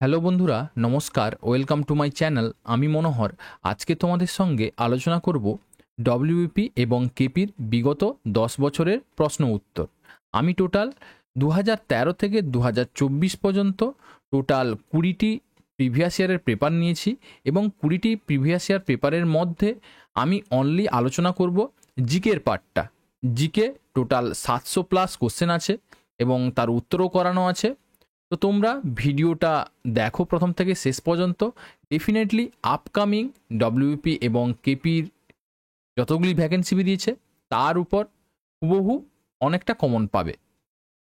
Hello বন্ধুরা, নমস্কার। Welcome to my channel. আমি মনোহর। আজকে তোমাদের সঙ্গে আলোচনা করব ডব্লিউবিপি এবং কেপির বিগত 10 বছরের প্রশ্ন উত্তর। আমি টোটাল 2013 থেকে 2024 পর্যন্ত টোটাল 20টি প্রিভিয়াস ইয়ারের পেপার নিয়েছি এবং 20টি প্রিভিয়াস ইয়ার পেপারের মধ্যে আমি অনলি আলোচনা করব জিকের পার্টটা। জিকে টোটাল 700+ কোশ্চেন আছে এবং তার উত্তরও করানো আছে। তো তোমরা ভিডিওটা দেখো প্রথম থেকে শেষ পর্যন্ত। ডেফিনেটলি আপকামিং ডব্লিউপি এবং কেপির যতগুলি ভ্যাকেন্সি বেরিয়েছে তার উপর হুবহু অনেকটা কমন পাবে,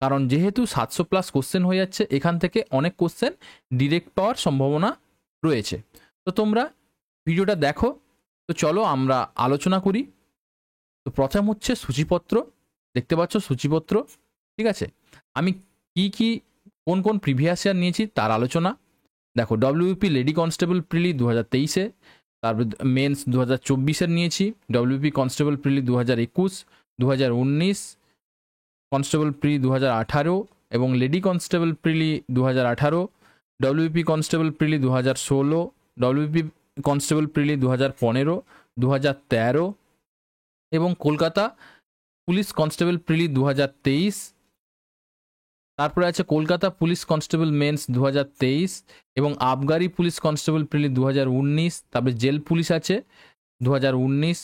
কারণ যেহেতু 700+ কোশ্চেন হয়ে যাচ্ছে, এখান থেকে অনেক কোশ্চেন ডিরেক্ট পাওয়ার সম্ভাবনা রয়েছে। তো তোমরা ভিডিওটা দেখো। তো চলো আমরা আলোচনা করি। তো প্রথম হচ্ছে সূচিপত্র। দেখতে পাচ্ছ সূচিপত্র, ঠিক আছে। আমি কি কোন কোন প্রিভিয়াস ইয়ার নিয়েছি তার আলোচনা দেখো। ডব্লিউপি লেডি কনস্টেবল প্রিলি 2023-এ, তারপর মেন্স 2024-এর নিয়েছি। WP constable prelim 2021, 2019 constable prelim 2018 এবং lady constable prelim 2018, WP constable prelim 2016, WP constable prelim 2015, 2013 এবং কলকাতা পুলিশ কনস্টেবল প্রিলি 2023। তারপরে আছে কলকাতা পুলিশ কনস্টেবল মেন্স 2023 এবং আবগারি পুলিশ কনস্টেবল প্রিলি 2019। তারপরে জেল পুলিশ আছে 2019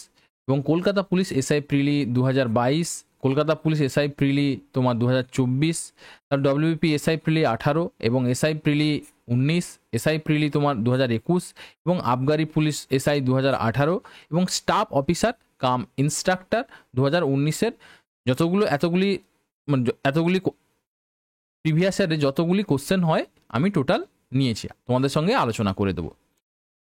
এবং কলকাতা পুলিশ এসআই প্রিলি 2022, কলকাতা পুলিশ এসআই প্রিলি তোমার 2024, তার ডব্লিউপি এসআই প্রিলি 18 এবং এসআই প্রিলি 19, এসআই প্রিলি তোমার 2021 এবং আবগারি পুলিশ এসআই 2018 এবং স্টাফ অফিসার কাম ইনস্ট্রাক্টর 2019-এর এতগুলি প্রিভিয়াস ইয়ারে যতগুলি কোশ্চেন হয় আমি টোটাল নিয়েছি, তোমাদের সঙ্গে আলোচনা করে দেবো।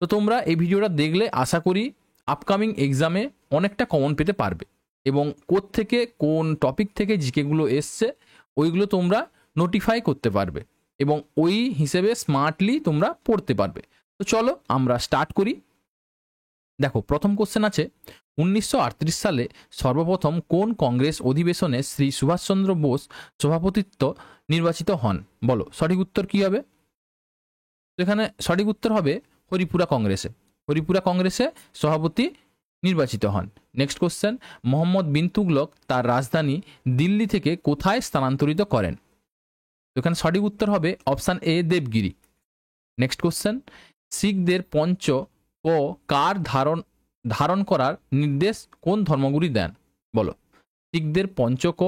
তো তোমরা এই ভিডিওটা দেখলে আশা করি আপকামিং এক্সামে অনেকটা কমন পেতে পারবে এবং থেকে কোন টপিক থেকে জিকেগুলো এসছে ওইগুলো তোমরা নোটিফাই করতে পারবে এবং ওই হিসেবে স্মার্টলি তোমরা পড়তে পারবে। তো চলো আমরা স্টার্ট করি। দেখো, প্রথম কোশ্চেন আছে, 1938 সালে সর্বপ্রথম কোন কংগ্রেস অধিবেশনে শ্রী সুভাষচন্দ্র বোস সভাপতিত্ব নির্বাচিত হন? বলো সঠিক উত্তর কি হবে? তো এখানে সঠিক উত্তর হবে হরিপুরা কংগ্রেসে। হরিপুরা কংগ্রেসে সভাপতি নির্বাচিত হন। নেক্সট কোশ্চেন, মোহাম্মদ বিন তুগলক তার রাজধানী দিল্লি থেকে কোথায় স্থানান্তরিত করেন? তো এখানে সঠিক উত্তর হবে অপশান এ, দেবগিরি। নেক্সট কোশ্চেন, শিখদের পঞ্চ ও কার ধারণ করার নির্দেশ কোন ধর্মগুরু দেন? বলো শিখদের পঞ্চক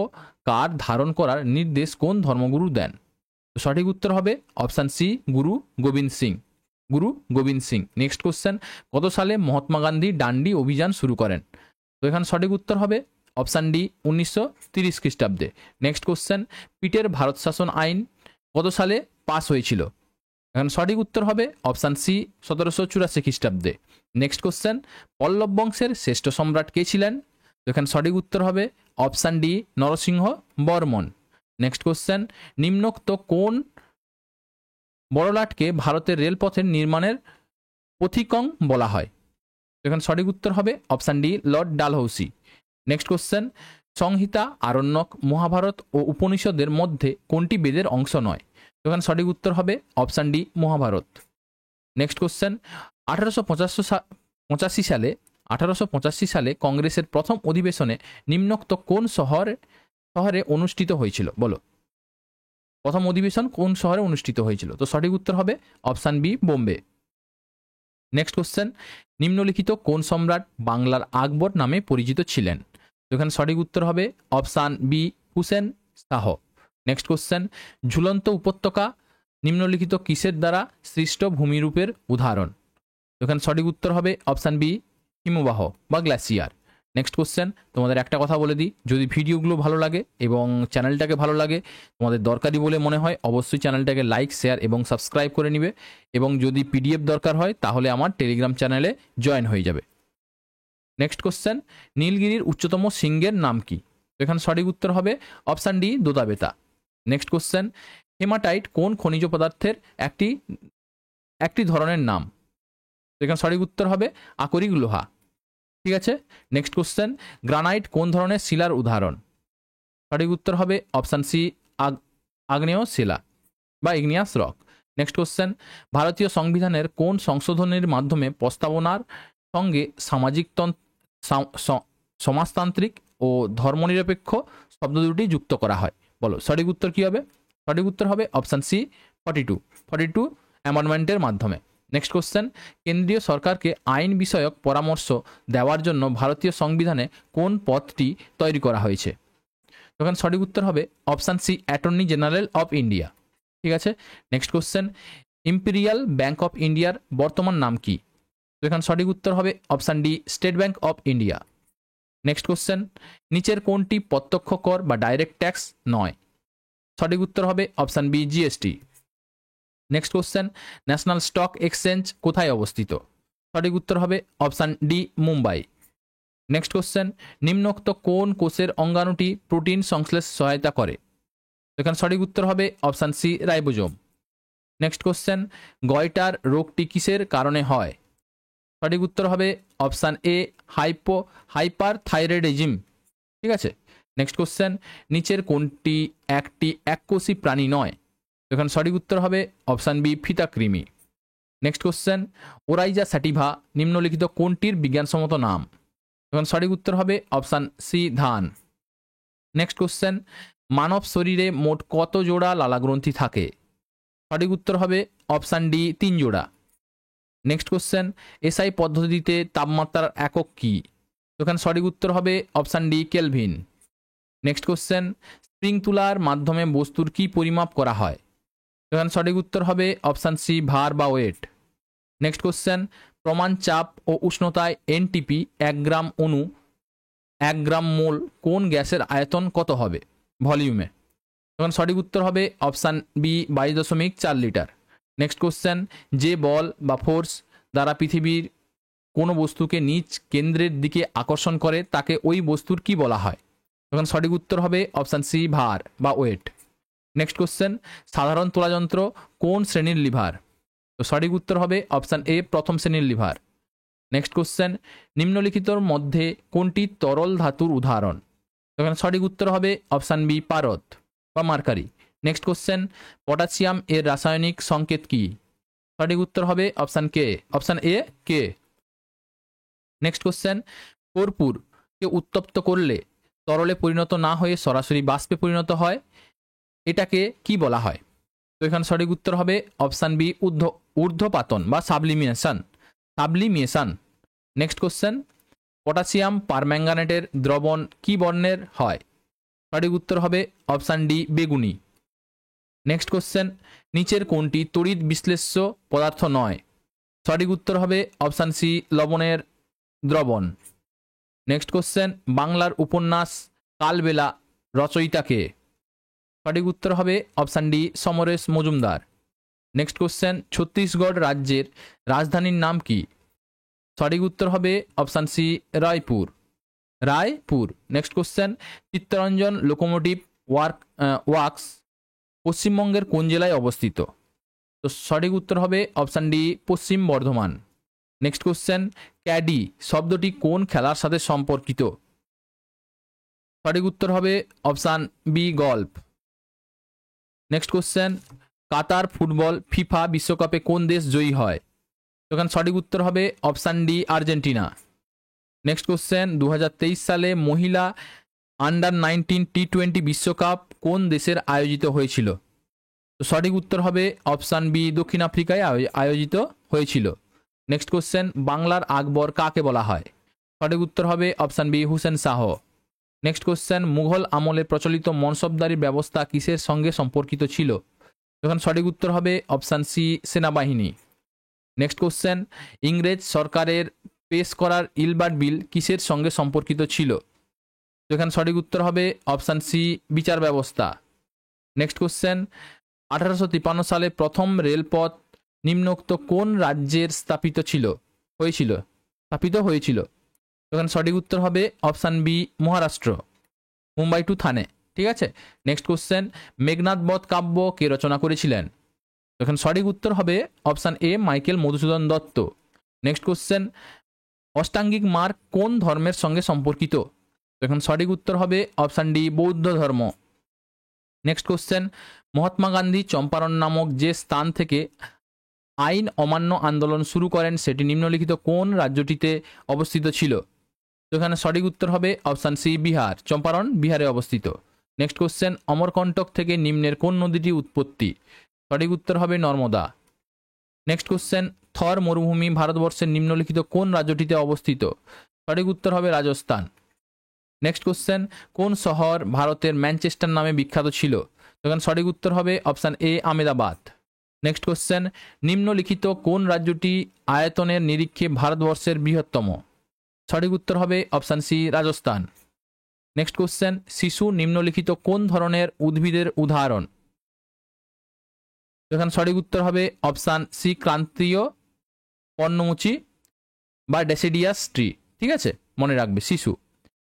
কার ধারণ করার নির্দেশ কোন ধর্মগুরু দেন? তো সঠিক উত্তর হবে option C, Guru Gobind Singh. Guru Gobind Singh. Next question, কত সালে মহাত্মা গান্ধী ডান্ডি অভিযান শুরু করেন? তো এখানে সঠিক উত্তর হবে অপশান ডি, 1930 খ্রিস্টাব্দে। নেক্সট কোশ্চেন, পিটের ভারত শাসন আইন কত সালে পাস হয়েছিল? এখন সঠিক উত্তর হবে অপশান সি, 1784 খ্রিস্টাব্দে। নেক্সট কোশ্চেন, পল্লব বংশের শ্রেষ্ঠ সম্রাট কে ছিলেন? তো এখানে সঠিক উত্তর হবে option D, Narasimha Varman. Next question, নিম্নোক্ত কোন বড়লাটকে ভারতের রেলপথের নির্মাণের পথিকং বলা হয়? এখানে সঠিক উত্তর হবে option D, lord Dalhousie. Next question, Samhita, Aranyaka, Mahabharata ও উপনিষদের মধ্যে কোনটি বেদের অংশ নয়? এখানে সঠিক উত্তর হবে option D, Mahabharat. Next question, 1885 সালে কংগ্রেসের প্রথম অধিবেশনে নিম্নোক্ত কোন শহরে অনুষ্ঠিত হয়েছিল? বলো প্রথম অধিবেশন কোন শহরে অনুষ্ঠিত হয়েছিল? তো সঠিক উত্তর হবে option B, Bombay. Next question, নিম্নলিখিত কোন সম্রাট বাংলার আকবর নামে পরিচিত ছিলেন? তো এখানে সঠিক উত্তর হবে option B, Hussain Shah. Next question, ঝুলন্ত উপত্যকা নিম্নলিখিত কিসের দ্বারা সৃষ্ট ভূমিরূপের উদাহরণ? এখানে সঠিক উত্তর হবে অপশান বি, হিমবাহ বা গ্লাসিয়ার। নেক্সট কোশ্চেন, তোমাদের একটা কথা বলে দিই, যদি ভিডিওগুলো ভালো লাগে এবং চ্যানেলটাকে ভালো লাগে, তোমাদের দরকারি বলে মনে হয়, অবশ্যই চ্যানেলটাকে লাইক, শেয়ার এবং সাবস্ক্রাইব করে নিবে এবং যদি পিডিএফ দরকার হয় তাহলে আমার টেলিগ্রাম চ্যানেলে জয়েন হয়ে যাবে। নেক্সট কোশ্চেন, নীলগিরির উচ্চতম শৃঙ্গের নাম কি? এখানে সঠিক উত্তর হবে option D, Doddabetta. Next question, hematite কোন খনিজ পদার্থের একটি ধরনের নাম? এখানে সঠিক উত্তর হবে আকরিক লোহা। ঠিক আছে। নেক্সট কোশ্চেন, গ্রানাইট কোন ধরনের শিলার উদাহরণ? সঠিক উত্তর হবে অপশান সি, আগ্নেয় শিলা বা ইগনিয়াস রক। নেক্সট কোশ্চেন, ভারতীয় সংবিধানের কোন সংশোধনের মাধ্যমে প্রস্তাবনার সঙ্গে সমাজতান্ত্রিক ও ধর্মনিরপেক্ষ শব্দ দুটি যুক্ত করা হয়? বলো সঠিক উত্তর কি হবে? সঠিক উত্তর হবে অপশান সি 42 অ্যামেন্ডমেন্টের মাধ্যমে। নেক্সট কোশ্চেন, কেন্দ্রীয় সরকারকে আইন বিষয়ক পরামর্শ দেওয়ার জন্য ভারতীয় সংবিধানে কোন পদটি তৈরি করা হয়েছে? তখন সঠিক উত্তর হবে option C attorney general of India. ঠিক আছে। Next question, imperial bank of ইন্ডিয়ার বর্তমান নাম কি? তো এখানে সঠিক উত্তর হবে option D state bank of India. Next question, নিচের কোনটি প্রত্যক্ষ কর বা ডাইরেক্ট ট্যাক্স নয়? সঠিক উত্তর হবে option B GST. Next question, national stock exchange কোথায় অবস্থিত? সঠিক উত্তর হবে option D Mumbai. Next question, নিম্নোক্ত কোন কোষের অঙ্গাণুটি প্রোটিন সংশ্লেষ সহায়তা করে? এখানে সঠিক উত্তর হবে option C ribosome. Next question, goitre রোগটি কিসের কারণে হয়? সঠিক উত্তর হবে অপশান এ হাইপার থাইরয়েডিজম। ঠিক আছে। নেক্সট কোশ্চেন, নিচের কোনটি একটি এককোষী প্রাণী নয়? এখানে সঠিক উত্তর হবে অপশান বি ফিতাকৃমি। নেক্সট কোশ্চেন, ওরাইজা স্যাটিভা নিম্নলিখিত কোনটির বিজ্ঞানসম্মত নাম? এখন সঠিক উত্তর হবে অপশান সি ধান। নেক্সট কোশ্চেন, মানব শরীরে মোট কত জোড়া লালাগ্রন্থি থাকে? সঠিক উত্তর হবে অপশান ডি 3 জোড়া। নেক্সট কোশ্চেন, এসআই পদ্ধতিতে তাপমাত্রার একক কি? এখানে সঠিক উত্তর হবে option D kelvin. Next question, spring তুলার মাধ্যমে বস্তুর কি পরিমাপ করা হয়? এখানে সঠিক উত্তর হবে অপশান সি ভার বা ওয়েট। নেক্সট কোশ্চেন, প্রমাণ চাপ ও উষ্ণতায় এনটিপি 1 গ্রাম অণু 1 গ্রাম মোল কোন গ্যাসের আয়তন কত হবে ভলিউমে? তখন সঠিক উত্তর হবে option B 22.4 litre. Next question, যে বল বা ফোর্স দ্বারা পৃথিবীর কোনো বস্তুকে নিজ কেন্দ্রের দিকে আকর্ষণ করে তাকে ওই বস্তুর কি বলা হয়? তখন সঠিক উত্তর হবে অপশান সি ভার বা ওয়েট। নেক্সট কোশ্চেন, সাধারণ তোলাযন্ত্র কোন শ্রেণীর লিভার? তো সঠিক উত্তর হবে অপশান এ প্রথম শ্রেণীর লিভার। নেক্সট কোশ্চেন, নিম্নলিখিতর মধ্যে কোনটি তরল ধাতুর উদাহরণ? এখানে সঠিক উত্তর হবে অপশান বি পারদ বা মার্কারি। নেক্সট কোশ্চেন, পটাশিয়াম এর রাসায়নিক সংকেত কি? সঠিক উত্তর হবে option A K. Next question, কর্পূরকে উত্তপ্ত করলে তরলে পরিণত না হয়ে সরাসরি বাষ্পে পরিণত হয়, এটাকে কি বলা হয়? তো এখানে সঠিক উত্তর হবে অপশান বি ঊর্ধ্বপাতন বা সাবলিমিয়েশন। নেক্সট কোশ্চেন, পটাশিয়াম পারম্যাঙ্গানেটের দ্রবণ কি বর্ণের হয়? সঠিক উত্তর হবে অপশান ডি বেগুনি। নেক্সট কোশ্চেন, নিচের কোনটি তড়িৎ বিশ্লেষ্য পদার্থ নয়? সঠিক উত্তর হবে অপশান সি লবণের দ্রবণ। নেক্সট কোশ্চেন, বাংলার উপন্যাস কালবেলা রচয়িতা কে? সঠিক উত্তর হবে option D Samaresh Majumdar. Next question, Chhattisgarh রাজ্যের রাজধানীর নাম কি? সঠিক উত্তর হবে option C Raipur. Next question, Chittaranjan locomotive works পশ্চিমবঙ্গের কোন জেলায় অবস্থিত? তো সঠিক উত্তর হবে অপশান ডি পশ্চিম বর্ধমান। নেক্সট কোশ্চেন, ক্যাডি শব্দটি কোন খেলার সাথে সম্পর্কিত? সঠিক উত্তর হবে option B golf. Next question, Qatar football FIFA বিশ্বকাপে কোন দেশ জয়ী হয়? এখানে সঠিক উত্তর হবে option D Argentina. Next question, 2023 সালে মহিলা আন্ডার-19 টি-20 বিশ্বকাপ কোন দেশের আয়োজিত হয়েছিল? তো সঠিক উত্তর হবে অপশান বি দক্ষিণ আফ্রিকায় আয়োজিত হয়েছিল। নেক্সট কোশ্চেন, বাংলার আকবর কাকে বলা হয়? সঠিক উত্তর হবে option B Hussain Shah. Next question, Mughal আমলে প্রচলিত মনসবদারি ব্যবস্থা কিসের সঙ্গে সম্পর্কিত ছিল? এখন সঠিক উত্তর হবে অপশান সি সেনাবাহিনী। নেক্সট কোশ্চেন, ইংরেজ সরকারের পেশ করার ইলবার্ট বিল কিসের সঙ্গে সম্পর্কিত ছিল? তো এখানে সঠিক উত্তর হবে অপশান সি বিচার ব্যবস্থা। নেক্সট কোশ্চেন, 1853 সালে প্রথম রেলপথ নিম্নোক্ত কোন রাজ্যের স্থাপিত হয়েছিল? এখানে সঠিক উত্তর হবে option B Maharashtra, Mumbai to Thane. ঠিক আছে। নেক্সট কোশ্চেন, মেঘনাদ বধ কাব্য কে রচনা করেছিলেন? এখানে সঠিক উত্তর হবে option A Michael Madhusudan Dutt. Next question, অষ্টাঙ্গিক মার্গ কোন ধর্মের সঙ্গে সম্পর্কিত? এখন সঠিক উত্তর হবে অপশান ডি বৌদ্ধ ধর্ম। নেক্সট কোশ্চেন, মহাত্মা গান্ধী চম্পারণ নামক যে স্থান থেকে আইন অমান্য আন্দোলন শুরু করেন সেটি নিম্নলিখিত কোন রাজ্যটিতে অবস্থিত ছিল? তো এখানে সঠিক উত্তর হবে অপশান সি বিহার। চম্পারণ বিহারে অবস্থিত। নেক্সট কোশ্চেন, অমরকণ্টক থেকে নিম্নের কোন নদীটি উৎপত্তি? সঠিক উত্তর হবে নর্মদা। নেক্সট কোশ্চেন, থর মরুভূমি ভারতবর্ষের নিম্নলিখিত কোন রাজ্যটিতে অবস্থিত? সঠিক উত্তর হবে রাজস্থান। নেক্সট কোশ্চেন, কোন শহর ভারতের ম্যানচেস্টার নামে বিখ্যাত ছিল? তো এখানে সঠিক উত্তর হবে অপশান এ আমেদাবাদ। নেক্সট কোশ্চেন, নিম্নলিখিত কোন রাজ্যটি আয়তনের নিরীক্ষে ভারতবর্ষের বৃহত্তম? সঠিক উত্তর হবে option C Rajasthan. Next question, শিশু নিম্নলিখিত কোন ধরনের উদ্ভিদের উদাহরণ? এখানে সঠিক উত্তর হবে অপশান সি ক্রান্তীয় পর্ণমোচী বা ডেসিডিয়াস ট্রি। ঠিক আছে, মনে রাখবে শিশু।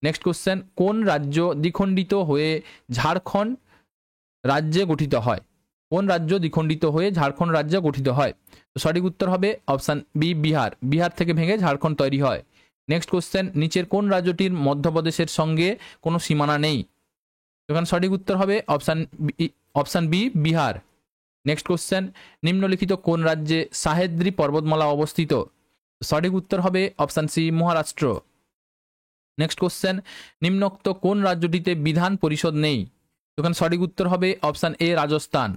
নেক্সট কোশ্চেন, কোন রাজ্য দ্বিখণ্ডিত হয়ে ঝাড়খণ্ড রাজ্যে গঠিত হয়? কোন রাজ্য দ্বিখণ্ডিত হয়ে ঝাড়খণ্ড রাজ্য গঠিত হয়? তো সঠিক উত্তর হবে অপশান বি বিহার। বিহার থেকে ভেঙে ঝাড়খণ্ড তৈরি হয়। নেক্সট কোশ্চেন, নিচের কোন রাজ্যটির মধ্যপ্রদেশের সঙ্গে কোনো সীমানা নেই? এখানে সঠিক উত্তর হবে option B Bihar. Next question, নিম্নলিখিত কোন রাজ্যে সাহেদ্রি পর্বতমালা অবস্থিত? সঠিক উত্তর হবে option C Maharashtra. Next question, নিম্নোক্ত কোন রাজ্যটিতে বিধান পরিষদ নেই? এখানে সঠিক উত্তর হবে option A Rajasthan.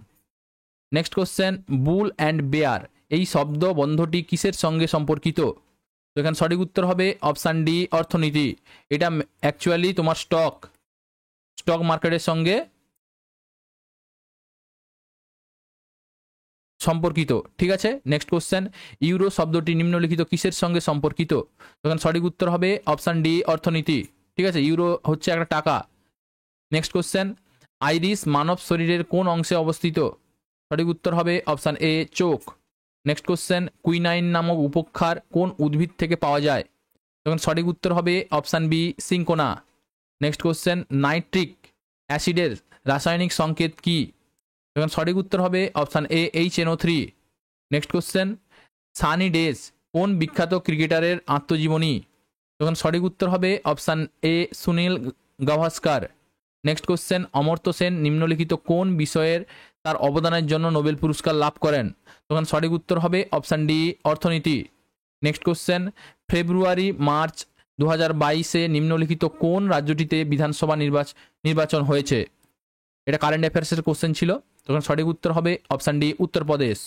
Next question, bull and bear এই শব্দ বন্ধটি কিসের সঙ্গে সম্পর্কিত? তো এখানে সঠিক উত্তর হবে অপশান ডি অর্থনীতি। এটা অ্যাকচুয়ালি তোমার স্টক মার্কেটের সঙ্গে সম্পর্কিত। ঠিক আছে, নেক্সট কোশ্চেন, ইউরো শব্দটি নিম্নলিখিত কিসের সঙ্গে সম্পর্কিত? তখন সঠিক উত্তর হবে অপশান ডি অর্থনীতি। ঠিক আছে, ইউরো হচ্ছে একটা টাকা। নেক্সট কোশ্চেন, আইরিস মানব শরীরের কোন অংশে অবস্থিত? সঠিক উত্তর হবে অপশান এ চোখ। নেক্সট কোশ্চেন, কুইনাইন নামক উপক্ষার কোন উদ্ভিদ থেকে পাওয়া যায়? তখন সঠিক উত্তর হবে option B cinchona. Next question, nitric অ্যাসিডের রাসায়নিক সংকেত কি? এখন সঠিক উত্তর হবে option A HNO3। Next question, sunny days কোন বিখ্যাত ক্রিকেটারের আত্মজীবনী? তখন সঠিক উত্তর হবে option A Sunil Gavaskar. Next question, Amartya Sen নিম্নলিখিত কোন বিষয়ের তার অবদানের জন্য নোবেল পুরস্কার লাভ করেন? তখন সঠিক উত্তর হবে অপশান ডি অর্থনীতি। নেক্সট কোশ্চেন, ফেব্রুয়ারি মার্চ 2022-এ নিম্নলিখিত কোন রাজ্যটিতে বিধানসভা নির্বাচন হয়েছে? এটা কারেন্ট অ্যাফেয়ার্সের কোশ্চেন ছিল। তখন সঠিক উত্তর হবে option D Uttar Pradesh.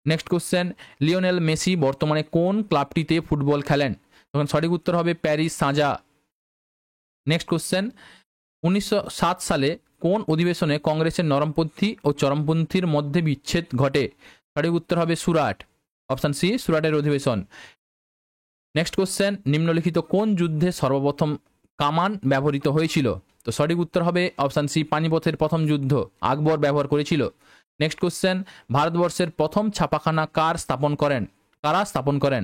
Next question, Lionel Messi বর্তমানে কোন ক্লাবটিতে ফুটবল খেলেন? তখন সঠিক উত্তর হবে প্যারিস সাঁজা। নেক্সট কোশ্চেন, 1907 সালে কোন অধিবেশনে কংগ্রেসের নরমপন্থী ও চরমপন্থীর মধ্যে বিচ্ছেদ ঘটে? সঠিক উত্তর হবে সুরাট। অপশান সি সুরাটের অধিবেশন। নেক্সট কোশ্চেন, নিম্নলিখিত কোন যুদ্ধে সর্বপ্রথম কামান ব্যবহৃত হয়েছিল? তো সঠিক উত্তর হবে অপশান সি পানিপথের প্রথম যুদ্ধ, আকবর ব্যবহার করেছিল। নেক্সট কোশ্চেন, ভারতবর্ষের প্রথম ছাপাখানা কারা স্থাপন করেন?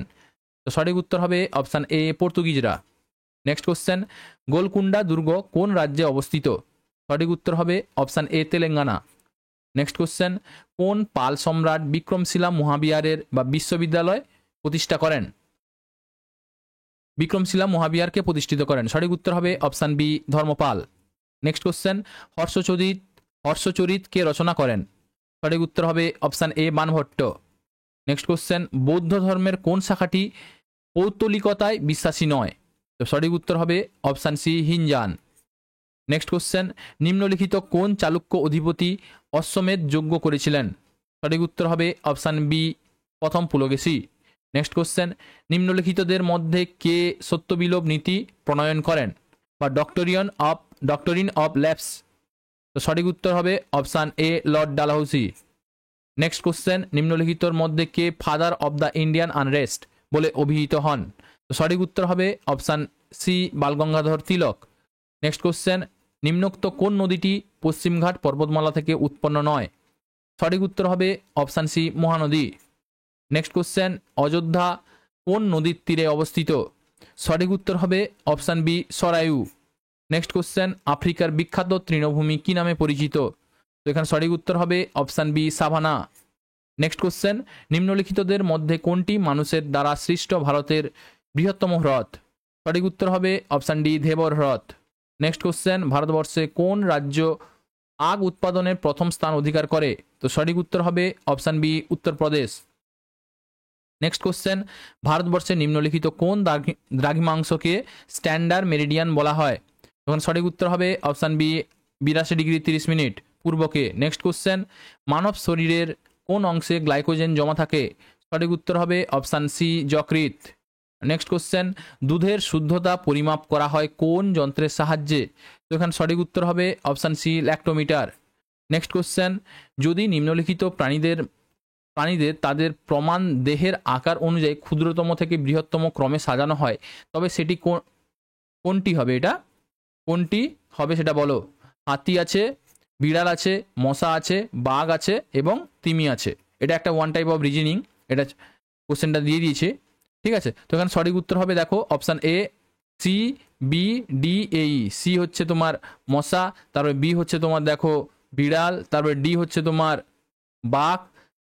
তো সঠিক উত্তর হবে অপশান এ পর্তুগিজরা। নেক্সট কোশ্চেন, গোলকুন্ডা দুর্গ কোন রাজ্যে অবস্থিত? সঠিক উত্তর হবে option A Telangana. Next question, কোন পাল সম্রাট বিক্রমশিলা মহাবিহারের বা বিশ্ববিদ্যালয় প্রতিষ্ঠা করেন? বিক্রমশিলা মহাবিহারকে প্রতিষ্ঠিত করেন। সঠিক উত্তর হবে option B Dharmapala. Next question, Harshacharita কে রচনা করেন? সঠিক উত্তর হবে option A Banabhatta. Next question, বৌদ্ধ ধর্মের কোন শাখাটি পৌত্তলিকতায় বিশ্বাসী নয়? তো সঠিক উত্তর হবে অপশান সি হিনজান। নেক্সট কোশ্চেন, নিম্নলিখিত কোন চালুক্য অধিপতি অশ্বমেধ যজ্ঞ করেছিলেন? সঠিক উত্তর হবে অপশান বি প্রথম পুলকেশী। নেক্সট কোশ্চেন, নিম্নলিখিতদের মধ্যে কে সত্যবিলোপ নীতি প্রণয়ন করেন বা ডক্টরিন অফ ল্যাপস? তো সঠিক উত্তর হবে option A lord Dalhousie. Next question, নিম্নলিখিতর মধ্যে কে father of the Indian unrest বলে অভিহিত হন? তো সঠিক উত্তর হবে option C Bal Gangadhar Tilak. Next question, নিম্নোক্ত কোন নদীটি পশ্চিমঘাট পর্বতমালা থেকে উৎপন্ন নয়? সঠিক উত্তর হবে option C Mahanadi. Next question, Ayodhya কোন নদীর তীরে অবস্থিত? সঠিক উত্তর হবে option B Sarayu. Next question, আফ্রিকার বিখ্যাত তৃণভূমি কি নামে পরিচিত? তো এখানে সঠিক উত্তর হবে option B savanna. Next question, নিম্নলিখিতদের মধ্যে কোনটি মানুষের দ্বারা সৃষ্ট ভারতের বৃহত্তম হ্রদ? সঠিক উত্তর হবে অপশান ডি ধেবর হ্রদ। নেক্সট কোশ্চেন, ভারতবর্ষে কোন রাজ্য আখ উৎপাদনের প্রথম স্থান অধিকার করে? তো সঠিক উত্তর হবে option B Uttar Pradesh. Next question, ভারতবর্ষে নিম্নলিখিত কোন দ্রাঘিমাংশকে স্ট্যান্ডার্ড মেরিডিয়ান বলা হয়? তখন সঠিক উত্তর হবে অপশান বি 82°30' পূর্বকে। নেক্সট কোশ্চেন, মানব শরীরের কোন অংশে গ্লাইকোজেন জমা থাকে? সঠিক উত্তর হবে অপশান সি যকৃৎ। নেক্সট কোশ্চেন, দুধের শুদ্ধতা পরিমাপ করা হয় কোন যন্ত্রের সাহায্যে? তো এখানে সঠিক উত্তর হবে option C lactometer. Next question, যদি নিম্নলিখিত প্রাণীদের তাদের প্রমাণ দেহের আকার অনুযায়ী ক্ষুদ্রতম থেকে বৃহত্তম ক্রমে সাজানো হয়, তবে সেটি কোনটি হবে? এটা কোনটি হবে সেটা বলো। হাতি আছে, বিড়াল আছে, মশা আছে, বাঘ আছে এবং তিমি আছে। এটা একটা ওয়ান টাইপ অফ রিজনিং, এটা কোশ্চেনটা দিয়ে দিয়েছে। ঠিক আছে, তো এখানে সঠিক উত্তর হবে দেখো option A C B D এই। সি হচ্ছে তোমার মশা, তারপরে বি হচ্ছে তোমার দেখো বিড়াল, তারপরে ডি হচ্ছে তোমার বাঘ,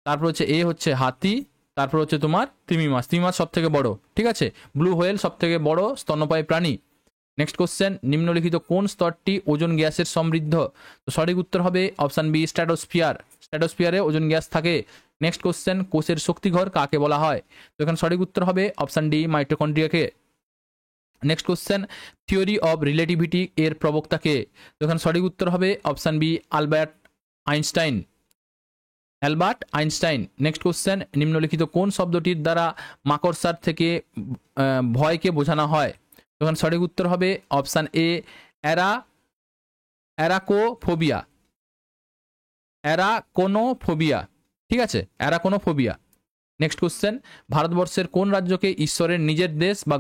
তারপর হচ্ছে এ হচ্ছে হাতি, তারপর হচ্ছে তোমার তিমি মাছ। তিমি মাছ সব থেকে বড়। ঠিক আছে, ব্লু হোয়েল সব থেকে বড় স্তন্যপায়ী প্রাণী। নেক্সট কোশ্চেন, নিম্নলিখিত কোন স্তরটি ওজোন গ্যাসের সমৃদ্ধ? তো সঠিক উত্তর হবে অপশান বি স্ট্র্যাটোস্ফিয়ার। স্ট্র্যাটোস্ফিয়ারে ওজোন গ্যাস থাকে। নেক্সট কোশ্চেন, কোষের শক্তিঘর কাকে বলা হয়? তো এখানে সঠিক উত্তর হবে অপশান ডি মাইটোকন্ড্রিয়াকে। Next question, theory of relativity এর প্রবক্তাকে? তো এখানে সঠিক উত্তর হবে option B Albert Einstein. Next question, নিম্নলিখিত কোন শব্দটির দ্বারা মাকড়সার থেকে ভয়কে বোঝানো হয়? তখন সঠিক উত্তর হবে অপশান এ অ্যারাকোফোবিয়া। ঠিক আছে, অ্যারাকোনোফোবিয়া। নেক্সট কোশ্চেন, ভারতবর্ষের কোন রাজ্যকে ঈশ্বরের নিজের দেশ বা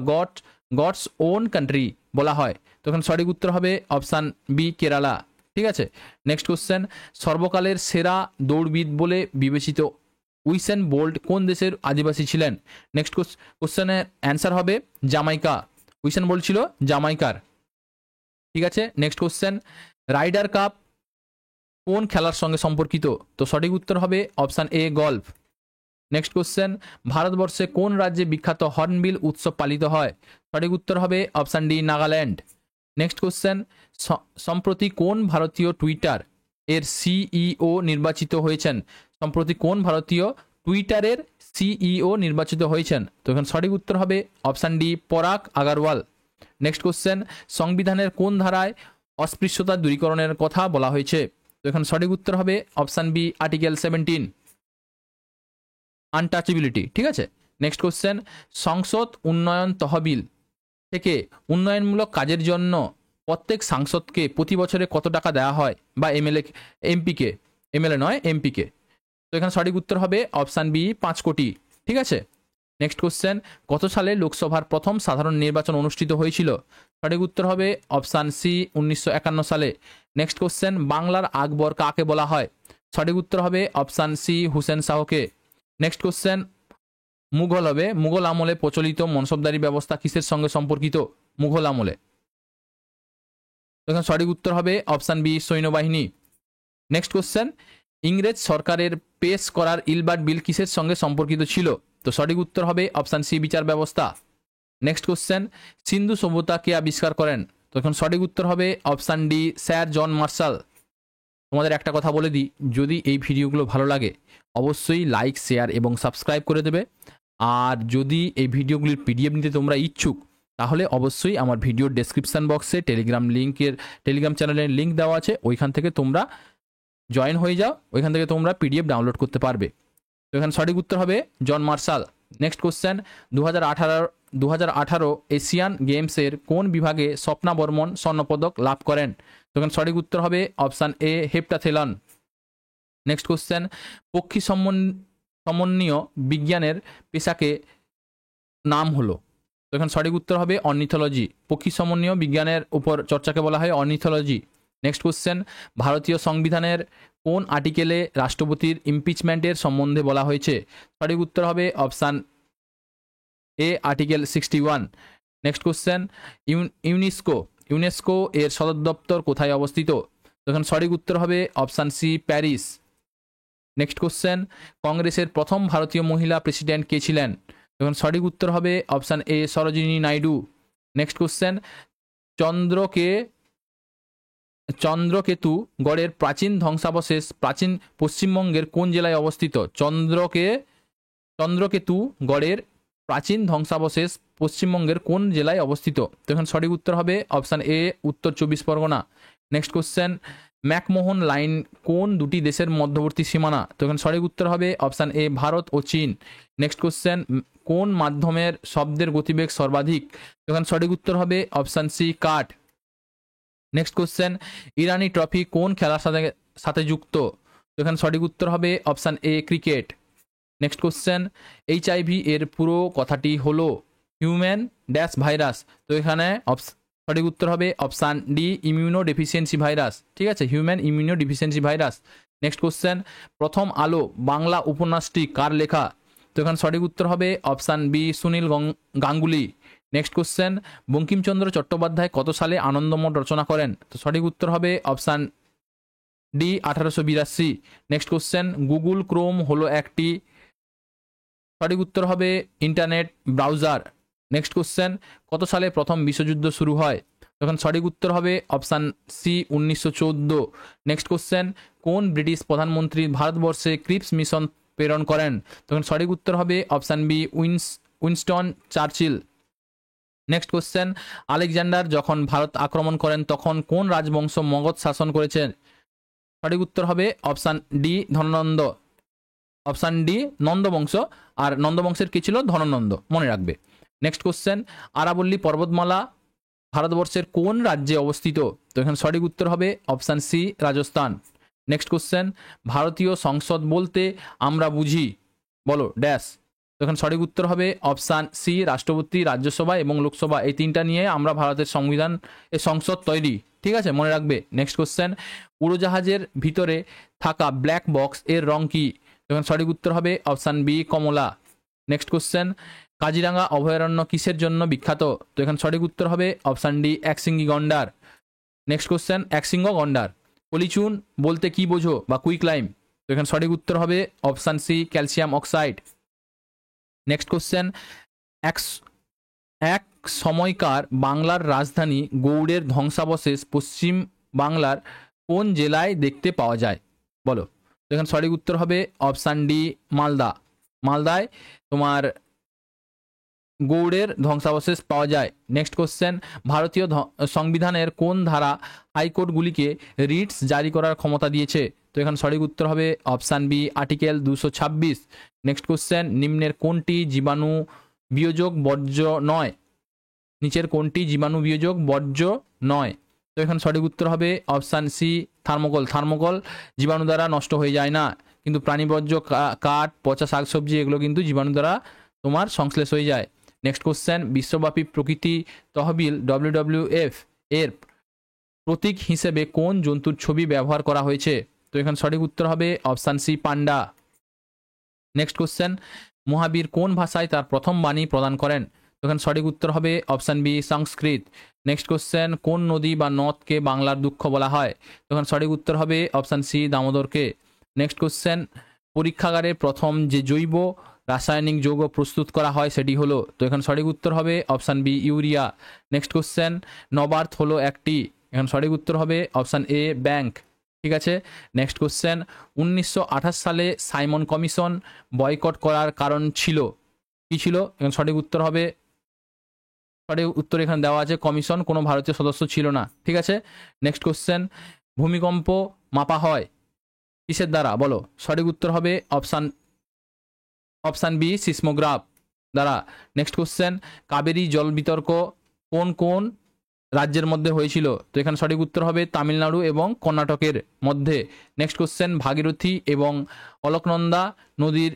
গডস ওন কান্ট্রি বলা হয়? তখন সঠিক উত্তর হবে অপশান বি কেরালা। ঠিক আছে, নেক্সট কোশ্চেন, সর্বকালের সেরা দৌড়বিদ বলে বিবেচিত উইসেন বোল্ট কোন দেশের আদিবাসী ছিলেন? নেক্সট কোশ্চেনের অ্যান্সার হবে জামাইকা। উইসেন বোল্ট ছিল জামাইকার। ঠিক আছে, নেক্সট কোশ্চেন, রাইডার কাপ কোন খেলার সঙ্গে সম্পর্কিত? তো সঠিক উত্তর হবে অপশান এ গল্ফ। নেক্সট কোশ্চেন, ভারতবর্ষে কোন রাজ্যে বিখ্যাত হর্নবিল উৎসব পালিত হয়? সঠিক উত্তর হবে option D Nagaland. Next question, সম্প্রতি কোন ভারতীয় টুইটার এর সিইও নির্বাচিত হয়েছেন? সম্প্রতি কোন ভারতীয় টুইটারের সিইও নির্বাচিত হয়েছেন? তো এখানে সঠিক উত্তর হবে অপশান ডি পরাগ আগারওয়াল। নেক্সট কোশ্চেন, সংবিধানের কোন ধারায় অস্পৃশ্যতা দূরীকরণের কথা বলা হয়েছে? তো এখানে সঠিক উত্তর হবে অপশান বি আর্টিকেল 17 আনটাচেবিলিটি। ঠিক আছে, নেক্সট কোশ্চেন, সংসদ উন্নয়ন তহবিল থেকে উন্নয়নমূলক কাজের জন্য প্রত্যেক সাংসদকে প্রতি বছরে কত টাকা দেওয়া হয়? বা এমএলএ নয় এমপিকে। তো এখানে সঠিক উত্তর হবে অপশান বি 5 কোটি। ঠিক আছে, নেক্সট কোশ্চেন, কত সালে লোকসভার প্রথম সাধারণ নির্বাচন অনুষ্ঠিত হয়েছিল? সঠিক উত্তর হবে অপশান সি 1951 সালে। নেক্সট কোশ্চেন, বাংলার আকবর কাকে বলা হয়? সঠিক উত্তর হবে অপশান সি হুসেন শাহকে। নেক্সট কোশ্চেন, মুঘল আমলে প্রচলিত মনসবদারি ব্যবস্থা কিসের সঙ্গে সম্পর্কিত? মুঘল আমলে। তখন সঠিক উত্তর হবে অপশান বি সৈন্যবাহিনী। নেক্সট কোশ্চেন, ইংরেজ সরকারের পেশ করার ইলবার্ট বিল কিসের সঙ্গে সম্পর্কিত ছিল? তো সঠিক উত্তর হবে অপশান সি বিচার ব্যবস্থা। নেক্সট কোশ্চেন, সিন্ধু সভ্যতা কে আবিষ্কার করেন? তখন সঠিক উত্তর হবে option D sir John Marshall. তোমাদের একটা কথা বলে দিই, যদি এই ভিডিওগুলো ভালো লাগে অবশ্যই লাইক শেয়ার এবং সাবস্ক্রাইব করে দেবে। আর যদি এই ভিডিওগুলির পিডিএফ নিতে তোমরা ইচ্ছুক তাহলে অবশ্যই আমার ভিডিওর ডেসক্রিপশান বক্সে টেলিগ্রাম চ্যানেলের লিঙ্ক দেওয়া আছে, ওইখান থেকে তোমরা জয়েন হয়ে যাও, ওইখান থেকে তোমরা পিডিএফ ডাউনলোড করতে পারবে। তো এখানে সঠিক উত্তর হবে John Marshall. Next question, 2018 Asian গেমসের কোন বিভাগে স্বপ্না বর্মন স্বর্ণপদক লাভ করেন? তো এখানে সঠিক উত্তর হবে অপশান এ হেপ্টাথেলন। নেক্সট কোশ্চেন, পক্ষী সমন্বীয় বিজ্ঞানের পেশাকে নাম হলো? তো এখানে সঠিক উত্তর হবে অর্নিথোলজি। পক্ষী সমন্বীয় বিজ্ঞানের উপর চর্চাকে বলা হয় অর্নিথোলজি। নেক্সট কোশ্চেন, ভারতীয় সংবিধানের কোন আর্টিকেলে রাষ্ট্রপতির ইমপিচমেন্টের সম্বন্ধে বলা হয়েছে? সঠিক উত্তর হবে option A article 61। Next question, UNESCO এর সদর দপ্তর কোথায় অবস্থিত? তখন সঠিক উত্তর হবে option C Paris. Next question, কংগ্রেসের প্রথম ভারতীয় মহিলা প্রেসিডেন্ট কে ছিলেন? তখন সঠিক উত্তর হবে option A Sarojini Naidu. Next question, চন্দ্রকে চন্দ্রকেতু গড়ের প্রাচীন ধ্বংসাবশেষ প্রাচীন পশ্চিমবঙ্গের কোন জেলায় অবস্থিত? চন্দ্রকেতু গড়ের প্রাচীন ধ্বংসাবশেষ পশ্চিমবঙ্গের কোন জেলায় অবস্থিত? তো এখানে সঠিক উত্তর হবে অপশান এ, উত্তর 24 Pargana. Next question, McMahon line কোন দুটি দেশের মধ্যবর্তী সীমানা? তো এখানে সঠিক উত্তর হবে অপশান এ, ভারত ও চীন। নেক্সট কোশ্চেন, কোন মাধ্যমের শব্দের গতিবেগ সর্বাধিক? তো এখানে সঠিক উত্তর হবে অপশান সি, কাঠ। নেক্সট কোশ্চেন, ইরানি ট্রফি কোন খেলার সাথে সাথে যুক্ত? তো এখানে সঠিক উত্তর হবে অপশান এ, ক্রিকেট। নেক্সট কোশ্চেন, এইচআইভি এর পুরো কথাটি হলো হিউম্যান ড্যাশ ভাইরাস। তো এখানে সঠিক উত্তর হবে option D, immuno deficiency virus. ঠিক আছে, human immuno deficiency virus. Next question, প্রথম আলো বাংলা উপন্যাসটি কার লেখা? তো এখানে সঠিক উত্তর হবে option B, Sunil Ganguly. Next question, Bankimchandra Chattopadhyay কত সালে আনন্দমঠ রচনা করেন? তো সঠিক উত্তর হবে option D, 1882। Next question, Google Chrome হলো একটি, সঠিক উত্তর হবে ইন্টারনেট ব্রাউজার। নেক্সট কোশ্চেন, কত সালে প্রথম বিশ্বযুদ্ধ শুরু হয়? তখন সঠিক উত্তর হবে অপশান সি, 1914। নেক্সট কোশ্চেন, কোন ব্রিটিশ প্রধানমন্ত্রী ভারতবর্ষে ক্রিপস মিশন প্রেরণ করেন? তখন সঠিক উত্তর হবে option B, Winston Churchill. Next question, Alexander যখন ভারত আক্রমণ করেন তখন কোন রাজবংশ মগধ শাসন করেছেন? সঠিক উত্তর হবে option D, Dhanananda. Option D, নন্দবংশ। আর নন্দবংশের কি ছিল? ধননন্দ, মনে রাখবে। নেক্সট কোশ্চেন, আরাবল্লী পর্বতমালা ভারতবর্ষের কোন রাজ্যে অবস্থিত? তো এখানে সঠিক উত্তর হবে option C, Rajasthan. Next question, ভারতীয় সংসদ বলতে আমরা বুঝি, বলো ড্যাশ। তো এখানে সঠিক উত্তর হবে অপশান সি, রাষ্ট্রপতি, রাজ্যসভা এবং লোকসভা, এই তিনটা নিয়ে আমরা ভারতের সংবিধান সংসদ তৈরি। ঠিক আছে, মনে রাখবে। নেক্সট কোশ্চেন, উড়োজাহাজের ভিতরে থাকা ব্ল্যাক বক্স এর রং কি? এখন সঠিক উত্তর হবে অপশান বি, কমলা। নেক্সট কোশ্চেন, কাজিরাঙ্গা অভয়ারণ্য কিসের জন্য বিখ্যাত? তো এখানে সঠিক উত্তর হবে অপশান ডি, একশিঙ্গি গন্ডার। নেক্সট কোশ্চেন, একশিঙ্গ গন্ডার। পলিচুন বলতে কি বোঝো বা কুইক্লাইম? তো এখানে সঠিক উত্তর হবে option C, calcium oxide. Next question, এক সময়কার বাংলার রাজধানী গৌড়ের ধ্বংসাবশেষ পশ্চিম বাংলার কোন জেলায় দেখতে পাওয়া যায়? বলো। তো এখানে সঠিক উত্তর হবে অপশান ডি, মালদা। মালদায় তোমার গৌড়ের ধ্বংসাবশেষ পাওয়া যায়। নেক্সট কোশ্চেন, ভারতীয় সংবিধানের কোন ধারা হাইকোর্টগুলিকে রিটস জারি করার ক্ষমতা দিয়েছে? তো এখানে সঠিক উত্তর হবে option B, article 226। Next question, নিম্নের কোনটি জীবাণু বিয়োজক বর্জ্য নয়? নিচের কোনটি জীবাণু বিয়োজক বর্জ্য নয়? তো এখানে সঠিক উত্তর হবে অপশান সি, থার্মোকল। থার্মোকল জীবাণু দ্বারা নষ্ট হয়ে যায় না, কিন্তু প্রাণীবর্জ্য, কাঠ, পচা শাকসবজি এগুলো কিন্তু জীবাণু দ্বারা তোমার সংশ্লেষ হয়ে যায়। নেক্সট কোশ্চেন, বিশ্বব্যাপী প্রকৃতি তহবিল WWF এর প্রতীক হিসেবে কোন জন্তুর ছবি ব্যবহার করা হয়েছে? তো এখানে সঠিক উত্তর হবে অপশান সি, পান্ডা। নেক্সট কোশ্চেন, মহাবীর কোন ভাষায় তার প্রথম বাণী প্রদান করেন? তো এখানে সঠিক উত্তর হবে অপশান বি, সংস্কৃত। নেক্সট কোশ্চেন, কোন নদী বা নদকে বাংলার দুঃখ বলা হয়? তো এখানে সঠিক উত্তর হবে অপশান সি, দামোদরকে। নেক্সট কোশ্চেন, পরীক্ষাগারে প্রথম যে জৈব রাসায়নিক যৌগ প্রস্তুত করা হয় সেটি হলো? তো এখানে সঠিক উত্তর হবে option B, urea. Next question, নবার্থ হলো একটি, এখানে সঠিক উত্তর হবে অপশান এ, ব্যাংক। ঠিক আছে। নেক্সট কোশ্চেন, 1928 সালে সাইমন কমিশন বয়কট করার কারণ ছিল কি ছিল? এখানে সঠিক উত্তর হবে, সঠিক উত্তর এখানে দেওয়া আছে, কমিশন কোনো ভারতীয় সদস্য ছিল না। ঠিক আছে। নেক্সট কোশ্চেন, ভূমিকম্প মাপা হয় কিসের দ্বারা? বলো। সঠিক উত্তর হবে অপশান বি, সিসমোগ্রাফ দ্বারা। নেক্সট কোশ্চেন, কাবেরী জল বিতর্ক কোন কোন রাজ্যের মধ্যে হয়েছিল? তো এখানে সঠিক উত্তর হবে তামিলনাড়ু এবং কর্ণাটকের মধ্যে। নেক্সট কোশ্চেন, ভাগীরথী এবং অলকনন্দা নদীর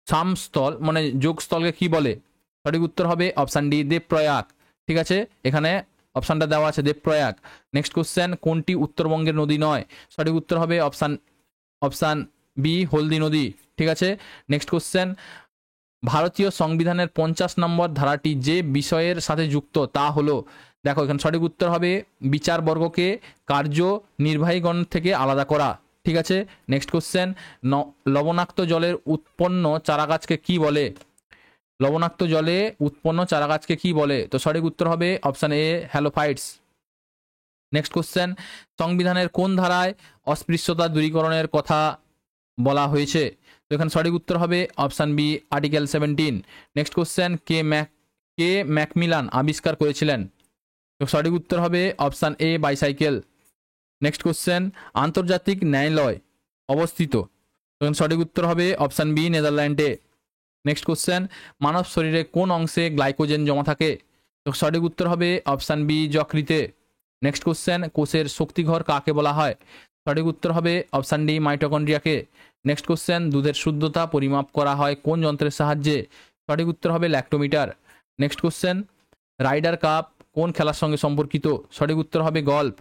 সামস্থল মানে যোগস্থলকে কি বলে? সঠিক উত্তর হবে অপশান ডি, দেবপ্রয়াগ। ঠিক আছে, এখানে অপশানটা দেওয়া আছে দেবপ্রয়াগ। নেক্সট কোশ্চেন, কোনটি উত্তরবঙ্গের নদী নয়? সঠিক উত্তর হবে অপশান বি, হলদি নদী। ঠিক আছে। নেক্সট কোশ্চেন, ভারতীয় সংবিধানের 50 নম্বর ধারাটি যে বিষয়ের সাথে যুক্ত তা হলো? দেখো এখানে সঠিক উত্তর হবে বিচারবর্গকে কার্য নির্বাহীগণ থেকে আলাদা করা। ঠিক আছে। নেক্সট কোশ্চেন, লবণাক্ত জলের উৎপন্ন চারাগাছকে কি বলে? লবণাক্ত জলে উৎপন্ন চারাগাছকে কি বলে? তো সঠিক উত্তর হবে option A, halophytes. Next question, সংবিধানের কোন ধারায় অস্পৃশ্যতা দূরীকরণের কথা বলা হয়েছে? তো এখানে সঠিক উত্তর হবে option B, article 17। Next question, কে ম্যাকমিলান আবিষ্কার করেছিলেন? তো সঠিক উত্তর হবে option A, bicycle. Next question, আন্তর্জাতিক ন্যায়ালয় অবস্থিত? তখন সঠিক উত্তর হবে অপশান বি, নেদারল্যান্ডে। নেক্সট কোশ্চেন, মানব শরীরে কোন অংশে গ্লাইকোজেন জমা থাকে? তো সঠিক উত্তর হবে অপশান বি, যকৃতে। নেক্সট কোশ্চেন, কোষের শক্তিঘর কাকে বলা হয়? সঠিক উত্তর হবে অপশান ডি, মাইটোকন্ড্রিয়াকে। নেক্সট কোশ্চেন, দুধের শুদ্ধতা পরিমাপ করা হয় কোন যন্ত্রের সাহায্যে? সঠিক উত্তর হবে lactometer. Next question, Ryder Cup কোন খেলার সঙ্গে সম্পর্কিত? সঠিক উত্তর হবে গল্ফ।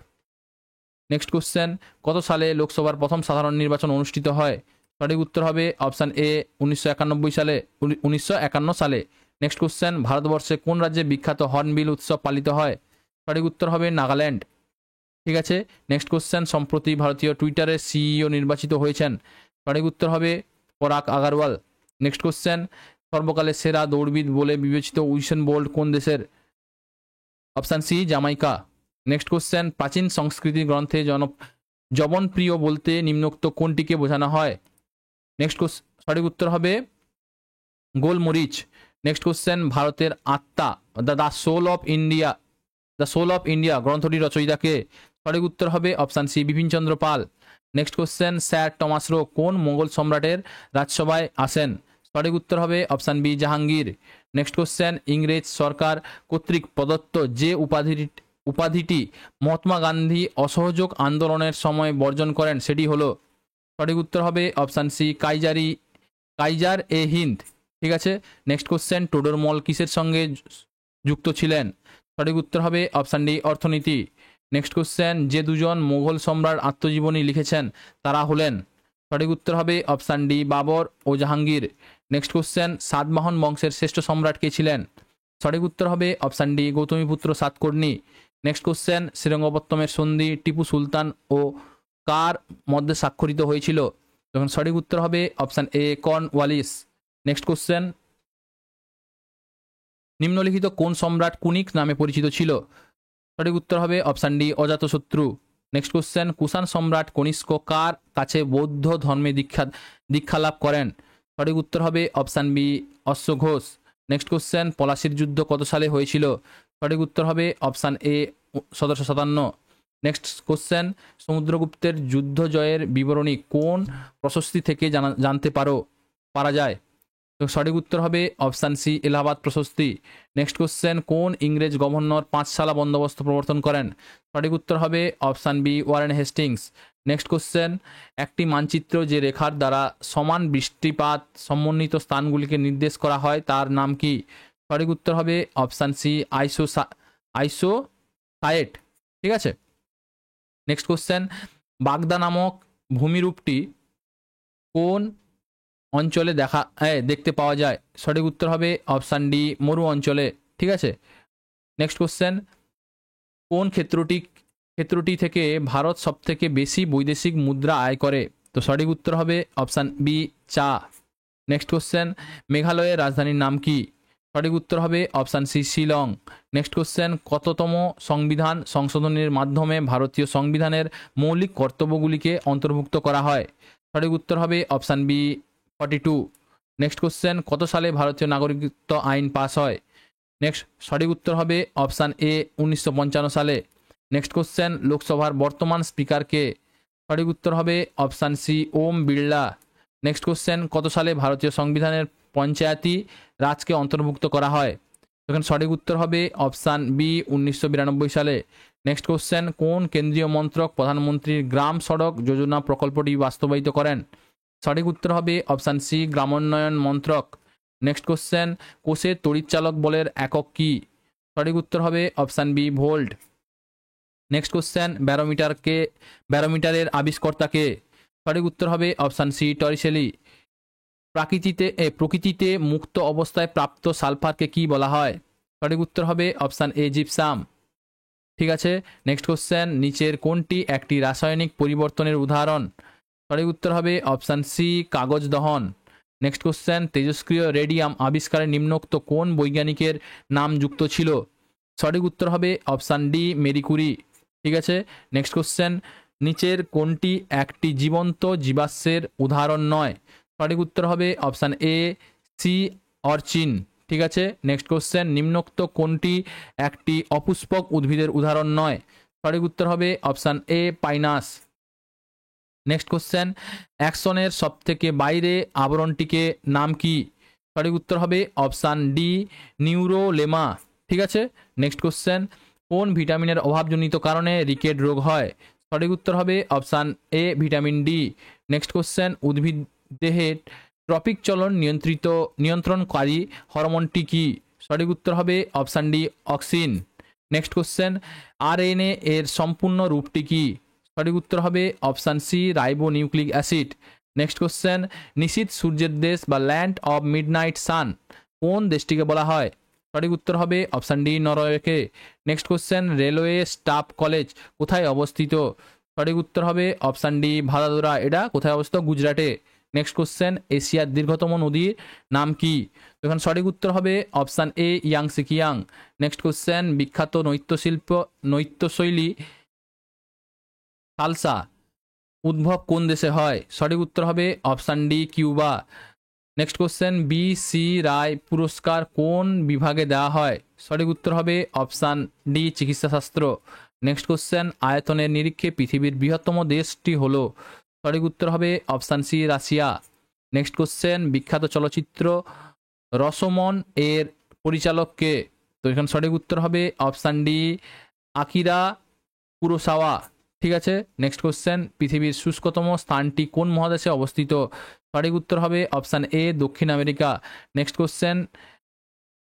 নেক্সট কোশ্চেন, কত সালে লোকসভার প্রথম সাধারণ নির্বাচন অনুষ্ঠিত হয়? সঠিক উত্তর হবে অপশান এ, 1951 সালে। নেক্সট কোশ্চেন, ভারতবর্ষে কোন রাজ্যে বিখ্যাত হর্নবিল উৎসব পালিত হয়? সঠিক উত্তর হবে নাগাল্যান্ড। ঠিক আছে। নেক্সট কোশ্চেন, সম্প্রতি ভারতীয় টুইটারের সিইও নির্বাচিত হয়েছেন? সঠিক উত্তর হবে পরাগ আগারওয়াল। নেক্সট কোশ্চেন, সর্বকালের সেরা দৌড়বিদ বলে বিবেচিত উইসেন বোল্ট কোন দেশের? Option C, Jamaica. Next question, প্রাচীন সংস্কৃতি গ্রন্থে জবনপ্রিয় বলতে নিম্নোক্ত কোনটিকে বোঝানো হয়? নেক্সট সঠিক উত্তর হবে গোলমরিচ। নেক্সট কোশ্চেন, ভারতের আত্মা দ্য সোল অফ ইন্ডিয়া গ্রন্থটি রচয়িতাকে? সঠিক উত্তর হবে option C, Bipin Chandra Pal. Next question, sir Thomas Roe কোন মোগল সম্রাটের রাজসভায় আসেন? সঠিক উত্তর হবে option B, Jahangir. Next question, ইংরেজ সরকার কর্তৃক প্রদত্ত যে উপাধিটি মহাত্মা গান্ধী অসহযোগ আন্দোলনের সময় বর্জন করেন সেটি হলো? সঠিক উত্তর হবে অপশান সি, কাইজার এ হিন্দ। ঠিক আছে। নেক্সট কোশ্চেন, টোডরমল কিসের সঙ্গে যুক্ত ছিলেন? সঠিক উত্তর হবে অপশান ডি, অর্থনীতি। নেক্সট কোশ্চেন, যে দুজন মুঘল সম্রাট আত্মজীবনী লিখেছেন তারা হলেন? সঠিক উত্তর হবে অপশান ডি, বাবর ও জাহাঙ্গীর। নেক্সট কোশ্চেন, সাতবাহন বংশের শ্রেষ্ঠ সম্রাট কে ছিলেন? সঠিক উত্তর হবে option D, Gautamiputra Satakarni. Next question, শ্রীরঙ্গপত্তমের সন্ধি টিপু সুলতান ও কার মধ্যে স্বাক্ষরিত হয়েছিল? তখন সঠিক উত্তর হবে অপশান এ, কর্নওয়ালিস। নেক্সট কোশ্চেন, নিম্নলিখিত কোন সম্রাট কুনিক নামে পরিচিত ছিল? সঠিক উত্তর হবে অপশান ডি, অজাতশত্রু। নেক্সট কোশ্চেন, কুষাণ সম্রাট কনিষ্ক কার কাছে বৌদ্ধ ধর্মে দীক্ষা লাভ করেন? সঠিক উত্তর হবে অপশান বি, অশ্বঘোষ। নেক্সট কোশ্চেন, পলাশির যুদ্ধ কত সালে হয়েছিল? সঠিক উত্তর হবে অপশান এ, 1757। নেক্সট কোশ্চেন, সমুদ্রগুপ্তের যুদ্ধ জয়ের বিবরণী কোন প্রশস্তি থেকে জানতে পারা যায়? তো সঠিক উত্তর হবে option C, Allahabad Prashasti. Next question, কোন ইংরেজ গভর্নর পাঁচশালা বন্দোবস্ত প্রবর্তন করেন? সঠিক উত্তর হবে option B, Warren Hastings. Next question, একটি মানচিত্র যে রেখার দ্বারা সমান বৃষ্টিপাত সমন্বিত স্থানগুলিকে নির্দেশ করা হয় তার নাম কি? সঠিক উত্তর হবে অপশান সি, আইসোসায়েট। ঠিক আছে। নেক্সট কোশ্চেন, বাগদা নামক ভূমিরূপটি কোন অঞ্চলে দেখতে পাওয়া যায়? সঠিক উত্তর হবে অপশান ডি, মরু অঞ্চলে। ঠিক আছে। নেক্সট কোশ্চেন, কোন ক্ষেত্রটি থেকে ভারত সবথেকে বেশি বৈদেশিক মুদ্রা আয় করে? তো সঠিক উত্তর হবে অপশান বি, চা। নেক্সট কোশ্চেন, মেঘালয়ের রাজধানীর নাম কি? সঠিক উত্তর হবে option C, Shillong. Next question, কততম সংবিধান সংশোধনের মাধ্যমে ভারতীয় সংবিধানের মৌলিক কর্তব্যগুলিকে অন্তর্ভুক্ত করা হয়? সঠিক উত্তর হবে অপশান বি, 42। নেক্সট কোশ্চেন, কত সালে ভারতীয় নাগরিকত্ব আইন পাস হয়? নেক্সট সঠিক উত্তর হবে অপশান এ, 1955 সালে। নেক্সট কোশ্চেন, লোকসভার বর্তমান স্পিকারকে? সঠিক উত্তর হবে option C, Om Birla. Next question, কত সালে ভারতীয় সংবিধানের পঞ্চায়েতি রাজকে অন্তর্ভুক্ত করা হয়? এখানে সঠিক উত্তর হবে অপশান বি, 1992 সালে। নেক্সট কোশ্চেন, কোন কেন্দ্রীয় মন্ত্রক প্রধানমন্ত্রীর গ্রাম সড়ক যোজনা প্রকল্পটি বাস্তবায়িত করেন? সঠিক উত্তর হবে অপশান সি, গ্রামোন্নয়ন মন্ত্রক। নেক্সট কোশ্চেন, কোষের তড়িৎচালক বলের একক কি? সঠিক উত্তর হবে option B, volt. Next question, ব্যারোমিটারের আবিষ্কর্তাকে? সঠিক উত্তর হবে অপশান সি, টরিসেলি। প্রকৃতিতে মুক্ত অবস্থায় প্রাপ্ত সালফারকে কি বলা হয়? সঠিক উত্তর হবে অপশান এ, জিপসাম। ঠিক আছে। নেক্সট কোশ্চেন, নিচের কোনটি একটি রাসায়নিক পরিবর্তনের উদাহরণ? সঠিক উত্তর হবে অপশান সি, কাগজ দহন। নেক্সট কোশ্চেন, তেজস্ক্রিয় রেডিয়াম আবিষ্কারে নিম্নোক্ত কোন বৈজ্ঞানিকের নাম যুক্ত ছিল? সঠিক উত্তর হবে অপশান ডি, মেরি কুরি। ঠিক আছে। নেক্সট কোশ্চেন, নিচের কোনটি একটি জীবন্ত জীবাশ্মের উদাহরণ নয়? সঠিক উত্তর হবে অপশান এ সি অর্চিন। ঠিক আছে। নেক্সট কোশ্চেন, নিম্নোক্ত কোনটি একটি অপুষ্পক উদ্ভিদের উদাহরণ নয়? সঠিক উত্তর হবে অপশান এ পাইনাস। নেক্সট কোশ্চেন, অ্যাকশনের সব থেকে বাইরে আবরণটিকে নাম কি? সঠিক উত্তর হবে অপশান ডি নিউরোলেমা। ঠিক আছে। নেক্সট কোশ্চেন, কোন ভিটামিনের অভাবজনিত কারণে রিকেট রোগ হয়? সঠিক উত্তর হবে option A vitamin D. Next question, উদ্ভিদ দেহের ট্রপিক চলন নিয়ন্ত্রণকারী হরমোনটি কি? সঠিক উত্তর হবে option D auxin. Next question, আরএনএ এর সম্পূর্ণ রূপটি কি? সঠিক উত্তর হবে option C ribonucleic acid. Next question, নিশীথ সূর্যের দেশ বা ল্যান্ড অফ মিডনাইট সান কোন দেশটিকে বলা হয়? সঠিক উত্তর হবে অপশান ডি নরওয়েকে। Next question, railway staff college কোথায় অবস্থিত? সঠিক উত্তর হবে অপশান ডি ভাদাদোরা। এটা কোথায় অবস্থিত? গুজরাটে। নেক্সট কোশ্চেন, এশিয়ার দীর্ঘতম নদীর নাম কি? তো এখানে সঠিক উত্তর হবে অপশান এ ইয়াংসিকিয়াং। নেক্সট কোশ্চেন, বিখ্যাত নৃত্যশৈলী সালসা উদ্ভব কোন দেশে হয়? সঠিক উত্তর হবে option D Cuba. Next question, B C Roy পুরস্কার কোন বিভাগে দেওয়া হয়? সঠিক উত্তর হবে অপশান ডি চিকিৎসাশাস্ত্র। নেক্সট কোশ্চেন, আয়তনের নিরীক্ষে পৃথিবীর বৃহত্তম দেশটি হলো? সঠিক উত্তর হবে option C Russia. Next question, বিখ্যাত চলচ্চিত্র রসমন এর পরিচালক কে? তো এখানে সঠিক উত্তর হবে অপশান ডি আকিরা কুরোসাওয়া। ঠিক আছে। নেক্সট কোশ্চেন, পৃথিবীর শুষ্কতম স্থানটি কোন মহাদেশে অবস্থিত? সঠিক উত্তর হবে অপশান এ দক্ষিণ আমেরিকা। নেক্সট কোশ্চেন,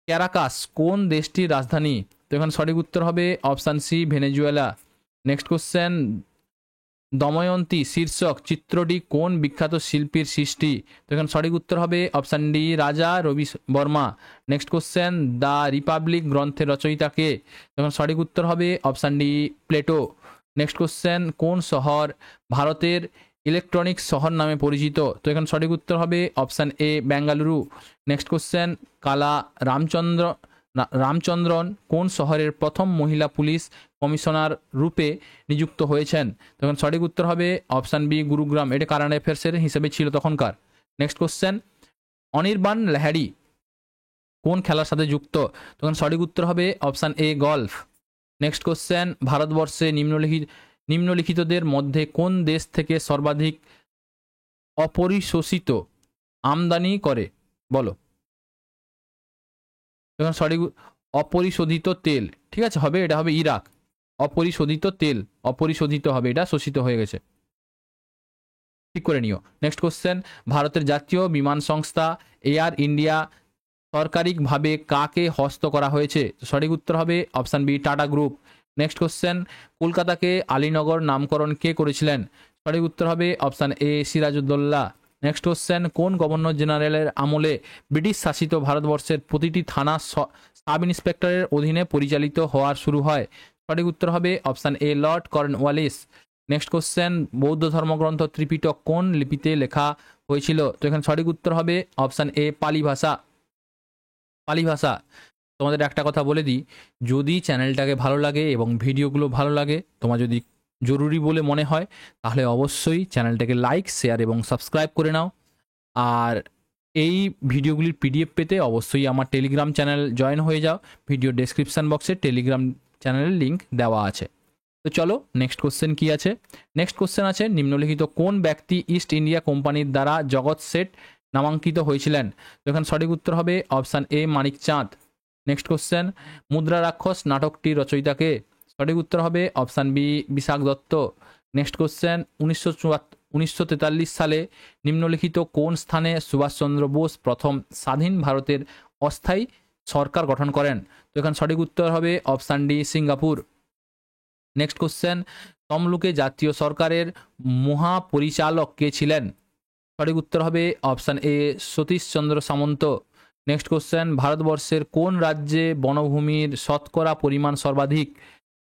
ক্যারাকাস কোন দেশটির রাজধানী? তো এখানে সঠিক উত্তর হবে option C Venezuela. Next question, Damayanti শীর্ষক চিত্রটি কোন বিখ্যাত শিল্পীর সৃষ্টি? তো এখানে সঠিক উত্তর হবে option D Raja Ravi Varma. Next question, the republic গ্রন্থের রচয়িতাকে? তখন সঠিক উত্তর হবে option D Plato. Next question, কোন শহর ভারতের ইলেকট্রনিক্স শহর নামে পরিচিত? তো এখানে সঠিক উত্তর হবে অপশান এ বেঙ্গালুরু। নেক্সট কোশ্চেন, কালা রামচন্দ্রন কোন শহরের প্রথম মহিলা পুলিশ কমিশনার রূপে নিযুক্ত হয়েছেন? তখন সঠিক উত্তর হবে অপশান বি গুরুগ্রাম। এটা কারেন্ট অ্যাফেয়ার্সের হিসেবে ছিল তখনকার। নেক্সট কোশ্চেন, অনির্বাণ লাহিড়ী কোন খেলার সাথে যুক্ত? তখন সঠিক উত্তর হবে অপশান এ গলফ। নেক্সট কোশ্চেন, ভারতবর্ষে নিম্নলিখিতদের মধ্যে কোন দেশ থেকে সর্বাধিক অপরিশোষিত আমদানি করে? বলো। তখন সঠিক অপরিশোধিত তেল। ঠিক আছে, হবে এটা হবে ইরাক। অপরিশোধিত তেল, অপরিশোধিত হবে, এটা শোষিত হয়ে গেছে, ঠিক করে নিও। নেক্সট কোশ্চেন, ভারতের জাতীয় বিমান সংস্থা এয়ার ইন্ডিয়া সরকারিভাবে কাকে হস্ত করা হয়েছে? সঠিক উত্তর হবে option B Tata group. Next question, কলকাতাকে আলীনগর নামকরণ কে করেছিলেন? সঠিক উত্তর হবে option A Sirajuddaulah. Next question, কোন গভর্নর জেনারেলের আমলে ব্রিটিশ শাসিত ভারতবর্ষের প্রতিটি থানা সাব ইন্সপেক্টরের অধীনে পরিচালিত হওয়ার শুরু হয়? সঠিক উত্তর হবে option A Lord Cornwallis. Next question, বৌদ্ধ ধর্মগ্রন্থ ত্রিপিটক কোন লিপিতে লেখা হয়েছিল? তো এখানে সঠিক উত্তর হবে অপশান এ পালি ভাষা। পালি ভাষা। তোমাদের একটা কথা বলে দিই, যদি চ্যানেলটাকে ভালো লাগে এবং ভিডিওগুলো ভালো লাগে, তোমার যদি জরুরি বলে মনে হয়, তাহলে অবশ্যই চ্যানেলটাকে লাইক শেয়ার এবং সাবস্ক্রাইব করে নাও। আর এই ভিডিওগুলির পিডিএফ পেতে অবশ্যই আমার টেলিগ্রাম চ্যানেল জয়েন হয়ে যাও। ভিডিও ডেসক্রিপশান বক্সে টেলিগ্রাম চ্যানেলের লিঙ্ক দেওয়া আছে। তো চলো নেক্সট কোশ্চেন কি আছে। নেক্সট কোশ্চেন আছে, নিম্নলিখিত কোন ব্যক্তি ইস্ট ইন্ডিয়া কোম্পানির দ্বারা জগৎ শেঠ নামাঙ্কিত হয়েছিলেন? তো এখানে সঠিক উত্তর হবে অপশান এ মানিক চাঁদ। নেক্সট কোশ্চেন, মুদ্রা রাক্ষস নাটকটির রচয়িতাকে? সঠিক উত্তর হবে option B Vishakh Datta. Next question, 1943 সালে নিম্নলিখিত কোন স্থানে সুভাষচন্দ্র বোস প্রথম স্বাধীন ভারতের অস্থায়ী সরকার গঠন করেন? তো এখানে সঠিক উত্তর হবে option D Singapore. Next question, তমলুকে জাতীয় সরকারের মহাপরিচালক কে ছিলেন? সঠিক উত্তর হবে option A Satish Chandra Samanta. Next question, ভারতবর্ষের কোন রাজ্যে বনভূমির শতকরা পরিমাণ সর্বাধিক?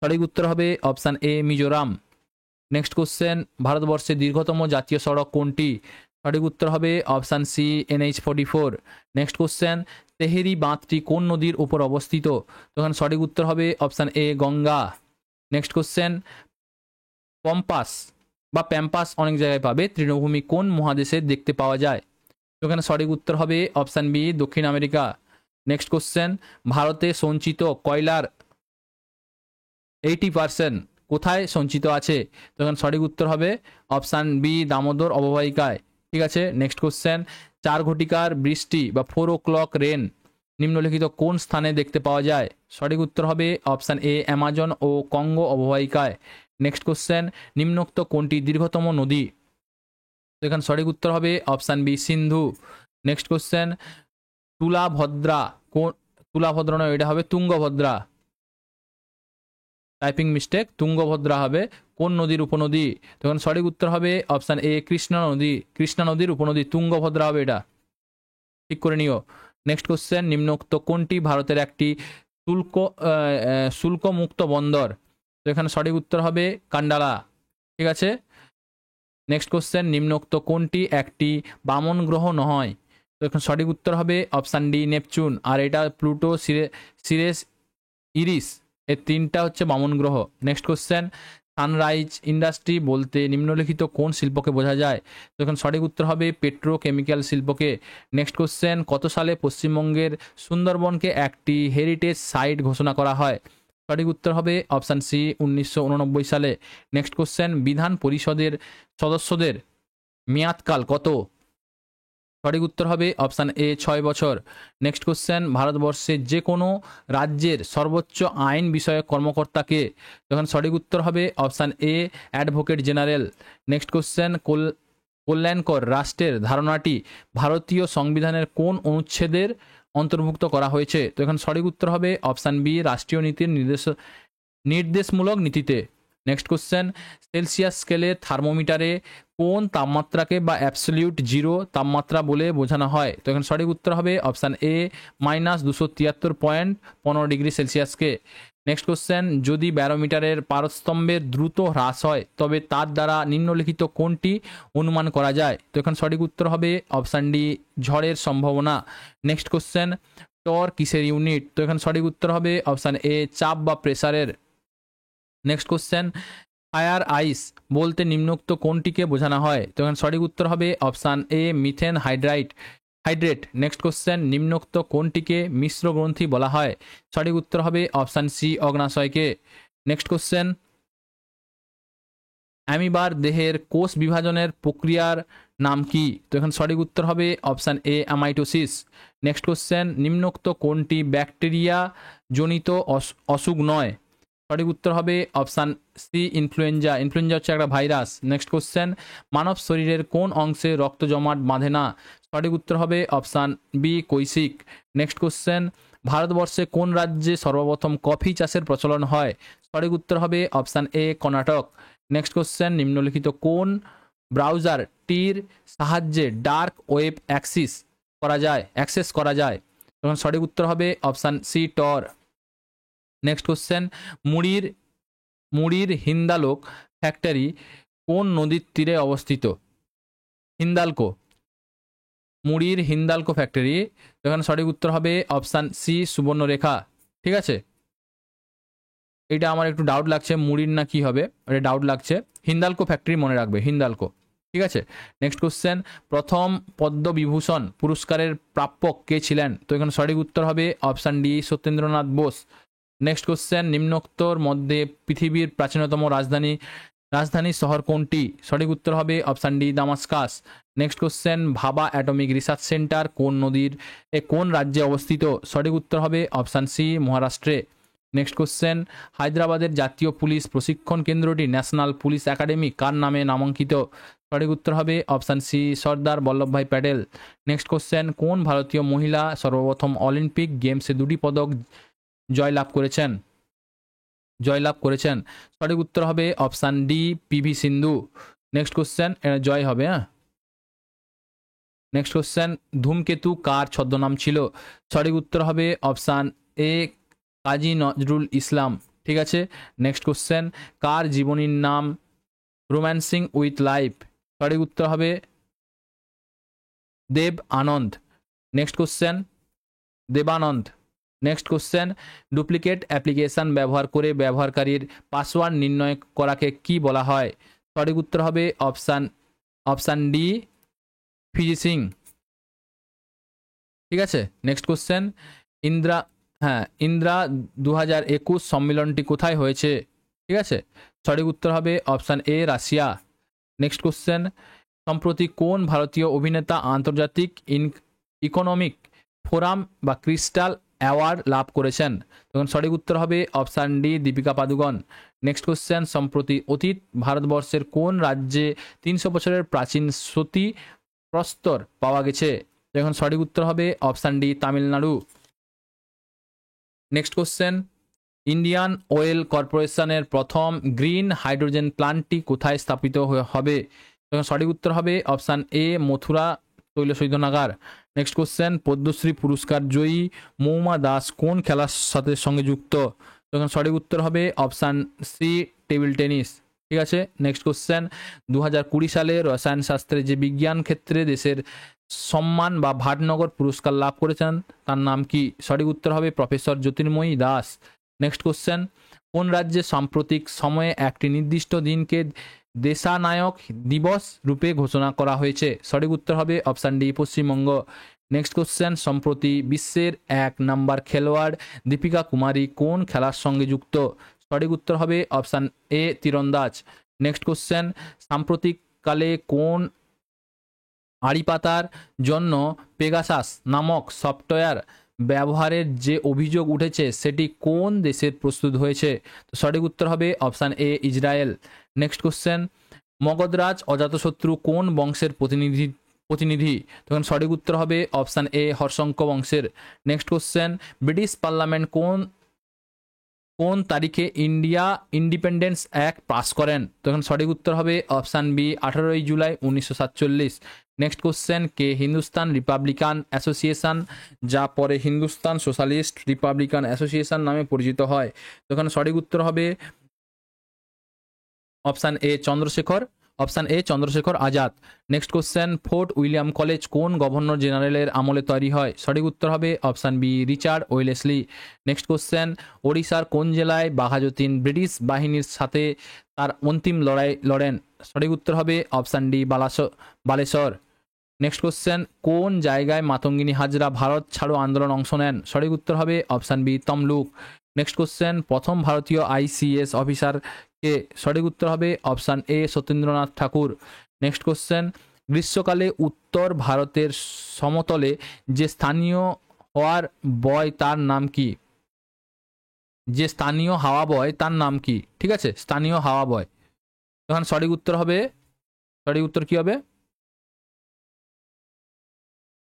সঠিক উত্তর হবে option A Mizoram. Next question, ভারতবর্ষের দীর্ঘতম জাতীয় সড়ক কোনটি? সঠিক উত্তর হবে option C NH-44। Next question, Tehri বাঁধটি কোন নদীর উপর অবস্থিত? তখন সঠিক উত্তর হবে option A Ganga. Next question, pampas বা প্যাম্পাস অনেক জায়গায় পাবে, তৃণভূমি কোন মহাদেশে দেখতে পাওয়া যায়? তো এখানে সঠিক উত্তর হবে অপশান বি, দক্ষিণ আমেরিকা। নেক্সট কোশ্চেন, ভারতে সঞ্চিত কয়লার 80% কোথায় সঞ্চিত আছে? তো এখানে সঠিক উত্তর হবে অপশান বি, দামোদর অববাহিকায়। ঠিক আছে, নেক্সট কোশ্চেন, 4 ঘটিকার বৃষ্টি বা 4 o'clock রেন নিম্নলিখিত কোন স্থানে দেখতে পাওয়া যায়? সঠিক উত্তর হবে অপশান এ, অ্যামাজন ও কঙ্গো অববাহিকায়। নেক্সট কোশ্চেন, নিম্নোক্ত কোনটি দীর্ঘতম নদী? তো এখানে সঠিক উত্তর হবে option B, Sindhu. Next question, Tungabhadra কোন, তুলাভদ্রা নয়, এটা হবে তুঙ্গভদ্রা, টাইপিং মিস্টেক, তুঙ্গভদ্রা হবে কোন নদীর উপনদী? তখন সঠিক উত্তর হবে অপশান এ, কৃষ্ণা নদী, কৃষ্ণা নদীর উপনদী, তুঙ্গভদ্রা হবে এটা, ঠিক করে নিও। নেক্সট কোশ্চেন, নিম্নোক্ত কোনটি ভারতের একটি শুল্কমুক্ত বন্দর? তো এখানে সঠিক উত্তর হবে কান্ডালা। ঠিক আছে, নেক্সট কোশ্চেন, নিম্নোক্ত কোনটি একটি বামন গ্রহ নয়? তো এখানে সঠিক উত্তর হবে অপশান ডি, নেপচুন। আর এটা প্লুটো, সিরেস, ইরিস, এই তিনটা হচ্ছে বামন গ্রহ। নেক্সট কোশ্চেন, সানরাইজ ইন্ডাস্ট্রি বলতে নিম্নলিখিত কোন শিল্পকে বোঝা যায়? তো এখানে সঠিক উত্তর হবে পেট্রোকেমিক্যাল শিল্পকে। নেক্সট কোশ্চেন, কত সালে পশ্চিমবঙ্গের সুন্দরবনকে একটি হেরিটেজ সাইট ঘোষণা করা হয়? সঠিক উত্তর হবে অপশান সি, 1989 সালে। নেক্সট কোশ্চেন, বিধান পরিষদের সদস্যদের মেয়াদকাল কত? সঠিক উত্তর হবে অপশান এ, 6 বছর। নেক্সট কোশ্চেন, ভারতবর্ষের যে কোনো রাজ্যের সর্বোচ্চ আইন বিষয়ক কর্মকর্তাকে? তখন সঠিক উত্তর হবে অপশান এ, অ্যাডভোকেট জেনারেল। নেক্সট কোশ্চেন, কল্যাণকর রাষ্ট্রের ধারণাটি ভারতীয় সংবিধানের কোন অনুচ্ছেদের অন্তর্ভুক্ত করা হয়েছে? তো এখানে সঠিক উত্তর হবে অপশান বি, রাষ্ট্রীয় নীতির নির্দেশমূলক নীতিতে। নেক্সট কোশ্চেন, সেলসিয়াস স্কেলে থার্মোমিটারে কোন তাপমাত্রাকে বা অ্যাবসলিউট জিরো তাপমাত্রা বলে বোঝানো হয়? তো এখানে সঠিক উত্তর হবে অপশান এ, -273.15 ডিগ্রি সেলসিয়াসকে। নেক্সট কোশ্চেন, যদি ব্যারোমিটারের পারস্তম্ভের দ্রুত হ্রাস হয় তবে তার দ্বারা নিম্নলিখিত কোনটি অনুমান করা যায়? তো এখানে সঠিক উত্তর হবে অপশান ডি, ঝড়ের সম্ভাবনা। নেক্সট কোশ্চেন, টর কিসের ইউনিট? তো এখানে সঠিক উত্তর হবে অপশান এ, চাপ বা প্রেসারের। নেক্সট কোশ্চেন, ফায়ার আইস বলতে নিম্নোক্ত কোনটিকে বোঝানো হয়? তো এখানে সঠিক উত্তর হবে অপশান এ, মিথেন হাইড্রেট। নেক্সট কোশ্চেন, নিম্নোক্ত কোনটিকে মিশ্র গ্রন্থি বলা হয়? সঠিক উত্তর হবে অপশান সি, অগ্নাশয়কে। নেক্সট কোশ্চেন, অ্যামিবার দেহের কোষ বিভাজনের প্রক্রিয়ার নাম কি? তো এখানে সঠিক উত্তর হবে অপশান এ, অ্যামাইটোসিস। নেক্সট কোশ্চেন, নিম্নোক্ত কোনটি ব্যাকটেরিয়া জনিত অসুখ নয়? সঠিক উত্তর হবে অপশান সি, ইনফ্লুয়েঞ্জা। ইনফ্লুয়েঞ্জা হচ্ছে একটা ভাইরাস। নেক্সট কোশ্চেন, মানব শরীরের কোন অংশে রক্ত জমাট বাঁধে না? সঠিক উত্তর হবে অপশান বি, কৈশিক। নেক্সট কোশ্চেন, ভারতবর্ষে কোন রাজ্যে সর্বপ্রথম কফি চাষের প্রচলন হয়? সঠিক উত্তর হবে অপশান এ, কর্ণাটক। নেক্সট কোশ্চেন, নিম্নলিখিত কোন ব্রাউজারটির সাহায্যে ডার্ক ওয়েব অ্যাক্সেস করা যায়? তখন সঠিক উত্তর হবে অপশান সি, টর। নেক্সট কোশ্চেন, মুড়ির হিন্দালোক ফ্যাক্টরি কোন নদীর তীরে অবস্থিত? হিন্দালকো, মুড়ির হিন্দালকো ফ্যাক্টরি। এখানে সঠিক উত্তর হবে অপশান সি, সুবর্ণরেখা। ঠিক আছে, এটা আমার একটু ডাউট লাগছে, মুড়ির না কি হবে, এটা ডাউট লাগছে। হিন্দালকো ফ্যাক্টরি মনে রাখবে, হিন্দালকো। ঠিক আছে, নেক্সট কোশ্চেন, প্রথম পদ্মবিভূষণ পুরস্কারের প্রাপক কে ছিলেন? তো এখানে সঠিক উত্তর হবে option D, Satyendra Nath Bose. Next question, নিম্নোক্তর মধ্যে পৃথিবীর প্রাচীনতম রাজধানী শহর কোনটি? সঠিক উত্তর হবে option D, Damascus. Next question, Bhabha atomic research centre কোন রাজ্যে অবস্থিত? সঠিক উত্তর হবে অপশান সি, মহারাষ্ট্রে। নেক্সট কোশ্চেন, হায়দ্রাবাদের জাতীয় পুলিশ প্রশিক্ষণ কেন্দ্রটি ন্যাশনাল পুলিশ একাডেমি কার নামে নামাঙ্কিত? সঠিক উত্তর হবে option C, Sardar Vallabhbhai Patel. Next question, কোন ভারতীয় মহিলা সর্বপ্রথম অলিম্পিক গেমসে 2টি পদক জয়লাভ করেছেন? সঠিক উত্তর হবে অপশান ডি, পিভি সিন্ধু। নেক্সট কোশ্চেন, জয় হবে। হ্যাঁ, নেক্সট কোশ্চেন, ধূমকেতু কার ছদ্মনাম ছিল? সঠিক উত্তর হবে অপশান এ, কাজী নজরুল ইসলাম। ঠিক আছে, নেক্সট কোশ্চেন, কার জীবনীর নাম রোম্যান্সিং উইথ লাইফ? সঠিক উত্তর হবে Dev Anand. Next question, Dev Anand. Next question, duplicate application ব্যবহার করে ব্যবহারকারীর পাসওয়ার্ড নির্ণয় করাকে কি বলা হয়? সঠিক উত্তর হবে অপশান ডি, ফিজিসিং। ঠিক আছে, নেক্সট কোশ্চেন, ইন্দ্রা ইন্দ্রা 2021 সম্মেলনটি কোথায় হয়েছে? ঠিক আছে, সঠিক উত্তর হবে option A, Russia. Next question, সম্প্রতি কোন ভারতীয় অভিনেতা আন্তর্জাতিক ইকোনমিক ফোরাম বা ক্রিস্টাল অ্যাওয়ার্ড লাভ করেছেন? তখন সঠিক উত্তর হবে option D, Deepika Padukone. Next question, সম্প্রতি অতীত ভারতবর্ষের কোন রাজ্যে 300 বছরের প্রাচীন সতী প্রস্তর পাওয়া গেছে? এখন সঠিক উত্তর হবে option D, Tamil Nadu. Next question, Indian oil কর্পোরেশনের প্রথম গ্রিন হাইড্রোজেন প্ল্যান্টটি কোথায় স্থাপিত হবে? তখন সঠিক উত্তর হবে অপশান এ, মথুরা তৈল শোধনাগার। নেক্সট কোশ্চেন, পদ্মশ্রী পুরস্কার জয়ী মৌমা দাস কোন খেলার সঙ্গে যুক্ত? তখন সঠিক উত্তর হবে অপশান সি, টেবিল টেনিস। ঠিক আছে, নেক্সট কোশ্চেন, 2020 সালে রসায়ন শাস্ত্রে যে বিজ্ঞান ক্ষেত্রে দেশের সম্মান বা ভাটনগর পুরস্কার লাভ করেছেন তার নাম কি? সঠিক উত্তর হবে প্রফেসর জ্যোতির্ময়ী দাস। নেক্সট কোশ্চেন, কোন রাজ্যে সাম্প্রতিক সময়ে একটি নির্দিষ্ট দিনকে দেশানায়ক দিবস রূপে ঘোষণা করা হয়েছে? সঠিক উত্তর হবে option D, Paschimbanga. Next question, সম্প্রতি বিশ্বের 1 নম্বর খেলোয়াড় দীপিকা কুমারী কোন খেলার সঙ্গে যুক্ত? সঠিক উত্তর হবে অপশান এ, তীরন্দাজ। নেক্সট কোশ্চেন, সাম্প্রতিককালে কোন আড়িপাতার জন্য পেগাসাস নামক সফটওয়্যার ব্যবহারের যে অভিযোগ উঠেছে সেটি কোন দেশের প্রস্তুত হয়েছে? তো সঠিক উত্তর হবে option A, Israel. Next question, মগধরাজ অজাতশত্রু কোন বংশের প্রতিনিধি? তখন সঠিক উত্তর হবে অপশান এ, হর্ষঙ্ক বংশের। নেক্সট কোশ্চেন, ব্রিটিশ পার্লামেন্ট কোন তারিখে ইন্ডিয়া ইন্ডিপেন্ডেন্স অ্যাক্ট পাস করেন? তখন সঠিক উত্তর হবে option B, 18 July 1947। Next question, কে হিন্দুস্তান রিপাবলিকান অ্যাসোসিয়েশন যা পরে হিন্দুস্তান সোশ্যালিস্ট রিপাবলিকান অ্যাসোসিয়েশন নামে পরিচিত হয়? তখন সঠিক উত্তর হবে option A, Chandrashekhar Azad. Next question, Fort William college কোন গভর্নর জেনারেলের আমলে তৈরি হয়? সঠিক উত্তর হবে option B, Richard Wellesley. Next question, ওড়িশার কোন জেলায় বাঘাযতীন ব্রিটিশ বাহিনীর সাথে তার অন্তিম লড়াই লড়েন? সঠিক উত্তর হবে option D, Baleshwar. Next question, কোন জায়গায় মাতঙ্গিনী হাজরা ভারত ছাড়ো আন্দোলন অংশ নেন? সঠিক উত্তর হবে option B, Tamluk. Next question, প্রথম ভারতীয় ICS অফিসার কে? সঠিক উত্তর হবে option A, Satyendranath Tagore. Next question, গ্রীষ্মকালে উত্তর ভারতের সমতলে যে স্থানীয় হওয়ার বয় তার নাম কি? যে স্থানীয় হাওয়া বয় তার নাম কি? ঠিক আছে, স্থানীয় হাওয়া বয়। তখন সঠিক উত্তর কি হবে?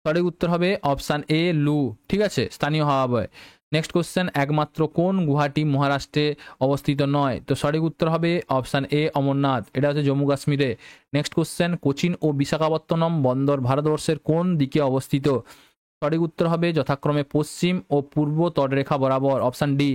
সঠিক উত্তর হবে অপশান এ, লু। ঠিক আছে, স্থানীয় হাওয়া বয়। নেক্সট কোশ্চেন, একমাত্র কোন গুয়াহাটি মহারাষ্ট্রে অবস্থিত নয়? তো সঠিক উত্তর হবে অপশান এ, অমরনাথ। এটা হচ্ছে জম্মু কাশ্মীরে। নেক্সট কোশ্চেন, কোচিন ও বিশাখাপত্তনম বন্দর ভারতবর্ষের কোন দিকে অবস্থিত? সঠিক উত্তর হবে যথাক্রমে পশ্চিম ও পূর্ব তটরেখা বরাবর, অপশান ডি।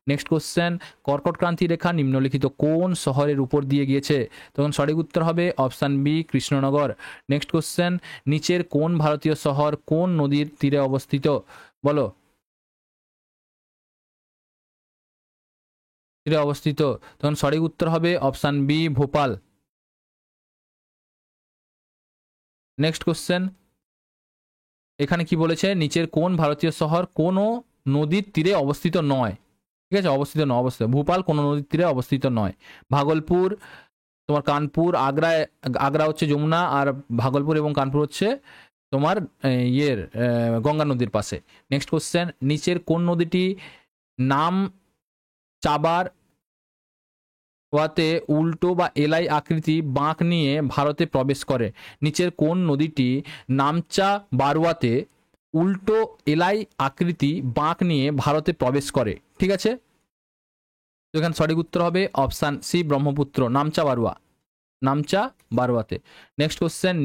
নেক্সট কোশ্চেন, কর্কটক্রান্তি রেখা নিম্নলিখিত কোন শহরের উপর দিয়ে গিয়েছে? তখন সঠিক উত্তর হবে option B, Krishnanagar. Next question, নিচের কোন ভারতীয় শহর কোন নদীর তীরে অবস্থিত? বলো, তীরে অবস্থিত। তখন সঠিক উত্তর হবে option B, Bhopal. Next question, এখানে কি বলেছে? নিচের কোন ভারতীয় শহর কোনো নদীর তীরে অবস্থিত নয়? ঠিক আছে, ভোপাল কোনো নদীর তীরে অবস্থিত নয়। ভাগলপুর, তোমার কানপুর, আগ্রা হচ্ছে যমুনা, আর ভাগলপুর এবং কানপুর হচ্ছে তোমার গঙ্গা নদীর পাশে। নেক্সট কোশ্চেন, নিচের কোন নদীটি নাম চাবার ওয়াতে উল্টো বা এলাই আকৃতি বাঁক নিয়ে ভারতে প্রবেশ করে? নিচের কোন নদীটি নামচা বারওয়াতে উল্টো এলাই আকৃতি বাঁক নিয়ে ভারতে প্রবেশ করে? ঠিক আছে, তো এখানে সঠিক উত্তর হবে অপশান সি, ব্রহ্মপুত্র, নামচা বারওয়াতে। নেক্সট কোশ্চেন,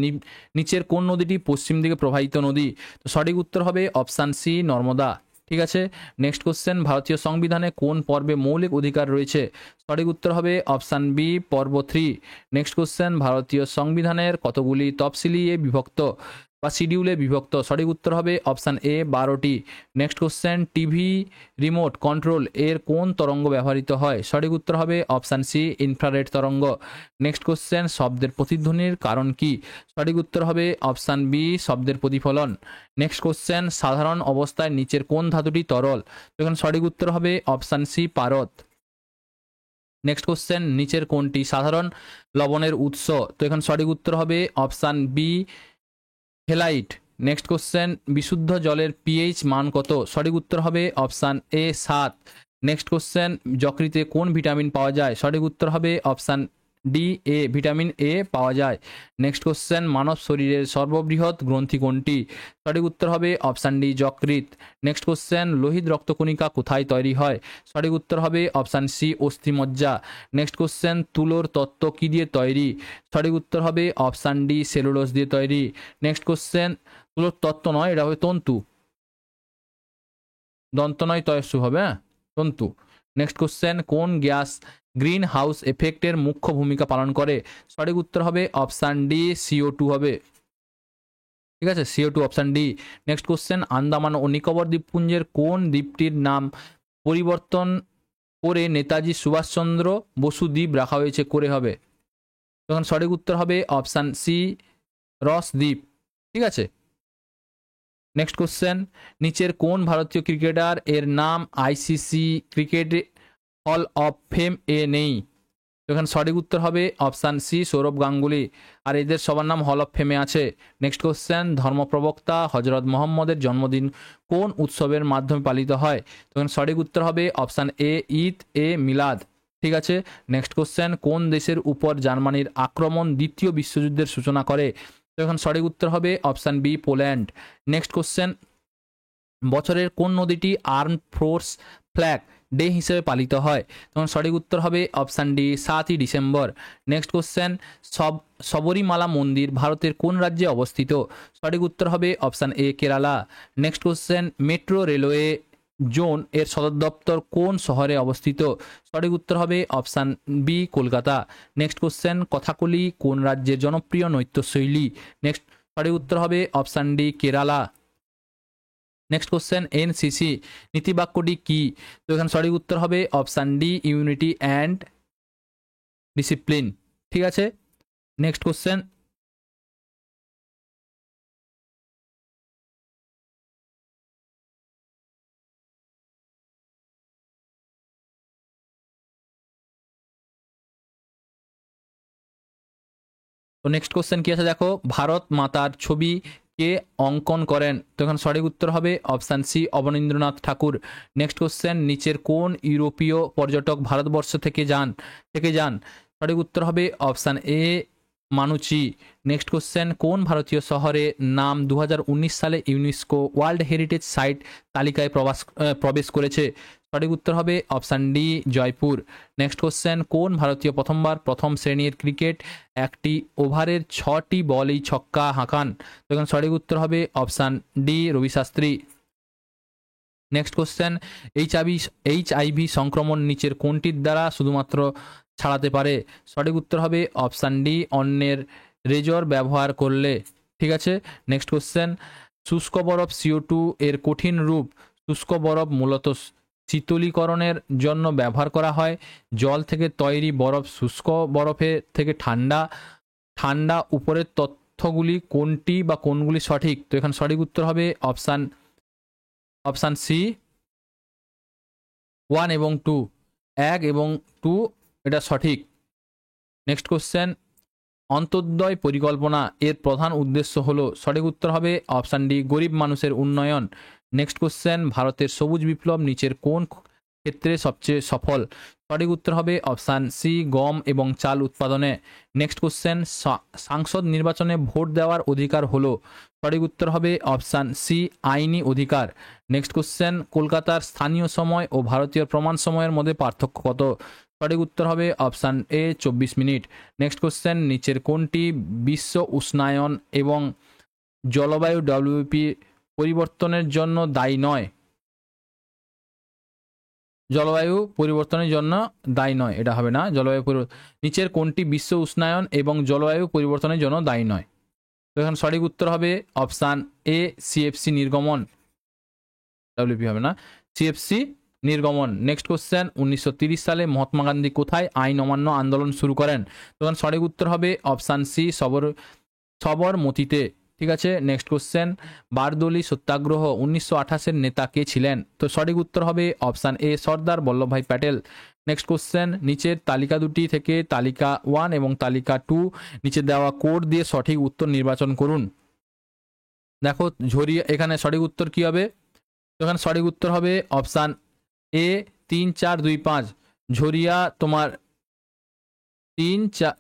নিচের কোন নদীটি পশ্চিম দিকে প্রবাহিত নদী? তো সঠিক উত্তর হবে অপশান সি, নর্মদা। ঠিক আছে, নেক্সট কোশ্চেন, ভারতীয় সংবিধানে কোন পর্বে মৌলিক অধিকার রয়েছে? সঠিক উত্তর হবে অপশান বি, পর্ব 3। নেক্সট কোশ্চেন, ভারতীয় সংবিধানের কতগুলি তফসিলি এ বিভক্ত? বা শিডিউলে বিভক্ত? সঠিক উত্তর হবে অপশান এ 12টি। Next question, TV remote control এর কোন তরঙ্গ ব্যবহৃত হয়? সঠিক উত্তর হবে অপশান সি ইনফ্রারেড তরঙ্গ। নেক্সট কোশ্চেন, শব্দের প্রতিধ্বনির কারণ কি? সঠিক উত্তর হবে অপশান বি শব্দের প্রতিফলন। নেক্সট কোশ্চেন, সাধারণ অবস্থায় নিচের কোন ধাতুটি তরল? তো এখানে সঠিক উত্তর হবে অপশান সি পারদ। নেক্সট কোশ্চেন, নিচের কোনটি সাধারণ লবণের উৎস? তো এখানে সঠিক উত্তর হবে অপশান বি হেলাইট। নেক্সট কোশ্চেন, বিশুদ্ধ জলের পিএইচ মান কত? সঠিক উত্তর হবে অপশান এ 7। নেক্সট কোশ্চেন, যকৃতে কোন ভিটামিন পাওয়া যায়? সঠিক উত্তর হবে option D A vitamin A পাওয়া যায়। নেক্সট কোশ্চেন, মানব শরীরের সর্ববৃহৎ গ্রন্থি কোনটি? সঠিক উত্তর হবে অপশান ডি যকৃৎ। নেক্সট কোশ্চেন, লোহিত রক্তকণিকা কোথায় তৈরি হয়? সঠিক উত্তর হবে অপশান সি অস্থিমজ্জা। নেক্সট কোশ্চেন, তুলোর তত্ত্ব কী দিয়ে তৈরি? সঠিক উত্তর হবে অপশান ডি সেলুলোজ দিয়ে তৈরি। নেক্সট কোশ্চেন, তুলোর তত্ত্ব নয়, এটা হবে তন্তু, দন্ত নয় তয়স্সু হবে, হ্যাঁ তন্তু। নেক্সট কোশ্চেন, কোন গ্যাস গ্রিন হাউস এফেক্টের মুখ্য ভূমিকা পালন করে? সঠিক উত্তর হবে অপশান ডি CO2 হবে, ঠিক আছে CO2 option D. Next question, Andaman ও নিকোবর দ্বীপপুঞ্জের কোন দ্বীপটির নাম পরিবর্তন করে নেতাজি সুভাষচন্দ্র বসু দ্বীপ রাখা হয়েছে করে হবে? তখন সঠিক উত্তর হবে অপশান সি রস দ্বীপ, ঠিক আছে। নেক্সট কোশ্চেন, নিচের কোন ভারতীয় ক্রিকেটার এর নাম ICC cricket hall of fame এ নেই? তো এখানে সঠিক উত্তর হবে অপশান সি সৌরভ গাঙ্গুলি, আর এদের সবার নাম হল অফ ফেমে আছে। নেক্সট কোশ্চেন, ধর্মপ্রবক্তা হজরত মোহাম্মদের জন্মদিন কোন উৎসবের মাধ্যমে পালিত হয়? তো এখানে সঠিক উত্তর হবে অপশান এ ঈদ এ মিলাদ, ঠিক আছে। নেক্সট কোশ্চেন, কোন দেশের উপর জার্মানির আক্রমণ দ্বিতীয় বিশ্বযুদ্ধের সূচনা করে? তো এখন সঠিক উত্তর হবে option B Poland. Next question, বছরের কোন নদীটি আর্ম ফোর্স ফ্ল্যাগ ডে হিসেবে পালিত হয়? তখন সঠিক উত্তর হবে অপশান ডি 7ই ডিসেম্বর। নেক্সট কোশ্চেন, সবরীমালা মন্দির ভারতের কোন রাজ্যে অবস্থিত? সঠিক উত্তর হবে option A Kerala. Next question, metro railway zone এর সদর দপ্তর কোন শহরে অবস্থিত? সঠিক উত্তর হবে option B Kolkata. Next question, Kathakali কোন রাজ্যের জনপ্রিয় নৃত্যশৈলী? নেক্সট সঠিক উত্তর হবে option D Kerala. Next question, NCC নীতিবাক্যটি কি? তো এখানে সঠিক উত্তর হবে option D unity and discipline, ঠিক আছে। নেক্সট কোশ্চেন, তো নেক্সট কোশ্চেন কি আছে দেখো, ভারত মাতার ছবি কে অঙ্কন করেন? তো এখানে সঠিক উত্তর হবে অপশান সি অবনীন্দ্রনাথ ঠাকুর। নেক্সট কোশ্চেন, নিচের কোন ইউরোপীয় পর্যটক ভারতবর্ষ থেকে যান? সঠিক উত্তর হবে অপশান এ মানুচি। নেক্সট কোশ্চেন, কোন ভারতীয় শহরে নাম 2019 সালে ইউনেস্কো ওয়ার্ল্ড হেরিটেজ সাইট তালিকায় প্রবেশ করেছে? সঠিক উত্তর হবে option D Jaipur. Next question, কোন ভারতীয় প্রথমবার প্রথম শ্রেণীর ক্রিকেট একটি ওভারের 6টি বলেই ছক্কা হাঁকান? তো এখানে সঠিক উত্তর হবে option D Ravi Shastri. Next question, HIV সংক্রমণ নিচের কোনটির দ্বারা শুধুমাত্র ছাড়াতে পারে? সঠিক উত্তর হবে অপশান ডি অন্যের রেজর ব্যবহার করলে, ঠিক আছে। নেক্সট কোশ্চেন, শুষ্ক বরফ CO2 এর কঠিন রূপ। শুষ্ক বরফ মূলত শীতলীকরণের জন্য ব্যবহার করা হয়। জল থেকে তৈরি বরফ শুষ্ক বরফের থেকে ঠান্ডা। ঠান্ডা উপরের তথ্যগুলি কোনটি বা কোনগুলি সঠিক? তো এখানে সঠিক উত্তর হবে অপশান সি 1 এবং 2, 1 এবং 2 এটা সঠিক। নেক্সট কোশ্চেন, অন্তোদয় পরিকল্পনা এর প্রধান উদ্দেশ্য হলো? সঠিক উত্তর হবে অপশান ডি গরিব মানুষের উন্নয়ন। নেক্সট কোশ্চেন, ভারতের সবুজ বিপ্লব নিচের কোন ক্ষেত্রে সবচেয়ে সফল? সঠিক উত্তর হবে অপশান সি গম এবং চাল উৎপাদনে। নেক্সট কোশ্চেন, সাংসদ নির্বাচনে ভোট দেওয়ার অধিকার হলো? সঠিক উত্তর হবে অপশান সি আইনি অধিকার। নেক্সট কোশ্চেন, কলকাতার স্থানীয় সময় ও ভারতীয় প্রমাণ সময়ের মধ্যে পার্থক্য কত? সঠিক উত্তর হবে অপশান এ 24 মিনিট। নেক্সট কোশ্চেন, নিচের কোনটি বিশ্ব উষ্ণায়ন এবং জলবায়ু WP পরিবর্তনের জন্য দায়ী নয়? জলবায়ু পরিবর্তনের জন্য দায়ী নয়, এটা হবে না। নিচের কোনটি বিশ্ব উষ্ণায়ন এবং জলবায়ু পরিবর্তনের জন্য দায়ী নয়? তো এখানে সঠিক উত্তর হবে অপশান এ সিএফসি নির্গমন, ডব্লিউপি হবে না, সিএফসি নির্গমন। নেক্সট কোশ্চেন, 1930 সালে মহাত্মা গান্ধী কোথায় আইন অমান্য আন্দোলন শুরু করেন? তো এখানে সঠিক উত্তর হবে অপশান সি সবরমতিতে। ঠিক আছে, নেক্সট কোশ্চেন, বারদৌলি সত্যাগ্রহ 1928-এর নেতা কে ছিলেন? তো সঠিক উত্তর হবে অপশান এ সর্দার বল্লভভাই প্যাটেল। নেক্সট কোশ্চেন, নিচের তালিকা দুটি থেকে তালিকা 1 এবং তালিকা 2 নিচে দেওয়া কোড দিয়ে সঠিক উত্তর নির্বাচন করুন। দেখো ঝরিয়া, এখানে সঠিক উত্তর কি হবে? তো এখানে সঠিক উত্তর হবে অপশান এ 3 4 2 5। ঝরিয়া তোমার 3 4,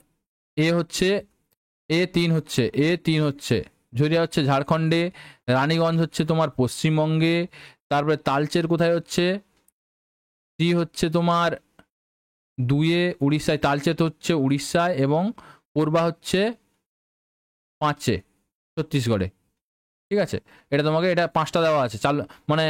এ3 হচ্ছে ঝরিয়া হচ্ছে ঝাড়খণ্ডে, রানীগঞ্জ হচ্ছে তোমার পশ্চিমবঙ্গে, তারপরে তালচের কোথায় হচ্ছে, সি হচ্ছে তোমার 2-এ উড়িষ্যায়, তালচের হচ্ছে উড়িষ্যায়, এবং কোরবা হচ্ছে 5-এ ছত্তিশগড়ে। ঠিক আছে, এটা তোমাকে, এটা 5টা দেওয়া আছে, মানে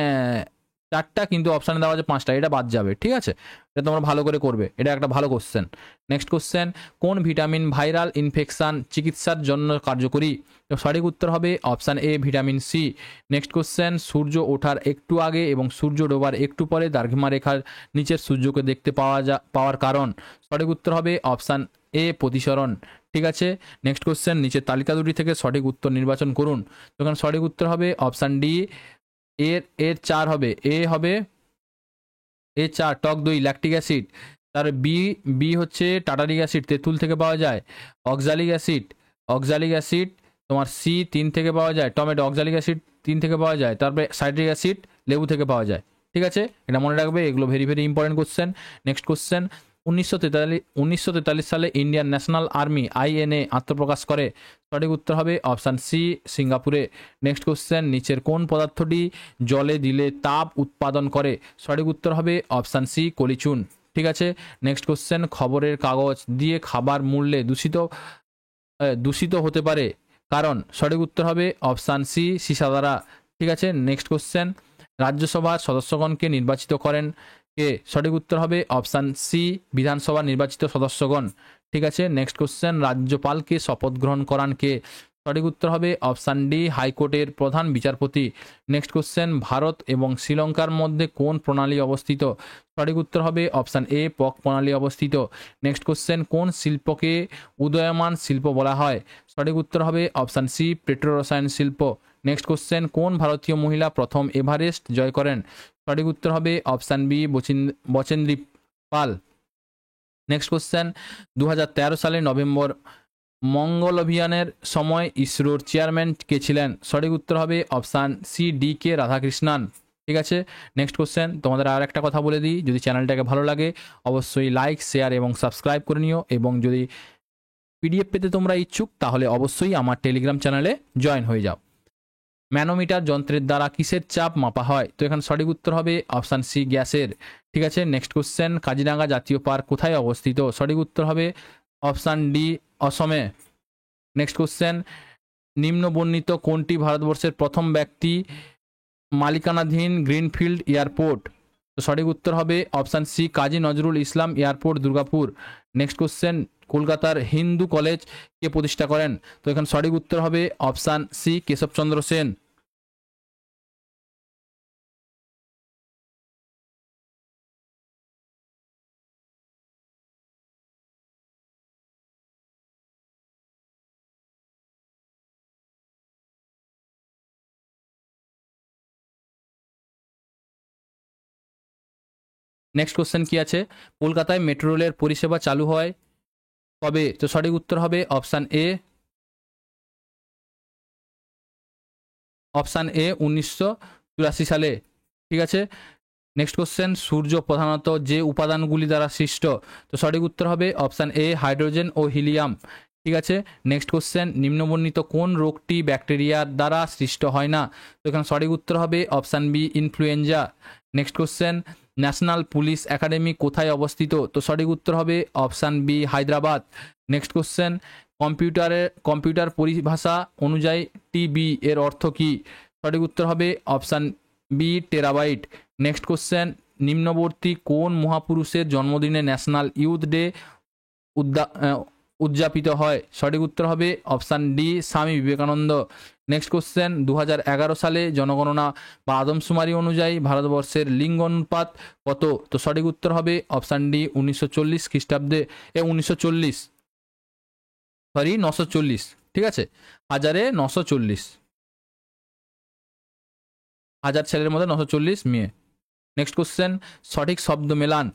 4টা, কিন্তু অপশানে দেওয়া আছে 5টা, এটা বাদ যাবে। ঠিক আছে, এটা তোমরা ভালো করে করবে, এটা একটা ভালো কোশ্চেন। নেক্সট কোশ্চেন, কোন ভিটামিন ভাইরাল ইনফেকশন চিকিৎসার জন্য কার্যকরী? তো সঠিক উত্তর হবে option A vitamin C. Next question, সূর্য ওঠার একটু আগে এবং সূর্য ডোবার একটু পরে দ্রাঘিমা রেখার নিচের সূর্যকে দেখতে পাওয়ার কারণ? সঠিক উত্তর হবে অপশান এ প্রতিসরণ। ঠিক আছে, নেক্সট কোশ্চেন, নিচের তালিকা দুটি থেকে সঠিক উত্তর নির্বাচন করুন। তো এখানে সঠিক উত্তর হবে অপশান ডি, এর 4 হবে, এ4 টক দই ল্যাকটিক অ্যাসিড। তার বি হচ্ছে টাটারিক অ্যাসিড, তেঁতুল থেকে পাওয়া যায়। অক্সালিক অ্যাসিড তোমার সি 3 থেকে পাওয়া যায়, টমেটো অক্সালিক অ্যাসিড 3 থেকে পাওয়া যায়, তারপরে সাইট্রিক অ্যাসিড লেবু থেকে পাওয়া যায়। ঠিক আছে, এটা মনে রাখবে, এগুলো very very important question. Next question, 1943 সালে ইন্ডিয়ান ন্যাশনাল আর্মি আইএনএ আত্মপ্রকাশ করে? সঠিক উত্তর হবে অপশান সি সিঙ্গাপুরে। নেক্সট কোশ্চেন, নিচের কোন পদার্থটি জলে দিলে তাপ উৎপাদন করে? সঠিক উত্তর হবে অপশান সি কলিচুন। ঠিক আছে, নেক্সট কোশ্চেন, খবরের কাগজ দিয়ে খাবার মূল্যে দূষিত হতে পারে কারণ? সঠিক উত্তর হবে অপশান সি সীসা দ্বারা। ঠিক আছে, নেক্সট কোশ্চেন, রাজ্যসভার সদস্যগণকে নির্বাচিত করেন কে? সঠিক উত্তর হবে অপশান সি বিধানসভা নির্বাচিত সদস্যগণ। ঠিক আছে, নেক্সট কোশ্চেন, রাজ্যপালকে শপথ গ্রহণ করান কে? সঠিক উত্তর হবে অপশান ডি হাইকোর্টের প্রধান বিচারপতি। নেক্সট কোশ্চেন, ভারত এবং শ্রীলঙ্কার মধ্যে কোন প্রণালী অবস্থিত? সঠিক উত্তর হবে অপশান এ পক প্রণালী অবস্থিত। নেক্সট কোশ্চেন, কোন শিল্পকে উদীয়মান শিল্প বলা হয়? সঠিক উত্তর হবে অপশান সি পেট্রোরসায়ন শিল্প। নেক্সট কোশ্চেন, কোন ভারতীয় মহিলা প্রথম এভারেস্ট জয় করেন? সঠিক উত্তর হবে অপশান বি বচেন্দ্রী পাল। নেক্সট কোশ্চেন, 2013 সালে নভেম্বর মঙ্গল অভিযানের সময় ইসরোর চেয়ারম্যান কে ছিলেন? সঠিক উত্তর হবে অপশান সি ডি কে রাধাকৃষ্ণান। ঠিক আছে, নেক্সট কোশ্চেন, তোমাদের আর একটা কথা বলে দিই, যদি চ্যানেলটাকে ভালো লাগে অবশ্যই লাইক শেয়ার এবং সাবস্ক্রাইব করে নিও, এবং যদি পিডিএফ পেতে তোমরা ইচ্ছুক তাহলে অবশ্যই আমার টেলিগ্রাম চ্যানেলে জয়েন হয়ে যাও। ম্যানোমিটার যন্ত্রের দ্বারা কিসের চাপ মাপা হয়? তো এখানে সঠিক উত্তর হবে অপশান সি গ্যাসের। ঠিক আছে, নেক্সট কোশ্চেন, কাজিরাঙ্গা জাতীয় পার্ক কোথায় অবস্থিত? সঠিক উত্তর হবে অপশান ডি অসমে। নেক্সট কোশ্চেন, নিম্নবর্ণিত কোনটি ভারতবর্ষের প্রথম ব্যক্তি মালিকানাধীন গ্রিনফিল্ড এয়ারপোর্ট? তো সঠিক উত্তর হবে option C Kazi Nazrul Islam airport Durgapur. Next question, কলকাতার হিন্দু কলেজ কে প্রতিষ্ঠা করেন? তো এখানে সঠিক উত্তর হবে option C Keshabchandra Sen. Next question কি আছে, কলকাতায় মেট্রো রেলের পরিষেবা চালু হয় কবে? তো সঠিক উত্তর হবে অপশান এ 1984 সালে। ঠিক আছে, নেক্সট কোশ্চেন, সূর্য প্রধানত যে উপাদানগুলি দ্বারা সৃষ্ট? তো সঠিক উত্তর হবে অপশান এ হাইড্রোজেন ও হিলিয়াম। ঠিক আছে, নেক্সট কোশ্চেন, নিম্নবর্ণিত কোন রোগটি ব্যাকটেরিয়ার দ্বারা সৃষ্ট হয় না? তো এখানে সঠিক উত্তর হবে option B influenza. Next question, national police academy কোথায় অবস্থিত? তো সঠিক উত্তর হবে option B Hyderabad. Next question, computer পরিভাষা অনুযায়ী টিবি এর অর্থ কী? সঠিক উত্তর হবে option B terabyte. Next question, নিম্নবর্তী কোন মহাপুরুষের জন্মদিনে ন্যাশনাল ইউথ ডে উদযাপিত হয়? সঠিক উত্তর হবে option D Swami Vivekananda. Next question, 2011 সালে জনগণনা বা আদমশুমারি অনুযায়ী ভারতবর্ষের লিঙ্গ অনুপাত কত? তো সঠিক উত্তর হবে অপশান ডি 1940 খ্রিস্টাব্দে 1940, সরি 940, ঠিক আছে, হাজারে 940, হাজার ছেলের মধ্যে 940 মেয়ে। নেক্সট কোশ্চেন, সঠিক শব্দ মেলান।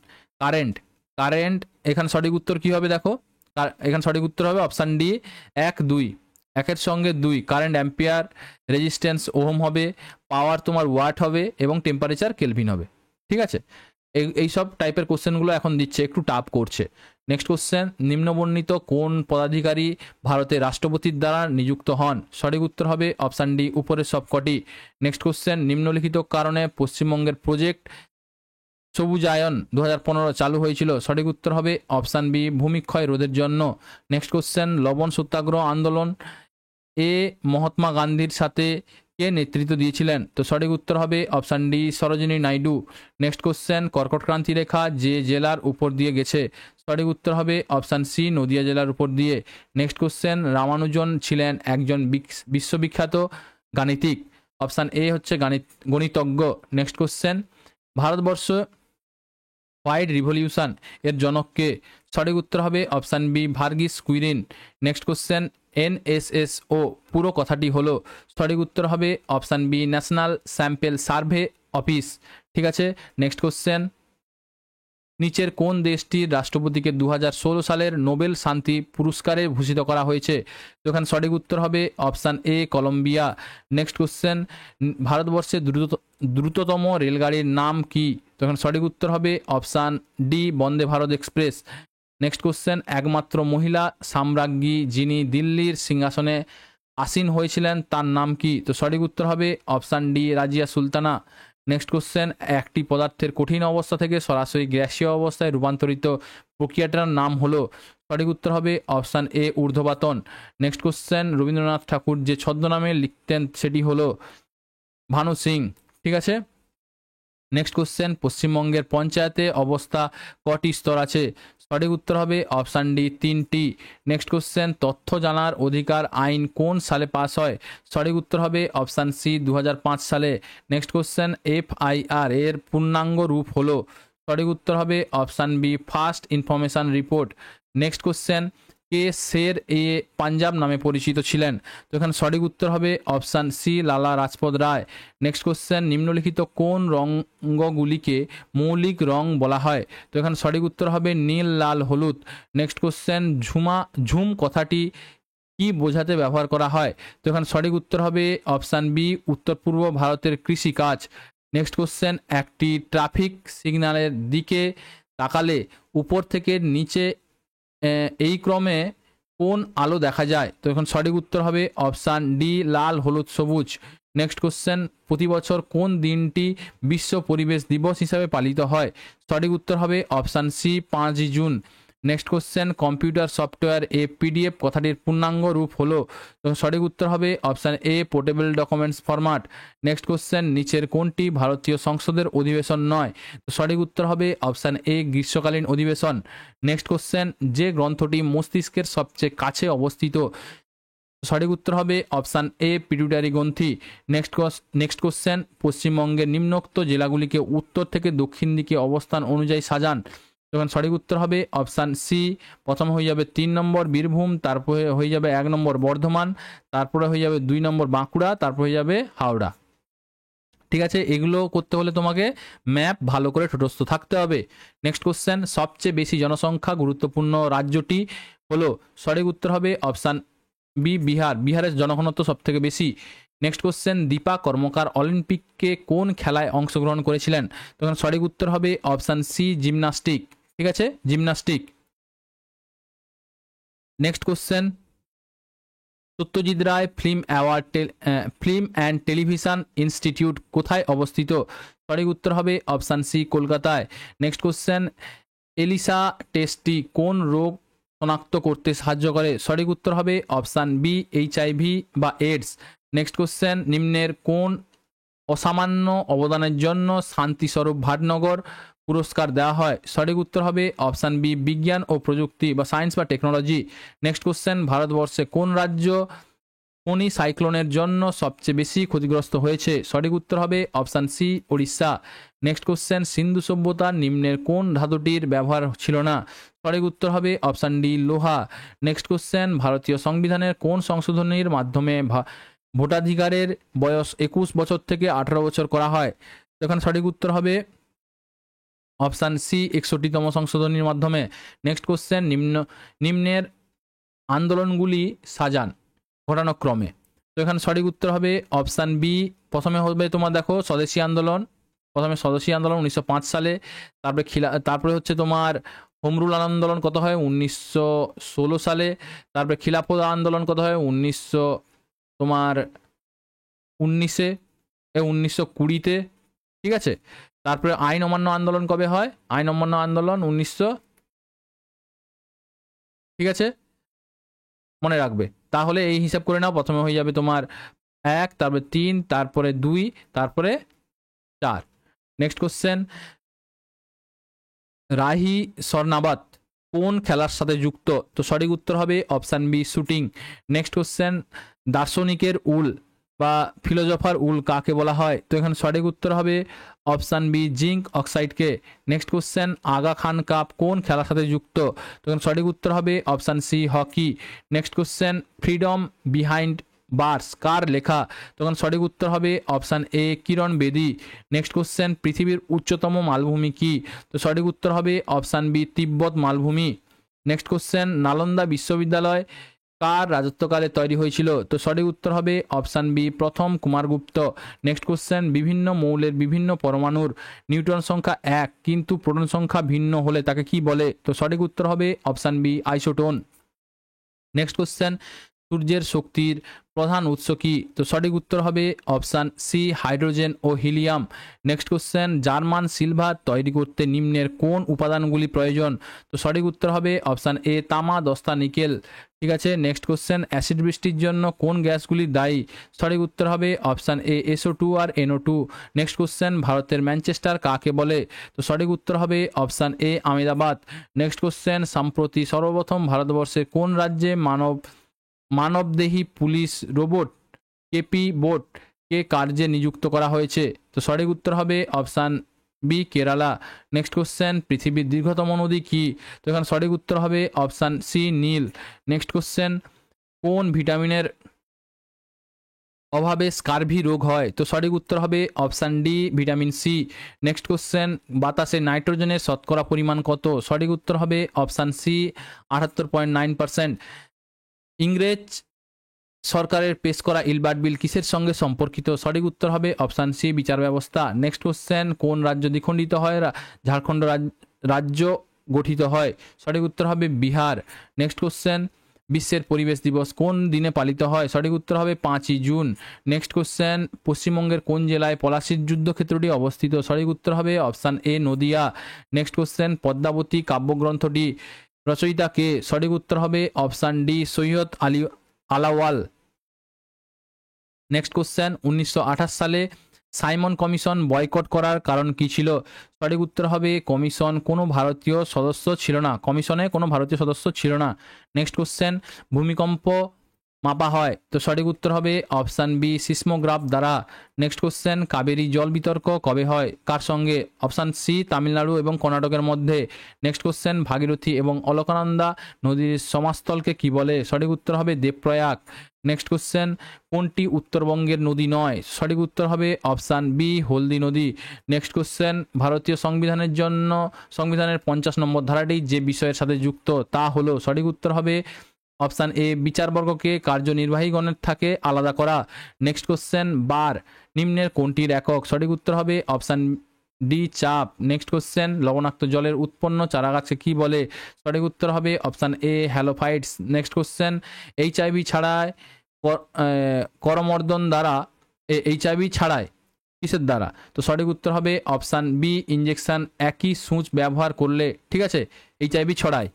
কারেন্ট, কারেন্ট এখানে সঠিক উত্তর কি হবে দেখো, এখানে সঠিক উত্তর হবে অপশান ডি 1 2, একের সঙ্গে 2, কারেন্ট অ্যাম্পিয়ার, রেজিস্ট্যান্স ওহম হবে, পাওয়ার তোমার ওয়াট হবে এবং টেম্পারেচার কেলভিন হবে। ঠিক আছে, এইসব টাইপের কোশ্চেনগুলো এখন দিচ্ছে, একটু টাফ করছে। নেক্সট কোশ্চেন, নিম্নবর্ণিত কোন পদাধিকারী ভারতের রাষ্ট্রপতির দ্বারা নিযুক্ত হন? সঠিক উত্তর হবে অপশান ডি উপরের সবকটি। নেক্সট কোশ্চেন, নিম্নলিখিত কারণে পশ্চিমবঙ্গের প্রজেক্ট সবুজায়ন 2015 চালু হয়েছিল? সঠিক উত্তর হবে অপশান বি ভূমিক্ষয় রোধের জন্য। নেক্সট কোশ্চেন, লবণ সত্যাগ্রহ আন্দোলন এ মহাত্মা গান্ধীর সাথে কে নেতৃত্ব দিয়েছিলেন? তো সঠিক উত্তর হবে option D Sarojini Naidu. Next question, কর্কট ক্রান্তি রেখা যে জেলার উপর দিয়ে গেছে? সঠিক উত্তর হবে অপশান সি নদিয়া জেলার উপর দিয়ে। নেক্সট কোশ্চেন, রামানুজন ছিলেন একজন বিশ্ববিখ্যাত গাণিতিক? অপশান এ হচ্ছে গণিতজ্ঞ। Next question, Bharatvarsha white revolution এর জনককে? সঠিক উত্তর হবে option B Verghese Kurien. Next question, NSSO পুরো কথাটি হলো? সঠিক উত্তর হবে option B national sample survey office. ঠিক আছে, নেক্সট কোশ্চেন, নিচের কোন দেশটির রাষ্ট্রপতিকে 2016 সালের নোবেল শান্তি পুরস্কারে ভূষিত করা হয়েছে? তো এখানে সঠিক উত্তর হবে option A Colombia. Next question, ভারতবর্ষের দ্রুততম রেলগাড়ির নাম কি? তো এখানে সঠিক উত্তর হবে option D Vande Bharat express. Next question, একমাত্র মহিলা সাম্রাজ্ঞী যিনি দিল্লির সিংহাসনে আসীন হয়েছিলেন তার নাম কি? তো সঠিক উত্তর হবে option D Razia Sultana. Next question, একটি পদার্থের কঠিন অবস্থা থেকে সরাসরি গ্যাসীয় অবস্থায় রূপান্তরিত প্রক্রিয়াটার নাম হলো? সঠিক উত্তর হবে অপশান এ ঊর্ধ্বপাতন। নেক্সট কোশ্চেন, রবীন্দ্রনাথ ঠাকুর যে ছদ্মনামে লিখতেন সেটি হলো ভানু সিং। ঠিক আছে, নেক্সট কোশ্চেন, পশ্চিমবঙ্গের পঞ্চায়েতে অবস্থা কটি স্তর আছে? সঠিক উত্তর হবে অপশান ডি 3টি। নেক্সট কোশ্চেন, তথ্য জানার অধিকার আইন কোন সালে পাস হয়? সঠিক উত্তর হবে অপশান সি 2005 সালে। নেক্সট কোশ্চেন, FIR এর পূর্ণাঙ্গ রূপ হলো? সঠিক উত্তর হবে option B first information report. Next question, কে শের এ পাঞ্জাব নামে পরিচিত ছিলেন? তো এখানে সঠিক উত্তর হবে অপশান সি লালা রাজপথ রায়। নেক্সট কোশ্চেন, নিম্নলিখিত কোন রঙগুলিকে মৌলিক রং বলা হয়? তো এখানে সঠিক উত্তর হবে নীল লাল হলুদ। নেক্সট কোশ্চেন, ঝুম কথাটি কি বোঝাতে ব্যবহার করা হয়? তো এখানে সঠিক উত্তর হবে অপশান বি উত্তর পূর্ব ভারতের কৃষিকাজ। নেক্সট কোশ্চেন, একটি ট্রাফিক সিগন্যালের দিকে তাকালে উপর থেকে নিচে এই ক্রমে কোন আলো দেখা যায়? তো এখন সঠিক উত্তর হবে অপশান ডি লাল হলুদ সবুজ। নেক্সট কোশ্চেন, প্রতি বছর কোন দিনটি বিশ্ব পরিবেশ দিবস হিসাবে পালিত হয়? সঠিক উত্তর হবে option C 5 June. Next question, computer software এ PDF কথাটির পূর্ণাঙ্গ রূপ হলো? তো সঠিক উত্তর হবে option A portable documents format. Next question, নিচের কোনটি ভারতীয় সংসদের অধিবেশন নয়? তো সঠিক উত্তর হবে অপশান এ গ্রীষ্মকালীন অধিবেশন। নেক্সট কোশ্চেন, যে গ্রন্থটি মস্তিষ্কের সবচেয়ে কাছে অবস্থিত? সঠিক উত্তর হবে অপশান এ পিটুইটারি গ্রন্থি। নেক্সট কোশ্চেন, পশ্চিমবঙ্গের নিম্নোক্ত জেলাগুলিকে উত্তর থেকে দক্ষিণ দিকে অবস্থান অনুযায়ী সাজান। তখন সঠিক উত্তর হবে অপশান সি, প্রথম হয়ে যাবে 3 নম্বর বীরভূম, তারপরে হয়ে যাবে 1 নম্বর বর্ধমান, তারপরে হয়ে যাবে 2 নম্বর বাঁকুড়া, তারপর হয়ে যাবে হাওড়া। ঠিক আছে, এগুলো করতে হলে তোমাকে ম্যাপ ভালো করে ঠোঁটস্থ থাকতে হবে। নেক্সট কোশ্চেন, সবচেয়ে বেশি জনসংখ্যা গুরুত্বপূর্ণ রাজ্যটি হলো? সঠিক উত্তর হবে অপশান বি বিহার। বিহারের জনঘনত্ব সব থেকে বেশি। নেক্সট কোশ্চেন, দীপা কর্মকার অলিম্পিকে কোন খেলায় অংশগ্রহণ করেছিলেন? তখন সঠিক উত্তর হবে অপশান সি জিমনাস্টিক। ঠিক আছে, gymnastic. Next question, Satyajit Ray film and television institute কোথায় অবস্থিত? সঠিক উত্তর হবে অপশান সি কলকাতায়। নেক্সট কোশ্চেন, এলিসা টেস্টটি কোন রোগ শনাক্ত করতে সাহায্য করে? সঠিক উত্তর হবে অপশান বি HIV বা AIDS। নেক্সট কোশ্চেন, নিম্নের কোন অসামান্য অবদানের জন্য শান্তিস্বরূপ ভাটনগর পুরস্কার দেওয়া হয়? সঠিক উত্তর হবে অপশান বি বিজ্ঞান ও প্রযুক্তি বা সায়েন্স বা টেকনোলজি। নেক্সট কোশ্চেন, ভারতবর্ষে কোন রাজ্য ফণী সাইক্লোনের জন্য সবচেয়ে বেশি ক্ষতিগ্রস্ত হয়েছে? সঠিক উত্তর হবে option C Odisha. Next question, Sindhu সভ্যতার নিম্নের কোন ধাতুটির ব্যবহার ছিল না? সঠিক উত্তর হবে অপশান ডি লোহা। নেক্সট কোশ্চেন, ভারতীয় সংবিধানের কোন সংশোধনীর মাধ্যমে ভোটাধিকারের বয়স 21 বছর থেকে 18 বছর করা হয়? তো এখানে সঠিক উত্তর হবে অপশান সি 61তম সংশোধনীর মাধ্যমে। নেক্সট কোশ্চেন, নিম্নের আন্দোলনগুলি সাজান ঘটনাক্রমে। তো এখানে সঠিক উত্তর হবে অপশান বি। প্রথমে হবে তোমার দেখো স্বদেশী আন্দোলন, প্রথমে স্বদেশী আন্দোলন 1905 সালে, তারপরে হচ্ছে তোমার হোমরুল আন্দোলন কত হয় 1916 সালে, তারপরে খিলাফত আন্দোলন কত হয় 1920-তে, ঠিক আছে। তারপরে আইন অমান্য আন্দোলন কবে হয়? আইন অমান্য আন্দোলন 1900, ঠিক আছে, মনে রাখবে। তাহলে এই হিসাব করে নাও, প্রথমে হয়ে যাবে তোমার 1, তারপরে 3, তারপরে 2, তারপরে 4। নেক্সট কোশ্চেন, রাহি সরনাবাত কোন খেলার সাথে যুক্ত? তো সঠিক উত্তর হবে option B shooting. Next question, দার্শনিকের উল বা ফিলোজফার উল কাকে বলা হয়? তো এখানে সঠিক উত্তর হবে অপশান বি জিঙ্ক অক্সাইডকে। Next question, Aga Khan cup কোন খেলার সাথে যুক্ত? তো এখানে সঠিক উত্তর হবে option C hockey. Next question, freedom behind bars কার লেখা? তখন সঠিক উত্তর হবে অপশান এ কিরণ বেদী। নেক্সট কোশ্চেন, পৃথিবীর উচ্চতম মালভূমি কি? তো সঠিক উত্তর হবে অপশান বি তিব্বত মালভূমি। নেক্সট কোশ্চেন, নালন্দা বিশ্ববিদ্যালয় কার রাজত্বকালে তৈরি হয়েছিল? তো সঠিক উত্তর হবে অপশান বি প্রথম কুমারগুপ্ত। নেক্সট কোশ্চেন, বিভিন্ন মৌলের বিভিন্ন পরমাণুর নিউট্রন সংখ্যা 1 কিন্তু প্রোটন সংখ্যা ভিন্ন হলে তাকে কি বলে? তো সঠিক উত্তর হবে option B isotone. Next question, সূর্যের শক্তির প্রধান উৎস কি? তো সঠিক উত্তর হবে অপশান সি হাইড্রোজেন ও helium. Next question, German silver তৈরি করতে নিম্নের কোন উপাদানগুলি প্রয়োজন? তো সঠিক উত্তর হবে অপশান এ তামা, দস্তা, নিকেল, ঠিক আছে। নেক্সট কোশ্চেন, অ্যাসিড বৃষ্টির জন্য কোন গ্যাসগুলি দায়ী? সঠিক উত্তর হবে অপশান এ SO2 আর NO2। নেক্সট কোশ্চেন, ভারতের ম্যানচেস্টার কাকে বলে? তো সঠিক উত্তর হবে option A Ahmedabad. Next question, সম্প্রতি সর্বপ্রথম ভারতবর্ষের কোন রাজ্যে মানবদেহী পুলিশ রোবট কেপি বোট কে কার্যে নিযুক্ত করা হয়েছে? তো সঠিক উত্তর হবে option B Kerala. Next question, পৃথিবীর দীর্ঘতম নদী কি? তো এখানে সঠিক উত্তর হবে option C Nile. Next question, কোন ভিটামিনের অভাবে স্কারভি রোগ হয়? তো সঠিক উত্তর হবে option D vitamin C. Next question, বাতাসে নাইট্রোজেনের শতকরা পরিমাণ কত? সঠিক উত্তর হবে অপশান সি 78.9%। ইংরেজ সরকারের পেশ করা ইলবার্ট বিল কিসের সঙ্গে সম্পর্কিত? সঠিক উত্তর হবে অপশান সি বিচার ব্যবস্থা। নেক্সট কোশ্চেন, কোন রাজ্য দ্বিখণ্ডিত হয় ঝাড়খণ্ড রাজ্য গঠিত হয়? সঠিক উত্তর হবে বিহার। নেক্সট কোশ্চেন, বিশ্বের পরিবেশ দিবস কোন দিনে পালিত হয়? সঠিক উত্তর হবে 5ই জুন। নেক্সট কোশ্চেন, পশ্চিমবঙ্গের কোন জেলায় পলাশির যুদ্ধক্ষেত্রটি অবস্থিত? সঠিক উত্তর হবে option A Nadia. Next question, Padmavati কাব্যগ্রন্থটি রচয়িতা কে? সঠিক উত্তর হবে option D Syed Alaol. Next question, 1928 সালে সাইমন কমিশন বয়কট করার কারণ কি ছিল? সঠিক উত্তর হবে কমিশনে কোনো ভারতীয় সদস্য ছিল না। নেক্সট কোশ্চেন, ভূমিকম্প মাপা হয়? তো সঠিক উত্তর হবে অপশান বি সিসমোগ্রাফ দ্বারা। নেক্সট কোশ্চেন, কাবেরী জল বিতর্ক কবে হয়? কার সঙ্গে? অপশান সি তামিলনাড়ু এবং কর্ণাটকের মধ্যে। নেক্সট কোশ্চেন, ভাগীরথী এবং অলকানন্দা নদীর সমাস্থলকে কি বলে? সঠিক উত্তর হবে দেবপ্রয়াগ। নেক্সট কোশ্চেন, কোনটি উত্তরবঙ্গের নদী নয়? সঠিক উত্তর হবে অপশান বি হলদি নদী। নেক্সট কোশ্চেন, ভারতীয় সংবিধানের 50 নম্বর ধারাটি যে বিষয়ের সাথে যুক্ত তা হলো? সঠিক উত্তর হবে অপশান এ বিচারবর্গকে কার্যনির্বাহীগণের থেকে আলাদা করা। নেক্সট কোশ্চেন, বার নিম্নের কোনটির একক? সঠিক উত্তর হবে অপশান ডি চাপ। নেক্সট কোশ্চেন, লবণাক্ত জলের উৎপন্ন চারাগাছকে কি বলে? সঠিক উত্তর হবে option A halophytes. Next question, HIV ছাড়ায় করমর্দন দ্বারা HIV ছাড়ায় কিসের দ্বারা? তো সঠিক উত্তর হবে অপশান বি ইঞ্জেকশন, একই সূঁচ ব্যবহার করলে, ঠিক আছে, HIV ছড়ায়।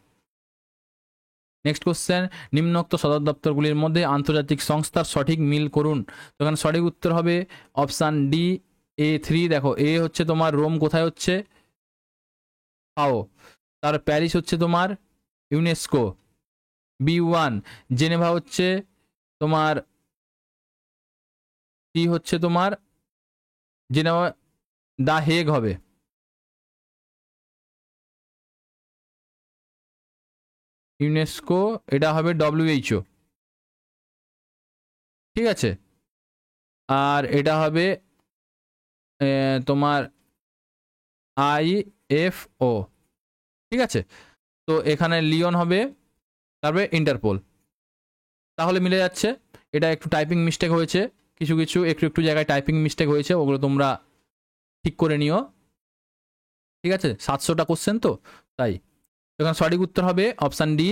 নেক্সট কোশ্চেন, নিম্নোক্ত সদর দপ্তরগুলির মধ্যে আন্তর্জাতিক সংস্থার সঠিক মিল করুন। তো এখানে সঠিক উত্তর হবে অপশান ডি A3। দেখো, এ হচ্ছে তোমার রোম কোথায় হচ্ছে? পাও। তার প্যারিস হচ্ছে তোমার ইউনেস্কো। B1 জেনেভা হচ্ছে তোমার, টি হচ্ছে তোমার জেনেভা, দা হেগ হবে। ইউনেস্কো এটা হবে WHO, ঠিক আছে। আর এটা হবে তোমার IFO, ঠিক আছে। তো এখানে লিওন হবে, তারপরে ইন্টারপোল। তাহলে মিলে যাচ্ছে। এটা একটু টাইপিং মিস্টেক হয়েছে, কিছু কিছু একটু একটু জায়গায় টাইপিং মিস্টেক হয়েছে, ওগুলো তোমরা ঠিক করে নিও, ঠিক আছে। 700টা কোশ্চেন তো তাই। এখানে সঠিক উত্তর হবে অপশান ডি,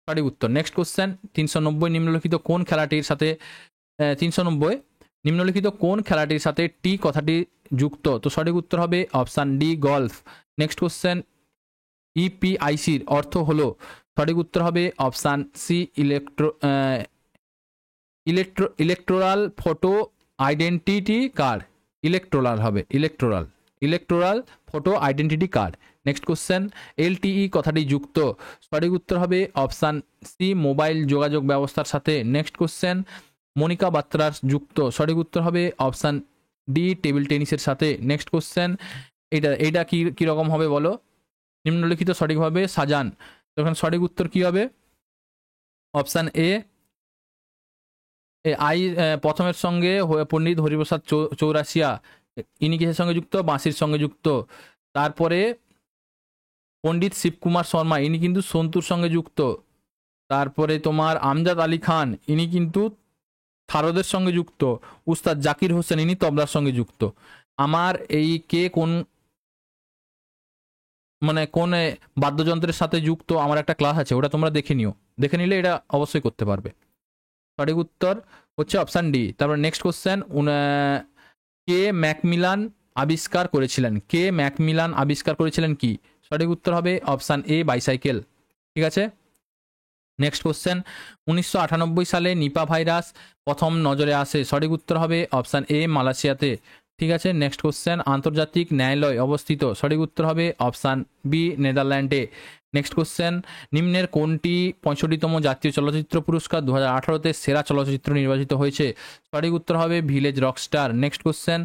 সঠিক উত্তর। নেক্সট কোশ্চেন 390, নিম্নলিখিত কোন খেলাটির সাথে 390, নিম্নলিখিত কোন খেলাটির সাথে টি কথাটি যুক্ত? তো সঠিক উত্তর হবে option D, golf. Next question, ইপিআইসির অর্থ হলো? সঠিক উত্তর হবে option C, electoral photo identity card. Electoral হবে, electoral photo identity card. Next question, LTE কথাটি যুক্ত? সঠিক উত্তর হবে অপশান সি, মোবাইল যোগাযোগ ব্যবস্থার সাথে। নেক্সট কোশ্চেন, মনিকা বাত্রার যুক্ত? সঠিক উত্তর হবে অপশান ডি, টেবিল টেনিসের সাথে। নেক্সট কোশ্চেন, এটা কি কীরকম হবে বলো? নিম্নলিখিত সঠিকভাবে সাজান। তখন সঠিক উত্তর কি হবে? অপশান এ, প্রথমের সঙ্গে পণ্ডিত হরিপ্রসাদ চৌরাসিয়া, ইনি কিসের সঙ্গে যুক্ত? বাঁশির সঙ্গে যুক্ত। তারপরে পণ্ডিত শিবকুমার শর্মা, ইনি কিন্তু সন্তুর সঙ্গে যুক্ত। তারপরে তোমার আমজাদ আলী খান, ইনি কিন্তু থারদের সঙ্গে যুক্ত। উস্তাদ জাকির হোসেন, ইনি তবলার সঙ্গে যুক্ত। আমার এই কে কোন মানে কোন বাদ্যযন্ত্রের সাথে যুক্ত, আমার একটা ক্লাস আছে, ওটা তোমরা দেখে নিও, দেখে নিলে এটা অবশ্যই করতে পারবে। সঠিক উত্তর হচ্ছে অপশান ডি। তারপর নেক্সট কোশ্চেন, কে ম্যাকমিলান আবিষ্কার করেছিলেন? কে ম্যাকমিলান আবিষ্কার করেছিলেন কি? সঠিক উত্তর হবে অপশান এ, বাইসাইকেল, ঠিক আছে। নেক্সট কোশ্চেন, 1998 সালে নিপা ভাইরাস প্রথম নজরে আসে? সঠিক উত্তর হবে অপশান এ, মালয়েশিয়াতে, ঠিক আছে। নেক্সট কোশ্চেন, আন্তর্জাতিক ন্যায়ালয় অবস্থিত? সঠিক উত্তর হবে অপশান বি, নেদারল্যান্ডে। নেক্সট কোশ্চেন, নিম্নের কোনটি 65তম জাতীয় চলচ্চিত্র পুরস্কার 2018-তে সেরা চলচ্চিত্র নির্বাচিত হয়েছে? সঠিক উত্তর হবে ভিলেজ রকস্টার। নেক্সট কোশ্চেন,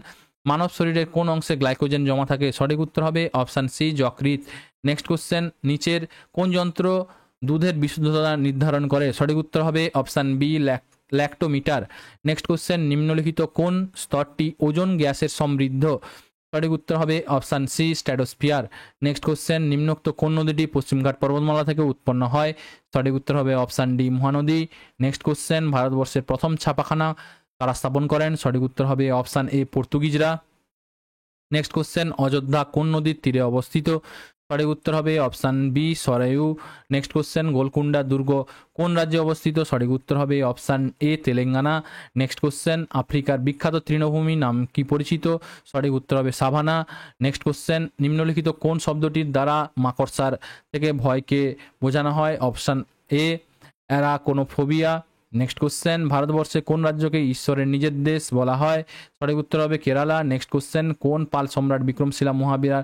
মানব শরীরের কোন অংশে গ্লাইকোজেন জমা থাকে? সঠিক উত্তর হবে অপশান সি, যকৃৎ। নেক্সট কোশ্চেন, নিচের কোন যন্ত্র দুধের বিশুদ্ধতা নির্ধারণ করে? সঠিক উত্তর হবে option B, lactometer. Next question, নিম্নলিখিত কোন স্তরটি ওজোন গ্যাসের সমৃদ্ধ? সঠিক উত্তর হবে option C, stratosphere. Next question, নিম্নোক্ত কোন নদীটি পশ্চিমঘাট পর্বতমালা থেকে উৎপন্ন হয়? সঠিক উত্তর হবে option D, Mahanadi. Next question, ভারতবর্ষের প্রথম ছাপাখানা কারা স্থাপন করেন? সঠিক উত্তর হবে অপশান এ, পর্তুগিজরা। নেক্সট কোশ্চেন, অযোধ্যা কোন নদীর তীরে অবস্থিত? সঠিক উত্তর হবে option B, Sarayu. Next question, Golconda দুর্গ কোন রাজ্যে অবস্থিত? সঠিক উত্তর হবে option A, Telangana. Next question, আফ্রিকার বিখ্যাত তৃণভূমি নাম কি পরিচিত? সঠিক উত্তর হবে সাভানা। নেক্সট কোশ্চেন, নিম্নলিখিত কোন শব্দটির দ্বারা মাকড়সার থেকে ভয়কে বোঝানো হয়? Option A, arachnophobia. Next question, ভারতবর্ষে কোন রাজ্যকে ঈশ্বরের নিজের দেশ বলা হয়? সঠিক উত্তর হবে কেরালা। নেক্সট কোশ্চেন, কোন পাল সম্রাট বিক্রমশিলা মহাবীর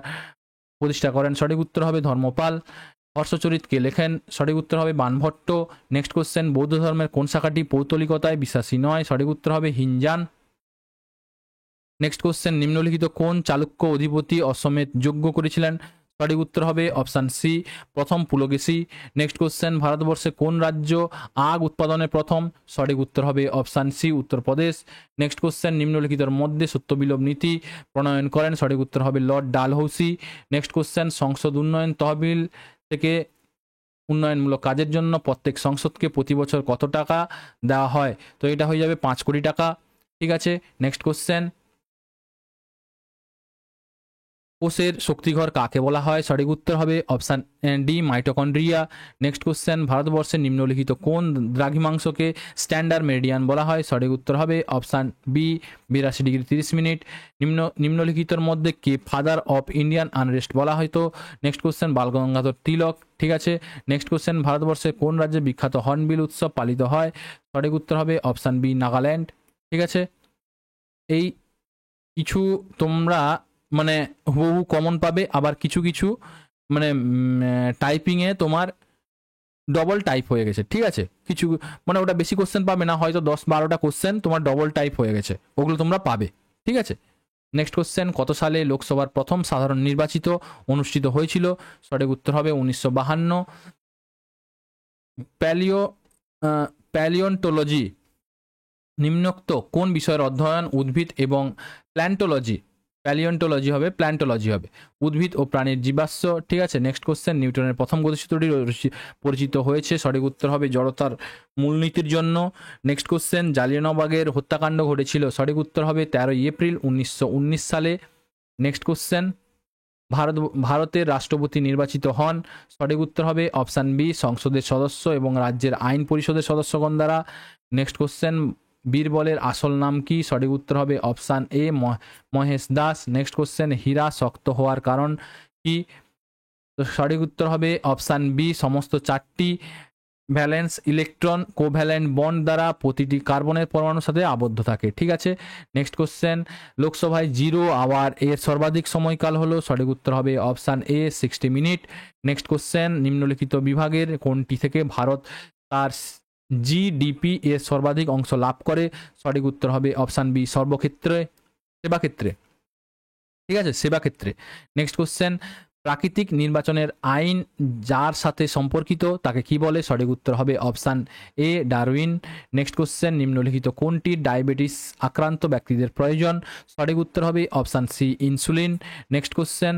প্রতিষ্ঠা করেন? সঠিক উত্তর হবে ধর্মপাল। হর্ষচরিত কে লেখেন? সঠিক উত্তর হবে বাণভট্ট। নেক্সট কোশ্চেন, বৌদ্ধ ধর্মের কোন শাখাটি পৌত্তলিকতায় বিশ্বাসী নয়? সঠিক উত্তর হবে হিনজান। নেক্সট কোশ্চেন, নিম্নলিখিত কোন চালুক্য অধিপতি অশ্বমেধ যজ্ঞ করেছিলেন? সঠিক উত্তর হবে অপশান সি, প্রথম পুলকেশী। নেক্সট কোশ্চেন, ভারতবর্ষে কোন রাজ্য আগ উৎপাদনে প্রথম? সঠিক উত্তর হবে option C, Uttar Pradesh. Next question, নিম্নলিখিতর মধ্যে সত্যবিলোপ নীতি প্রণয়ন করেন? সঠিক উত্তর হবে লর্ড ডালহৌসি। নেক্সট কোশ্চেন, সংসদ উন্নয়ন তহবিল থেকে উন্নয়নমূলক কাজের জন্য প্রত্যেক সংসদকে প্রতি বছর কত টাকা দেওয়া হয়? তো এটা হয়ে যাবে 5 কোটি টাকা, ঠিক আছে। নেক্সট কোশ্চেন, কোষের শক্তিঘর কাকে বলা হয়? সঠিক উত্তর হবে option D, mitochondria. Next question, ভারতবর্ষের নিম্নলিখিত কোন দ্রাঘিমাংশকে স্ট্যান্ডার্ড মেরিডিয়ান বলা হয়? সঠিক উত্তর হবে অপশান বি, 82°30'। নিম্নলিখিতর মধ্যে কে ফাদার অফ ইন্ডিয়ান আনরেস্ট বলা হয়তো? নেক্সট কোশ্চেন, বালগঙ্গাধর তিলক, ঠিক আছে। নেক্সট কোশ্চেন, ভারতবর্ষের কোন রাজ্যে বিখ্যাত হর্নবিল উৎসব পালিত হয়? সঠিক উত্তর হবে অপশান বি, নাগাল্যান্ড, ঠিক আছে। এই কিছু তোমরা মানে হুবহু কমন পাবে, আবার কিছু কিছু মানে টাইপিংয়ে তোমার ডবল টাইপ হয়ে গেছে, ঠিক আছে? কিছু মানে ওটা বেশি কোশ্চেন পাবে না, হয়তো 10-12টা কোশ্চেন তোমার ডবল টাইপ হয়ে গেছে, ওগুলো তোমরা পাবে, ঠিক আছে? নেক্সট কোশ্চেন, কত সালে লোকসভার প্রথম সাধারণ নির্বাচিত অনুষ্ঠিত হয়েছিল? সঠিক উত্তর হবে 1952। প্যালিও প্যালিওন্টোলজি নিম্নোক্ত কোন বিষয়ের অধ্যয়ন? উদ্ভিদ এবং প্ল্যান্টোলজি, প্যালিওন্টোলজি হবে, প্ল্যান্টোলজি হবে উদ্ভিদ ও প্রাণীর জীবাশ্ম, ঠিক আছে? নেক্সট কোশ্চেন, নিউটনের প্রথম গতিসূত্রটি পরিচিত হয়েছে? সঠিক উত্তর হবে জড়তার মূলনীতির জন্য। নেক্সট কোশ্চেন, জালিয়ানওয়ালাবাগের হত্যাকাণ্ড ঘটেছিল? সঠিক উত্তর হবে 13ই এপ্রিল 1919 সালে। নেক্সট কোশ্চেন, ভারতের রাষ্ট্রপতি নির্বাচিত হন? সঠিক উত্তর হবে অপশান বি, সংসদের সদস্য এবং রাজ্যের আইন পরিষদের সদস্যগণ দ্বারা। নেক্সট কোশ্চেন, বীরবলের আসল নাম কি? সঠিক উত্তর হবে option A, Mahesh Das. Next question, হীরা শক্ত হওয়ার কারণ কি? তো সঠিক উত্তর হবে অপশান বি, সমস্ত 4টি ভ্যালেন্স ইলেকট্রন কোভ্যালেন্ট বন্ড দ্বারা প্রতিটি কার্বনের পরমাণুর সাথে আবদ্ধ থাকে, ঠিক আছে? নেক্সট কোশ্চেন, লোকসভায় 0 আওয়ার এর সর্বাধিক সময়কাল হলো? সঠিক উত্তর হবে অপশান এ, 60 মিনিট। নেক্সট কোশ্চেন, নিম্নলিখিত বিভাগের কোনটি থেকে ভারত তার জিডিপি এর সর্বাধিক অংশ লাভ করে? সঠিক উত্তর হবে অপশান বি, সর্বক্ষেত্রে, সেবা ক্ষেত্রে, ঠিক আছে? সেবা ক্ষেত্রে। নেক্সট কোশ্চেন, প্রাকৃতিক নির্বাচনের আইন যার সাথে সম্পর্কিত তাকে কি বলে? সঠিক উত্তর হবে option A, Darwin. Next question, নিম্নলিখিত কোনটি ডায়াবেটিস আক্রান্ত ব্যক্তিদের প্রয়োজন? সঠিক উত্তর হবে option C, insulin. Next question,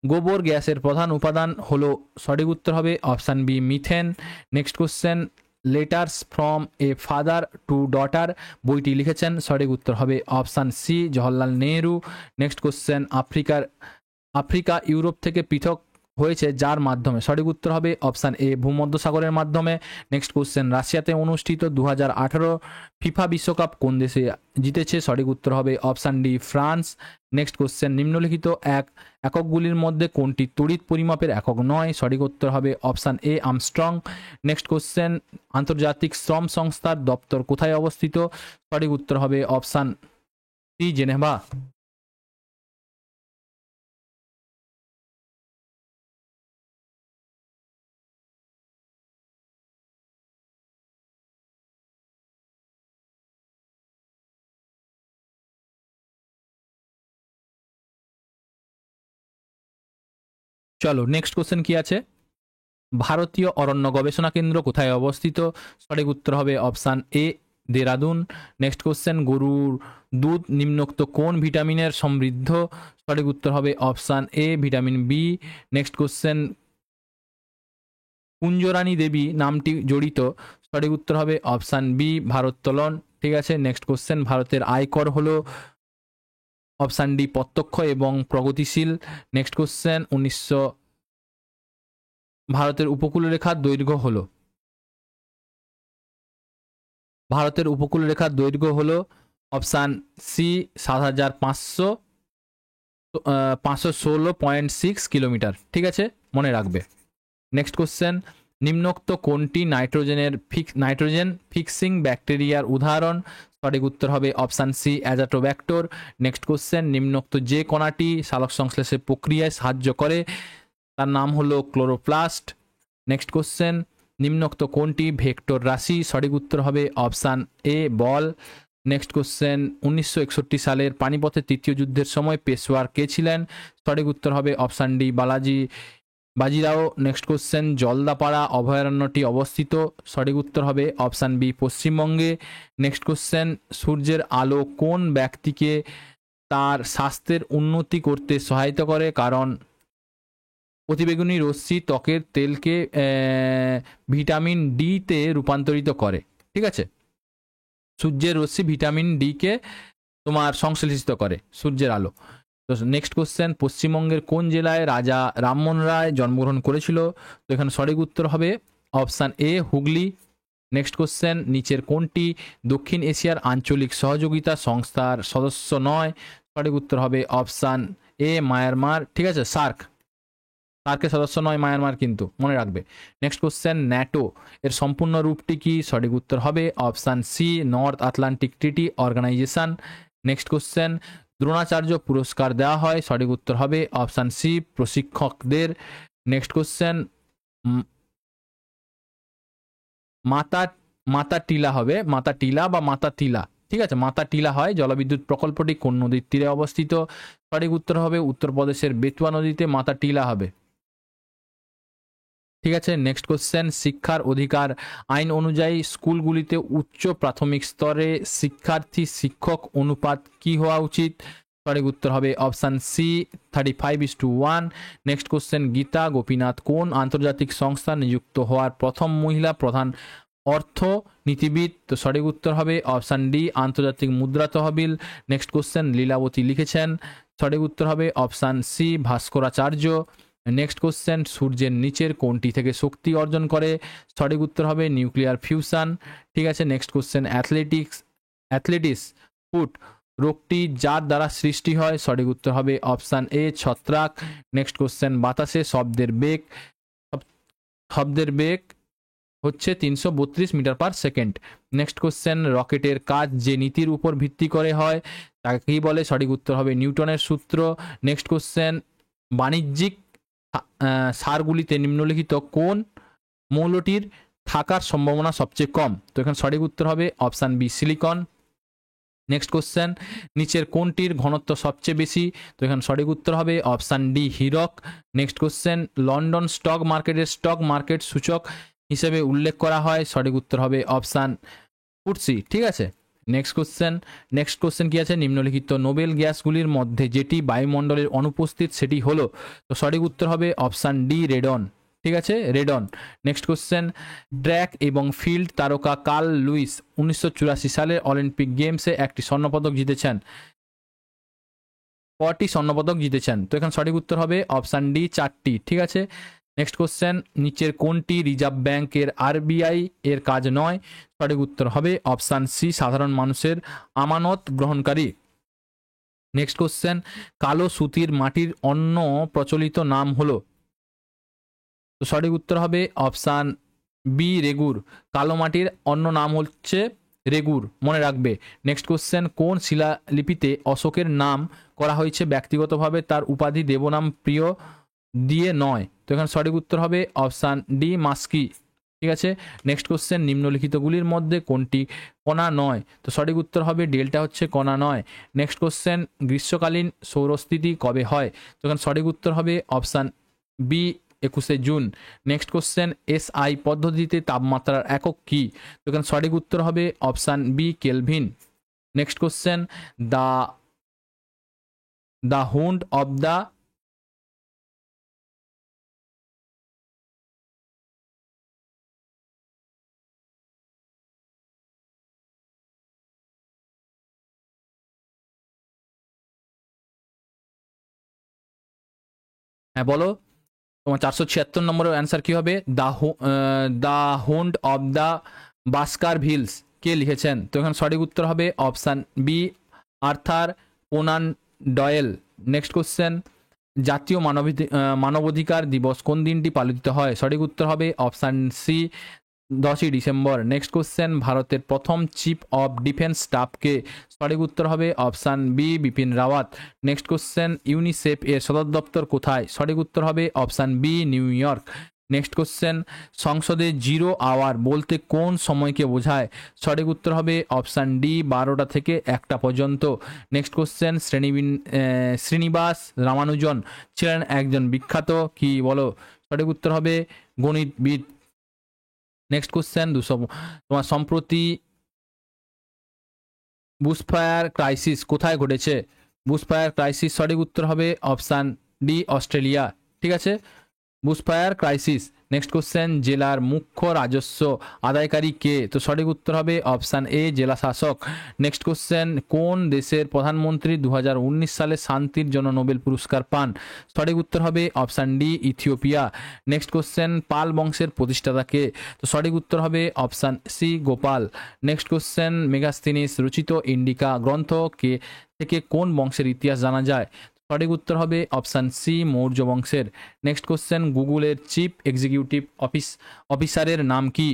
গোবর গ্যাসের প্রধান উপাদান হলো? সঠিক উত্তর হবে option B, methane. Next question, letters from a father to daughter বইটি লিখেছেন? সঠিক উত্তর হবে option C, Jawaharlal Nehru. Next question, Africa Europe থেকে পৃথক হয়েছে যার মাধ্যমে? সঠিক উত্তর হবে অপশান এ, ভূমধ্যসাগরের মাধ্যমে। নেক্সট কোশ্চেন, রাশিয়াতে অনুষ্ঠিত 2018 ফিফা বিশ্বকাপ কোন দেশে জিতেছে? সঠিক উত্তর হবে option D, France. Next question, নিম্নলিখিত এককগুলির মধ্যে কোনটি তড়িৎ পরিমাপের একক নয়? সঠিক উত্তর হবে অপশান এ, আর্মস্ট্রং। নেক্সট কোশ্চেন, আন্তর্জাতিক শ্রম সংস্থার দপ্তর কোথায় অবস্থিত? সঠিক উত্তর হবে অপশান সি, জেনেভা। চলো নেক্সট কোশ্চেন কি আছে? ভারতীয় অরণ্য গবেষণা কেন্দ্র কোথায় অবস্থিত? সঠিক উত্তর হবে option A, Dehradun. Next question, গরুর দুধ নিম্নোক্ত কোন ভিটামিনের সমৃদ্ধ? সঠিক উত্তর হবে option A, vitamin B. Next question, Kunjarani Devi নামটি জড়িত? সঠিক উত্তর হবে অপশান বি, ভারোত্তোলন, ঠিক আছে? নেক্সট কোশ্চেন, ভারতের আয়কর হলো? অপশান ডি, প্রত্যক্ষ এবং প্রগতিশীল। নেক্সট কোশ্চেন, ভারতের উপকূলরেখার দৈর্ঘ্য হলো? ভারতের উপকূলরেখার দৈর্ঘ্য হলো অপশান সি, 7,516.6 কিলোমিটার, ঠিক আছে? মনে রাখবে। নেক্সট কোশ্চেন, নিম্নোক্ত কোনটি নাইট্রোজেন ফিক্সিং ব্যাকটেরিয়ার উদাহরণ? সঠিক উত্তর হবে অপশান সি, অ্যাজাটোব্যাক্টর। নেক্সট কোশ্চেন, নিম্নোক্ত যে কণাটি সালোক সংশ্লেষের প্রক্রিয়ায় সাহায্য করে তার নাম হলো ক্লোরোপ্লাস্ট। নেক্সট কোশ্চেন, নিম্নোক্ত কোনটি ভেক্টর রাশি? সঠিক উত্তর হবে অপশান এ, বল। নেক্সট কোশ্চেন, 1961 সালের পানিপথের তৃতীয় যুদ্ধের সময় পেশোয়ার কে ছিলেন? সঠিক উত্তর হবে option D, Bajirao. Next question, Jaldapara অভয়ারণ্যটি অবস্থিত? সঠিক উত্তর হবে অপশান বি, পশ্চিমবঙ্গে। নেক্সট কোশ্চেন, সূর্যের আলো কোন ব্যক্তিকে তার স্বাস্থ্যের উন্নতি করতে সহায়তা করে? কারণ অতিবেগুনি রশ্মি ত্বকের তেলকে ভিটামিন ডি তে রূপান্তরিত করে, ঠিক আছে? সূর্যের রশ্মি ভিটামিন ডি কে তোমার সংশ্লেষিত করে, সূর্যের আলো। তো নেক্সট কোশ্চেন, পশ্চিমবঙ্গের কোন জেলায় রাজা রামমোহন রায় জন্মগ্রহণ করেছিল? তো এখানে সঠিক উত্তর হবে অপশান এ, হুগলি। নেক্সট কোশ্চেন, নিচের কোনটি দক্ষিণ এশিয়ার আঞ্চলিক সহযোগিতা সংস্থার সদস্য নয়? সঠিক উত্তর হবে অপশান এ, মায়ানমার, ঠিক আছে? সার্কের সদস্য নয় মায়ানমার, কিন্তু মনে রাখবে। নেক্সট কোশ্চেন, ন্যাটো এর সম্পূর্ণ রূপটি কি? সঠিক উত্তর হবে option C, north Atlantic treaty organization. Next question, Dronacharya পুরস্কার দেওয়া হয়? সঠিক উত্তর হবে অপশান সি, প্রশিক্ষকদের। নেক্সট কোশ্চেন, মাতা মাতা টিলা হবে, মাতা টিলা বা মাতা তিলা, ঠিক আছে, মাতা টিলা হয়। জলবিদ্যুৎ প্রকল্পটি কোন নদীর তীরে অবস্থিত? সঠিক উত্তর হবে উত্তরপ্রদেশের বেতুয়া নদীতে মাতা টিলা হবে। ঠিক আছে, নেক্সট কোশ্চেন, শিক্ষার অধিকার আইন অনুযায়ী স্কুলগুলিতে উচ্চ প্রাথমিক স্তরে শিক্ষার্থী শিক্ষক অনুপাত কি হওয়া উচিত? সঠিক উত্তর হবে option C, 35:1। Next question, Gita Gopinath কোন আন্তর্জাতিক সংস্থা নিযুক্ত হওয়ার প্রথম মহিলা প্রধান অর্থনীতিবিদ? তো সঠিক উত্তর হবে অপশান ডি, আন্তর্জাতিক মুদ্রা তহবিল। নেক্সট কোশ্চেন, লীলাবতী লিখেছেন? সঠিক উত্তর হবে option C, Bhaskaracharya. Next question, সূর্যের নিচের কোনটি থেকে শক্তি অর্জন করে? সঠিক উত্তর হবে নিউক্লিয়ার ফিউশন। ঠিক আছে, নেক্সট কোশ্চেন, অ্যাথলেটিক্স ফুট রোগটি যার দ্বারা সৃষ্টি হয়? সঠিক উত্তর হবে অপশান এ, ছত্রাক। নেক্সট কোশ্চেন, বাতাসে শব্দের বেগ হচ্ছে 332 metre per second. Next question, রকেটের কাজ যে নীতির উপর ভিত্তি করে হয় তাকেই বলে? সঠিক উত্তর হবে নিউটনের সূত্র। নেক্সট কোশ্চেন, বাণিজ্যিক সারগুলিতে নিম্নলিখিত কোন মৌলটির থাকার সম্ভাবনা সবচেয়ে কম? তো এখানে সঠিক উত্তর হবে option B, silicon. Next question, নিচের কোনটির ঘনত্ব সবচেয়ে বেশি? তো এখানে সঠিক উত্তর হবে অপশান ডি, হীরক। নেক্সট কোশ্চেন, লন্ডন স্টক মার্কেটের স্টক মার্কেট সূচক হিসেবে উল্লেখ করা হয়? সঠিক উত্তর হবে অপশান ফুটসি। ঠিক আছে, নেক্সট কোশ্চেন কি আছে? নিম্নলিখিত নোবেল গ্যাসগুলির মধ্যে যেটি বায়ুমণ্ডলের অনুপস্থিত সেটি হলো? তো সঠিক উত্তর হবে অপশান ডি, রেডন। ঠিক আছে, রেডন। নেক্সট কোশ্চেন, ট্র্যাক এবং ফিল্ড তারকা কার্ল লুইস 1984 সালের অলিম্পিক গেমসে একটি স্বর্ণপদক জিতেছেন? কটি স্বর্ণপদক জিতেছেন? তো এখানে সঠিক উত্তর হবে অপশান ডি, 4টি। ঠিক আছে, নেক্সট কোশ্চেন, নিচের কোনটি রিজার্ভ ব্যাংকের আরবিআই এর কাজ নয়? সঠিক উত্তর হবে অপশান সি, সাধারণ মানুষের আমানত গ্রহণকারী। নেক্সট কোশ্চেন, কালো সুতির মাটির অন্য প্রচলিত নাম হলো? তো সঠিক উত্তর হবে অপশান বি, রেগুর। কালো মাটির অন্য নাম হচ্ছে রেগুর, মনে রাখবে। নেক্সট কোশ্চেন, কোন শিলালিপিতে অশোকের নাম করা হয়েছে ব্যক্তিগতভাবে, তার উপাধি দেবনাম প্রিয় দিয়ে নয়? তো এখানে সঠিক উত্তর হবে অপশান ডি, মাস্কি। ঠিক আছে, নেক্সট কোশ্চেন, নিম্নলিখিতগুলির মধ্যে কোনটি কণা নয়? তো সঠিক উত্তর হবে ডেল্টা হচ্ছে কণা নয়। নেক্সট কোশ্চেন, গ্রীষ্মকালীন সৌরস্থিতি কবে হয়? তো এখানে সঠিক উত্তর হবে অপশান বি, 21শে জুন। নেক্সট কোশ্চেন, এসআই পদ্ধতিতে তাপমাত্রার একক কি? তো এখানে সঠিক উত্তর হবে option B, Kelvin. Next question, the the hound of the হ্যাঁ বলো, তোমার 476 নম্বরের অ্যান্সার কি হবে? The hound of the Baskervilles কে লিখেছেন? তো এখানে সঠিক উত্তর হবে option B, Arthur Conan Doyle. Next question, জাতীয় মানবাধিকার দিবস কোন দিনটি পালিত হয়? সঠিক উত্তর হবে অপশান সি, 10ই ডিসেম্বর। নেক্সট কোশ্চেন, ভারতের প্রথম চিফ অফ ডিফেন্স স্টাফকে? সঠিক উত্তর হবে option B, Bipin Rawat. Next question, UNICEF এর সদর দপ্তর কোথায়? সঠিক উত্তর হবে option B, New York. Next question, সংসদে জিরো আওয়ার বলতে কোন সময়কে বোঝায়? সঠিক উত্তর হবে অপশান ডি, 12টা থেকে 1টা পর্যন্ত। নেক্সট কোশ্চেন, শ্রীনিবাস রামানুজন ছিলেন একজন বিখ্যাত কি বলো? সঠিক উত্তর হবে গণিতবিদ। নেক্সট কোশ্চেন, তোমার সম্প্রতি বুশফায়ার ক্রাইসিস কোথায় ঘটেছে? বুশফায়ার ক্রাইসিস সঠিক উত্তর হবে অপশান ডি, অস্ট্রেলিয়া। ঠিক আছে, বুশফায়ার ক্রাইসিস। নেক্সট কোশ্চেন, জেলার মুখ্য রাজস্ব আদায়কারী কে? তো সঠিক উত্তর হবে অপশান এ, জেলা শাসক। নেক্সট কোশ্চেন, কোন দেশের প্রধানমন্ত্রী 2019 সালে শান্তির জন্য নোবেল পুরস্কার পান? সঠিক উত্তর হবে option D, Ethiopia. Next question, Pala বংশের প্রতিষ্ঠাতা কে? তো সঠিক উত্তর হবে option C, Gopal. Next question, Megasthenes রচিত ইন্ডিকা গ্রন্থ কে থেকে কোন বংশের ইতিহাস জানা যায়? সঠিক উত্তর হবে অপশান সি, মৌর্য বংশের। নেক্সট কোশ্চেন, গুগলের চিফ এক্সিকিউটিভ অফিসারের নাম কি?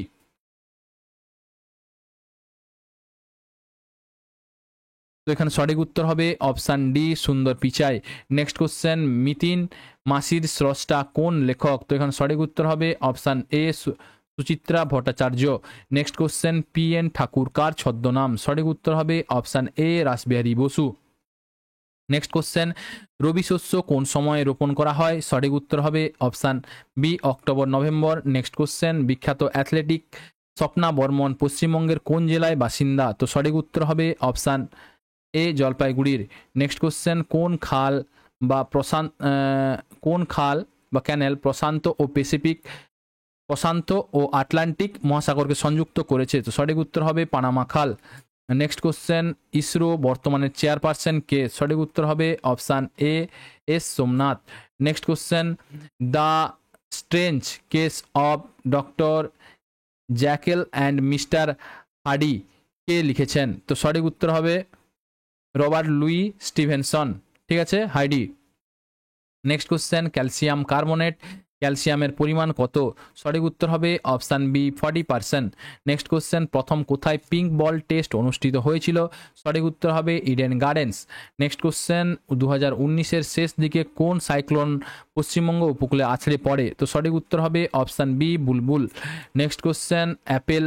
তো এখানে সঠিক উত্তর হবে অপশান ডি সুন্দর পিচাই। নেক্সট কোশ্চেন, মিতিন মাসির স্রষ্টা কোন লেখক? তো এখানে সঠিক উত্তর হবে option A Suchitra Bhattacharya. Next question, P N Thakur কার ছদ্মনাম? সঠিক উত্তর হবে option A Rashbehari Bose. Next question, rabi শস্য কোন সময়ে রোপণ করা হয়? সঠিক উত্তর হবে option B October November. Next question, বিখ্যাত অ্যাথলেটিক স্বপ্না বর্মন পশ্চিমবঙ্গের কোন জেলায় বাসিন্দা? তো সঠিক উত্তর হবে অপশান এ জলপাইগুড়ির। নেক্সট কোশ্চেন, কোন খাল বা ক্যানেল প্রশান্ত ও আটলান্টিক মহাসাগরকে সংযুক্ত করেছে? তো সঠিক উত্তর হবে পানামা খাল। নেক্সট কোশ্চেন, ইসরো বর্তমানে চেয়ারপারসন কে? সঠিক উত্তর হবে option A S Somnath. Next question, the strange case of doctor Jekyll and mister Hardy কে লিখেছেন? তো সঠিক উত্তর হবে রবার্ট লুই স্টিভেনসন। ঠিক আছে, Heidi. Next question, calcium carbonate ক্যালসিয়ামের পরিমাণ কত? সঠিক উত্তর হবে অপশান বি 40%। নেক্সট কোশ্চেন, প্রথম কোথায় পিঙ্ক বল টেস্ট অনুষ্ঠিত হয়েছিল? সঠিক উত্তর হবে ইডেন গার্ডেন্স। নেক্সট কোশ্চেন, 2019-এর শেষ দিকে কোন সাইক্লোন পশ্চিমবঙ্গ উপকূলে আছড়ে পড়ে? তো সঠিক উত্তর হবে option B Bulbul. Next question, Apple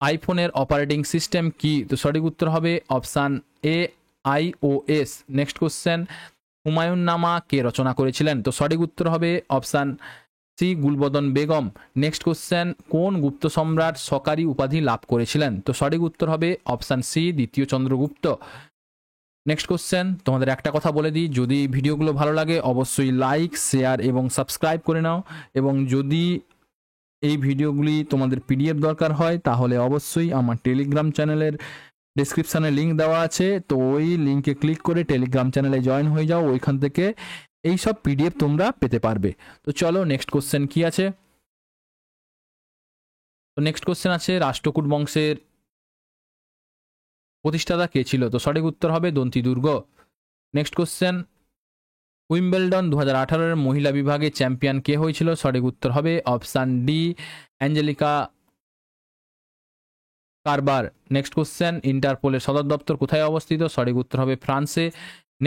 আইফোনের অপারেটিং সিস্টেম কি? তো সঠিক উত্তর হবে option A iOS। Next question, Humayun Nama কে রচনা করেছিলেন? তো সঠিক উত্তর হবে option C Gulbadan Begum. Next question, কোন গুপ্ত সম্রাট সকারি উপাধি লাভ করেছিলেন? তো সঠিক উত্তর হবে অপশান সি দ্বিতীয় চন্দ্রগুপ্ত। নেক্সট কোশ্চেন, তোমাদের একটা কথা বলে দিই, যদি ভিডিওগুলো ভালো লাগে অবশ্যই লাইক শেয়ার এবং সাবস্ক্রাইব করে নাও, এবং যদি এই ভিডিওগুলি তোমাদের পিডিএফ দরকার হয় তাহলে অবশ্যই আমার টেলিগ্রাম চ্যানেলের ডিসক্রিপশানে লিঙ্ক দেওয়া আছে, তো ওই লিঙ্কে ক্লিক করে টেলিগ্রাম চ্যানেলে জয়েন হয়ে যাও, ওইখান থেকে এই সব পিডিএফ তোমরা পেতে পারবে। তো চলো নেক্সট কোশ্চেন কি আছে। তো নেক্সট কোশ্চেন আছে, রাষ্ট্রকূট বংশের প্রতিষ্ঠাতা কে ছিল? তো সঠিক উত্তর হবে দন্তি দুর্গ। নেক্সট কোশ্চেন, উইম্বেলডন 2018-এর মহিলা বিভাগে চ্যাম্পিয়ন কে হয়েছিল? সঠিক উত্তর হবে অপশান ডি অ্যাঞ্জেলিকা কারবার। নেক্সট কোশ্চেন, ইন্টারপোলের সদর দপ্তর কোথায় অবস্থিত? সঠিক উত্তর হবে ফ্রান্সে।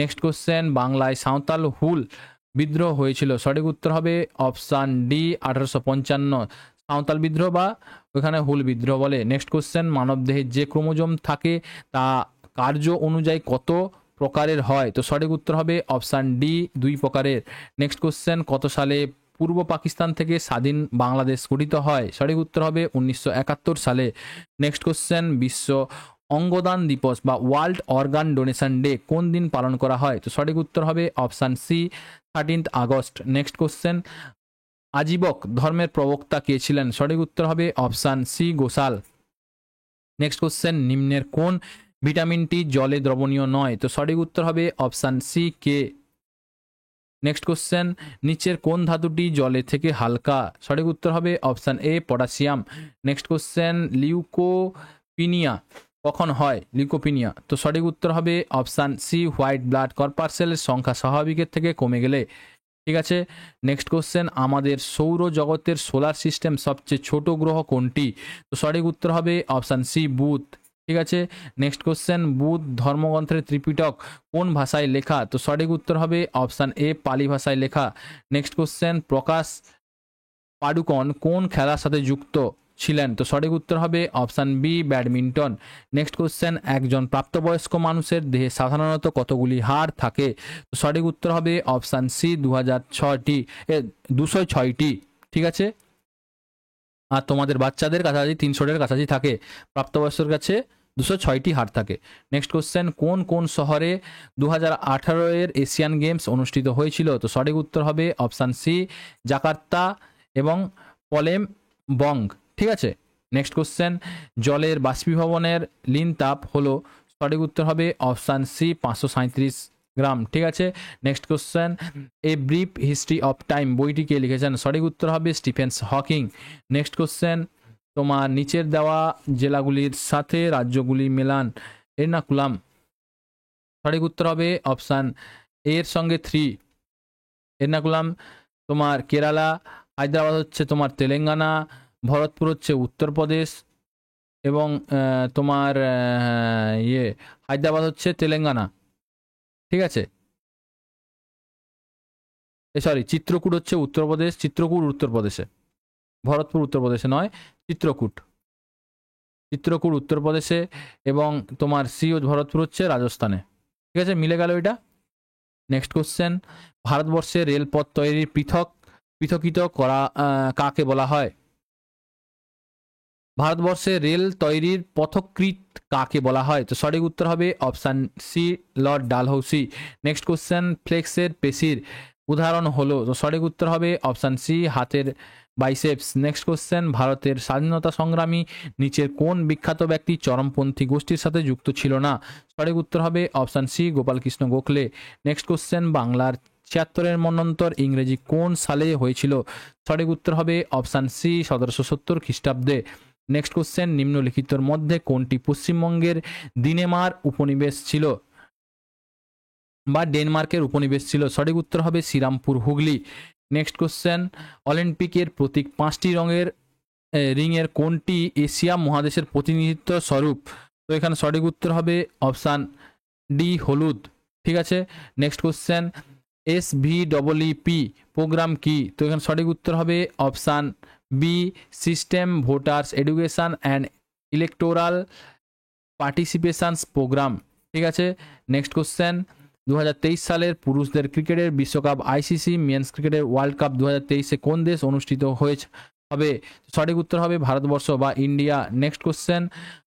নেক্সট কোশ্চেন, বাংলায় সাঁওতাল হুল বিদ্রোহ হয়েছিল? সঠিক উত্তর হবে অপশান ডি 1855 সাঁওতাল বিদ্রোহ, বা ওখানে হুল বিদ্রোহ বলে। নেক্সট কোশ্চেন, মানবদেহে যে ক্রোমোজোম থাকে তা কার্য অনুযায়ী কত প্রকারের হয়? তো সঠিক উত্তর হবে অপশান ডি 2 প্রকারের। নেক্সট কোশ্চেন, কত সালে পূর্ব পাকিস্তান থেকে স্বাধীন বাংলাদেশ গঠিত হয়? সঠিক উত্তর হবে 1971 সালে। নেক্সট কোশ্চেন, বিশ্ব অঙ্গদান দিবস বা ওয়ার্ল্ড অর্গান ডোনেশন ডে কোন দিন পালন করা হয়? তো সঠিক উত্তর হবে option C 13 August. Next question, Ajivika ধর্মের প্রবক্তা কে ছিলেন? সঠিক উত্তর হবে option C Gosala. Next question, নিম্নের কোন ভিটামিনটি জলে দ্রবণীয় নয়? তো সঠিক উত্তর হবে option C K. Next question, নিচের কোন ধাতুটি জলে থেকে হালকা? সঠিক উত্তর হবে option A potassium. Next question, leukopenia কখন হয়? লিউকোপিনিয়া, তো সঠিক উত্তর হবে অপশান সি হোয়াইট ব্লাড কর্পাসেলের সংখ্যা স্বাভাবিকের থেকে কমে গেলে। ঠিক আছে। নেক্সট কোশ্চেন, আমাদের সৌরজগতের সোলার সিস্টেম সবচেয়ে ছোট গ্রহ কোনটি? তো সঠিক উত্তর হবে অপশান সি বুধ। ঠিক আছে। নেক্সট কোশ্চেন, বুধ ধর্মগ্রন্থের ত্রিপিটক কোন ভাষায় লেখা? তো সঠিক উত্তর হবে অপশান এ পালি ভাষায় লেখা। নেক্সট কোশ্চেন, প্রকাশ পাডুকোন কোন খেলার সাথে যুক্ত ছিলেন? তো সঠিক উত্তর হবে option B badminton. Next question, একজন প্রাপ্তবয়স্ক মানুষের দেহে সাধারণত কতগুলি হাড় থাকে? তো সঠিক উত্তর হবে অপশান সি 206টি। ঠিক আছে। আর তোমাদের বাচ্চাদের কাছাকাছি 300-এর কাছাকাছি থাকে, প্রাপ্তবয়স্কের কাছে 206টি হাড় থাকে। নেক্সট কোশ্চেন, কোন কোন শহরে 2018-এর এশিয়ান গেমস অনুষ্ঠিত হয়েছিল? তো সঠিক উত্তর হবে অপশান সি জাকার্তা এবং পলেম বং। ঠিক আছে। নেক্সট কোশ্চেন, জলের বাষ্পীভবনের লিন তাপ হলো? সঠিক উত্তর হবে অপশান সি 537 গ্রাম। ঠিক আছে। Next question, a brief history of time বইটি কে লিখেছেন? সঠিক উত্তর হবে স্টিফেন হকিং। নেক্সট কোশ্চেন, তোমার নিচের দেওয়া জেলাগুলির সাথে রাজ্যগুলি মেলান। এর্নাকুলাম। সঠিক উত্তর হবে অপশান এর সঙ্গে 3 এর্নাকুলাম তোমার কেরালা, হায়দ্রাবাদ হচ্ছে তোমার তেলেঙ্গানা, ভরতপুর হচ্ছে উত্তরপ্রদেশ, এবং তোমার হায়দ্রাবাদ হচ্ছে তেলেঙ্গানা, ঠিক আছে। সরি, চিত্রকূট হচ্ছে উত্তরপ্রদেশ, চিত্রকূট উত্তরপ্রদেশে, ভরতপুর উত্তরপ্রদেশে নয়, চিত্রকূট, চিত্রকূট উত্তরপ্রদেশে, এবং তোমার ভরতপুর হচ্ছে রাজস্থানে, ঠিক আছে, মিলে গেল এটা। নেক্সট কোশ্চেন, ভারতবর্ষে রেলপথ তৈরির পৃথকিত করা কাকে বলা হয়? ভারতবর্ষে রেল তৈরির পথকৃৎ কাকে বলা হয়? তো সঠিক উত্তর হবে option C, lord Dalhousie. Next question, ফ্লেক্সের পেশির উদাহরণ হলো? তো সঠিক উত্তর হবে অপশান সি, হাতের বাইসেপস। নেক্সট কোশ্চেন, ভারতের স্বাধীনতা সংগ্রামী নিচের কোন বিখ্যাত ব্যক্তি চরমপন্থী গোষ্ঠীর সাথে যুক্ত ছিল না? সঠিক উত্তর হবে option C, Gopal Krishna Gokhale. Next question, বাংলার ৭৬-এর মন্বন্তর ইংরেজি কোন সালে হয়েছিল? সঠিক উত্তর হবে অপশান সি, ১৭৭০ খ্রিস্টাব্দে। নেক্সট কোশ্চেন, নিম্নলিখিতর মধ্যে কোনটি পশ্চিমবঙ্গের দিনেমার উপনিবেশ ছিল বা ডেনমার্কের উপনিবেশ ছিল? সঠিক উত্তর হবে শ্রীরামপুর, হুগলি। নেক্সট কোশ্চেন, অলিম্পিকের প্রতীক ৫টি রঙের রিংয়ের কোনটি এশিয়া মহাদেশের প্রতিনিধিত্ব স্বরূপ? তো এখানে সঠিক উত্তর হবে অপশান ডি, হলুদ, ঠিক আছে। নেক্সট কোশ্চেন, SVEEP প্রোগ্রাম কি? তো এখানে সঠিক উত্তর হবে option B, system voters education and electoral participations programme, ঠিক আছে। নেক্সট কোশ্চেন, 2023 সালের পুরুষদের ক্রিকেটের বিশ্বকাপ আইসিসি মেন্স ক্রিকেটের ওয়ার্ল্ড কাপ 2023-এ কোন দেশ অনুষ্ঠিত হবে? সঠিক উত্তর হবে ভারতবর্ষ বা ইন্ডিয়া। নেক্সট কোশ্চেন,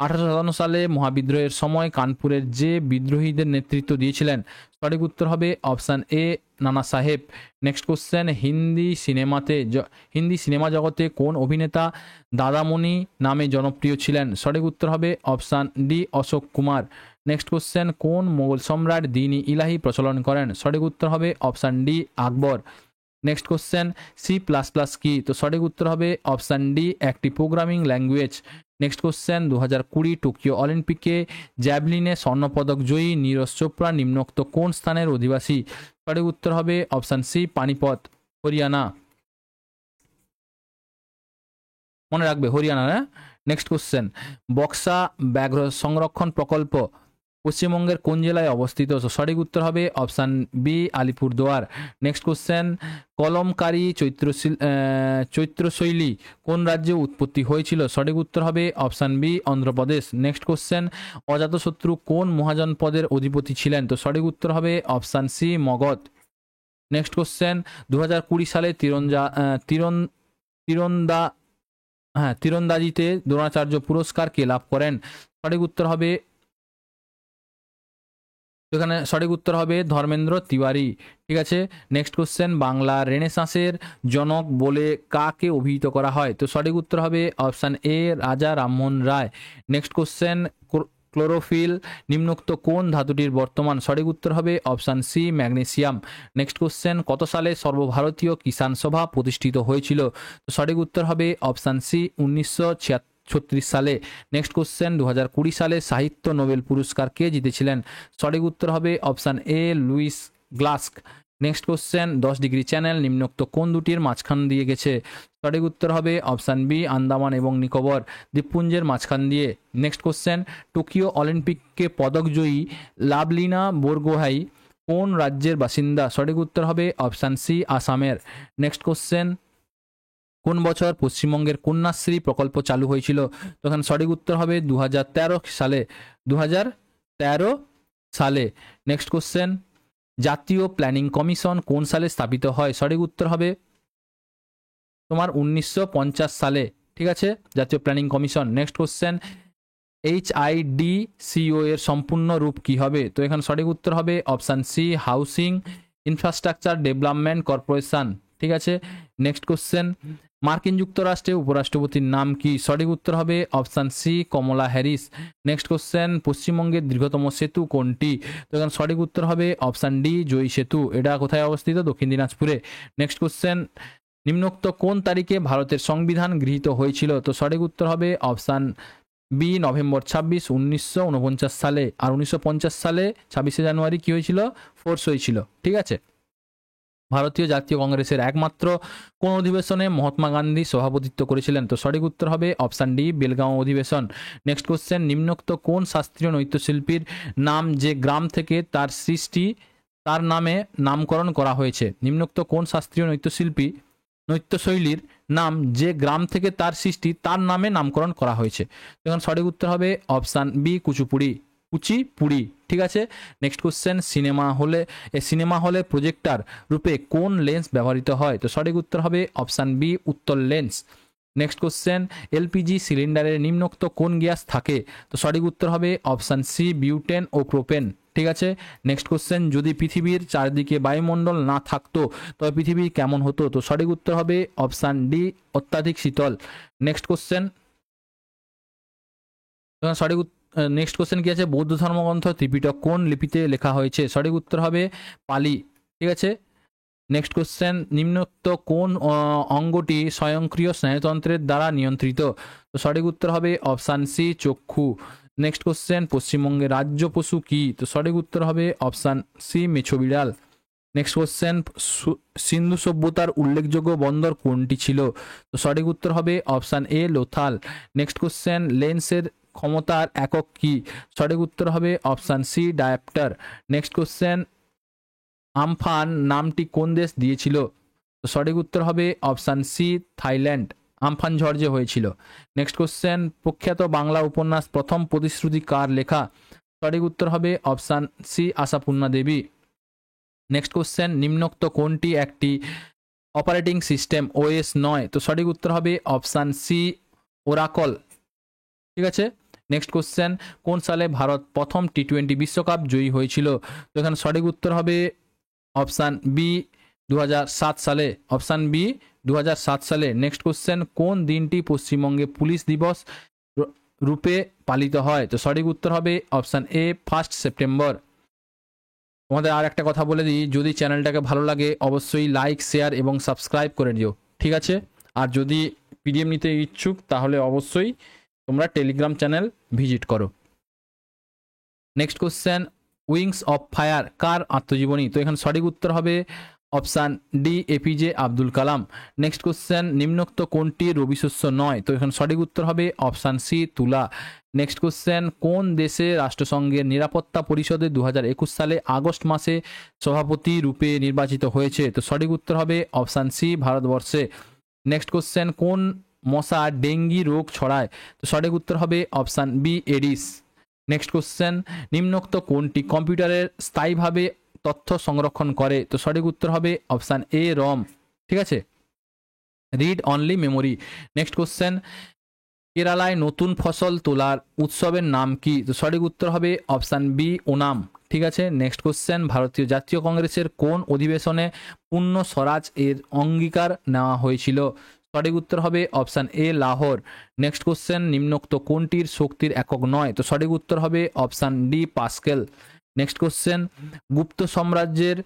1857 সালে মহাবিদ্রোহের সময় কানপুরের যে বিদ্রোহীদের নেতৃত্ব দিয়েছিলেন? সঠিক উত্তর হবে অপশান এ, নানা সাহেব। নেক্সট কোশ্চেন, হিন্দি সিনেমা জগতে কোন অভিনেতা দাদামণি নামে জনপ্রিয় ছিলেন? সঠিক উত্তর হবে option D, Ashok Kumar. Next question, কোন মোগল সম্রাট দ্বীন ইলাহি প্রচলন করেন? সঠিক উত্তর হবে অপশান ডি, আকবর। নেক্সট কোশ্চেন, C++ কি? তো সঠিক উত্তর হবে অপশান ডি, একটি programming language. Next question, 2020 Tokyo অলিম্পিকে জ্যাভলিনে স্বর্ণপদক জয়ী নীরজ চোপড়া নিম্নোক্ত কোন স্থানের অধিবাসী? সঠিক উত্তর হবে অপশান সি, পানিপথ, হরিয়ানা, মনে রাখবে হরিয়ানা। হ্যাঁ। নেক্সট কোশ্চেন, বক্সা ব্যাঘ্র সংরক্ষণ প্রকল্প পশ্চিমবঙ্গের কোন জেলায় অবস্থিত? সঠিক উত্তর হবে option B, Alipurduar. Next question, Kalamkari চৈত্রশৈলী কোন রাজ্যে উৎপত্তি হয়েছিল? সঠিক উত্তর হবে option B, Andhra Pradesh. Next question, Ajatashatru কোন মহাজনপদের অধিপতি ছিলেন? তো সঠিক উত্তর হবে option C, Magadha. Next question, 2020 সালে তীরন্দাজিতে দ্রোণাচার্য পুরস্কার কে লাভ করেন? সঠিক উত্তর হবে, এখানে সঠিক উত্তর হবে ধর্মেন্দ্র তিওয়ারি, ঠিক আছে। নেক্সট কোশ্চেন, বাংলা রেনেসাঁসের জনক বলে কাকে অভিহিত করা হয়? তো সঠিক উত্তর হবে option A, Raja Rammohan Roy. Next question, chlorophyll নিম্নোক্ত কোন ধাতুটির বর্তমান? সঠিক উত্তর হবে option C, magnesium. Next question, কত সালে সর্বভারতীয় কিষাণ সভা প্রতিষ্ঠিত হয়েছিল? তো সঠিক উত্তর হবে অপশান সি, 1936 সালে। নেক্সট কোশ্চেন, 2020 সালে সাহিত্য নোবেল পুরস্কার কে জিতেছিলেন? সঠিক উত্তর হবে option A, Louise Gluck. Next question, 10 degree channel নিম্নোক্ত কোন দুটির মাঝখান দিয়ে গেছে? সঠিক উত্তর হবে অপশান বি, আন্দামান এবং নিকোবর দ্বীপপুঞ্জের মাঝখান দিয়ে। নেক্সট কোশ্চেন, টোকিও অলিম্পিকে পদকজয়ী লাভলিনা বোরগোহাই কোন রাজ্যের বাসিন্দা? সঠিক উত্তর হবে অপশান সি, আসামের। নেক্সট কোশ্চেন, কোন বছর পশ্চিমবঙ্গের কন্যাশ্রী প্রকল্প চালু হয়েছিল? তখন সঠিক উত্তর হবে 2013 সালে, 2013 সালে। নেক্সট কোশ্চেন, জাতীয় প্ল্যানিং কমিশন কোন সালে স্থাপিত হয়? সঠিক উত্তর হবে তোমার 1950 সালে, ঠিক আছে, জাতীয় planning commission. Next question, HIDCO এর সম্পূর্ণ রূপ কি হবে? তো এখানে সঠিক উত্তর হবে option C, housing infrastructure development corporation, ঠিক আছে। নেক্সট কোশ্চেন, মার্কিন যুক্তরাষ্ট্রে উপরাষ্ট্রপতির নাম কি? সঠিক উত্তর হবে অপশান সি, কমলা হ্যারিস। নেক্সট কোশ্চেন, পশ্চিমবঙ্গের দীর্ঘতম সেতু কোনটি? তো এখানে সঠিক উত্তর হবে অপশান ডি, জয়ী সেতু। এটা কোথায় অবস্থিত? দক্ষিণ দিনাজপুরে। নেক্সট কোশ্চেন, নিম্নোক্ত কোন তারিখে ভারতের সংবিধান গৃহীত হয়েছিল? তো সঠিক উত্তর হবে অপশান বি, নভেম্বর 26, 1949 সালে। আর 1950 সালে 26শে জানুয়ারি কি হয়েছিল? ফোর্স হয়েছিল, ঠিক আছে। ভারতীয় জাতীয় কংগ্রেসের একমাত্র কোন অধিবেশনে মহাত্মা গান্ধী সভাপতিত্ব করেছিলেন? তো সঠিক উত্তর হবে অপশান ডি, বেলগাঁও অধিবেশন। নেক্সট কোশ্চেন, নিম্নোক্ত কোন শাস্ত্রীয় নৃত্যশিল্পীর নাম যে গ্রাম থেকে তার সৃষ্টি তার নামে নামকরণ করা হয়েছে? নিম্নোক্ত কোন শাস্ত্রীয় নৃত্যশৈলীর নাম যে গ্রাম থেকে তার সৃষ্টি তার নামে নামকরণ করা হয়েছে? তো এখন সঠিক উত্তর হবে অপশান বি, কুচিপুড়ি। ঠিক আছে। নেক্সট কোশ্চেন, সিনেমা হলে প্রজেক্টর রূপে কোন লেন্স ব্যবহৃত হয়? তো সঠিক উত্তর হবে অপশান বি, উত্তল লেন্স। নেক্সট কোশ্চেন, এলপিজি সিলিন্ডারের নিম্নোক্ত কোন গ্যাস থাকে? তো সঠিক উত্তর হবে অপশান সি, বিউটেন ও প্রোপেন। ঠিক আছে। নেক্সট কোশ্চেন, যদি পৃথিবীর চারদিকে বায়ুমণ্ডল না থাকতো তবে পৃথিবী কেমন হতো? তো সঠিক উত্তর হবে অপশান ডি, অত্যাধিক শীতল। নেক্সট কোশ্চেন, নেক্সট কোশ্চেন কি আছে? বৌদ্ধ ধর্মগ্রন্থ ত্রিপিটক কোন লিপিতে লেখা হয়েছে? সঠিক উত্তর হবে পালি। ঠিক আছে। নেক্সট কোশ্চেন, নিম্নোক্ত কোন অঙ্গটি স্বয়ংক্রিয় স্নায়ুতন্ত্রের দ্বারা নিয়ন্ত্রিত? তো সঠিক উত্তর হবে অপশান সি, চক্ষু। নেক্সট কোশ্চেন, পশ্চিমবঙ্গের রাজ্য পশু কি? তো সঠিক উত্তর হবে অপশান সি, মেছো বিড়াল। নেক্সট কোশ্চেন, সিন্ধু সভ্যতার উল্লেখযোগ্য বন্দর কোনটি ছিল? তো সঠিক উত্তর হবে option A, Lothal. Next question, লেন্সের ক্ষমতার একক কি? সঠিক উত্তর হবে option C, dioptre. Next question, Amphan নামটি কোন দেশ দিয়েছিল? তো সঠিক উত্তর হবে অপশান সি, থাইল্যান্ড। আমফান ঝড় যে হয়েছিল। নেক্সট কোশ্চেন, প্রখ্যাত বাংলা উপন্যাস প্রথম প্রতিশ্রুতি কার লেখা? সঠিক উত্তর হবে অপশান সি, আশাপূর্ণা দেবী। নেক্সট কোশ্চেন, নিম্নোক্ত কোনটি একটি অপারেটিং সিস্টেম ওএস নয়? তো সঠিক উত্তর হবে অপশান সি, ওরাকল। ঠিক আছে। নেক্সট কোশ্চেন, কোন সালে ভারত প্রথম টি-20 বিশ্বকাপ জয়ী হয়েছিল? তো এখানে সঠিক উত্তর হবে অপশান বি, 2007 সালে। অপশান বি, 2007 সালে। নেক্সট কোশ্চেন, কোন দিনটি পশ্চিমবঙ্গে পুলিশ দিবস রূপে পালিত হয়? তো সঠিক উত্তর হবে অপশান এ, 1 সেপ্টেম্বর। তোমাদের আর একটা কথা বলে দিই, যদি চ্যানেলটাকে ভালো লাগে অবশ্যই লাইক, শেয়ার এবং সাবস্ক্রাইব করে দিও। ঠিক আছে। আর যদি পিডিএফ নিতে ইচ্ছুক তাহলে অবশ্যই তোমরা টেলিগ্রাম চ্যানেল ভিজিট করো। Next question, wings of fire কার আত্মজীবনী? তো এখানে সঠিক উত্তর হবে option D, APJ Abdul Kalam. Next question, নিম্নোক্ত কোনটি রবি শস্য নয়? তো এখানে সঠিক উত্তর হবে অপশান সি, তুলা। নেক্সট কোশ্চেন, কোন দেশে রাষ্ট্রসংঘের নিরাপত্তা পরিষদে 2021 সালে আগস্ট মাসে সভাপতি রূপে নির্বাচিত হয়েছে? তো সঠিক উত্তর হবে অপশান সি, ভারতবর্ষে। নেক্সট কোশ্চেন, কোন মশা ডেঙ্গি রোগ ছড়ায়? তো সঠিক উত্তর হবে option B, Aedes. Next question, নিম্নোক্ত কোনটি কম্পিউটারের স্থায়ীভাবে তথ্য সংরক্ষণ করে? তো সঠিক উত্তর হবে অপশান এ, রম। ঠিক আছে। Read only memory. Next question, কেরালায় নতুন ফসল তোলার উৎসবের নাম কি? তো সঠিক উত্তর হবে অপশান বি, ওনাম। ঠিক আছে। নেক্সট কোশ্চেন, ভারতীয় জাতীয় কংগ্রেসের কোন অধিবেশনে পূর্ণ স্বরাজ এর অঙ্গীকার নেওয়া হয়েছিল? সঠিক উত্তর হবে option A, Lahore. Next question, নিম্নোক্ত কোনটির শক্তির একক নয়? তো সঠিক উত্তর হবে option D, pascal. Next question, Gupta সাম্রাজ্যের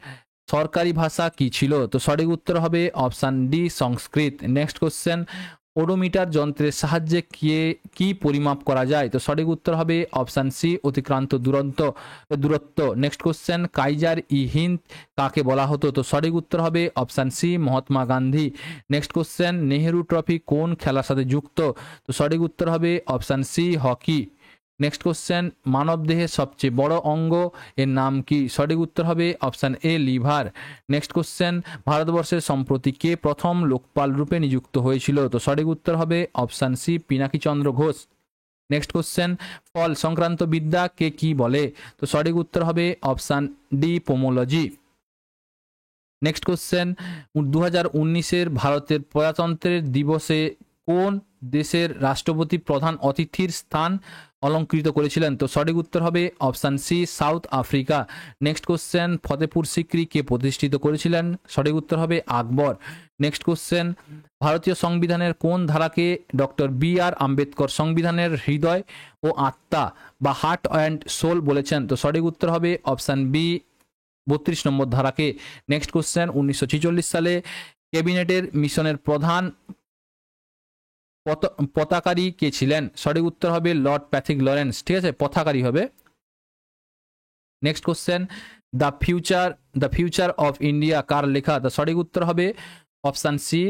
সরকারি ভাষা কি ছিল? তো সঠিক উত্তর হবে option D, Sanskrit. Next question, odometer যন্ত্রের সাহায্যে কি পরিমাপ করা যায়? তো সঠিক উত্তর হবে অপশান সি, অতিক্রান্ত দূরত্ব। নেক্সট কোশ্চেন, কাইজার ই হিন্দ কাকে বলা হতো? তো সঠিক উত্তর হবে option C, Mahatma Gandhi. Next question, Nehru trophy কোন খেলার সাথে যুক্ত? তো সঠিক উত্তর হবে option C, hockey. Next question, মানব দেহের সবচেয়ে বড় অঙ্গ এর নাম কি? সঠিক উত্তর হবে অপশান এ, লিভার। নেক্সট কোশ্চেন, ভারতবর্ষের সম্প্রতি কে প্রথম লোকপাল রূপে নিযুক্ত হয়েছিল? তো সঠিক উত্তর হবে অপশান সি, পিনাকি চন্দ্র ঘোষ। নেক্সট কোশ্চেন, ফল সংক্রান্ত বিদ্যা কে কি বলে? তো সঠিক উত্তর হবে option D, pomology. Next question, 2019 ভারতের প্রজাতন্ত্রের দিবসে কোন দেশের রাষ্ট্রপতি প্রধান অতিথির স্থান অলঙ্কৃত করেছিলেন? তো সঠিক উত্তর হবে option C, South Africa. Next question, Fatehpur Sikri কে প্রতিষ্ঠিত করেছিলেন? সঠিক উত্তর হবে আকবর। নেক্সট কোশ্চেন, ভারতীয় সংবিধানের কোন ধারাকে ডক্টর বি.আর. আম্বেদকর সংবিধানের হৃদয় ও আত্মা বা হার্ট অ্যান্ড সোল বলেছেন? তো সঠিক উত্তর হবে অপশান বি, 32 নম্বর ধারাকে। নেক্সট কোশ্চেন, 1946 সালে ক্যাবিনেটের মিশনের প্রধান পতাকারী কে ছিলেন? সঠিক উত্তর হবে লর্ড প্যাথিক লরেন্স। ঠিক আছে, পতাকারী হবে। Next question, the future of India কার লেখা? তো সঠিক উত্তর হবে option C,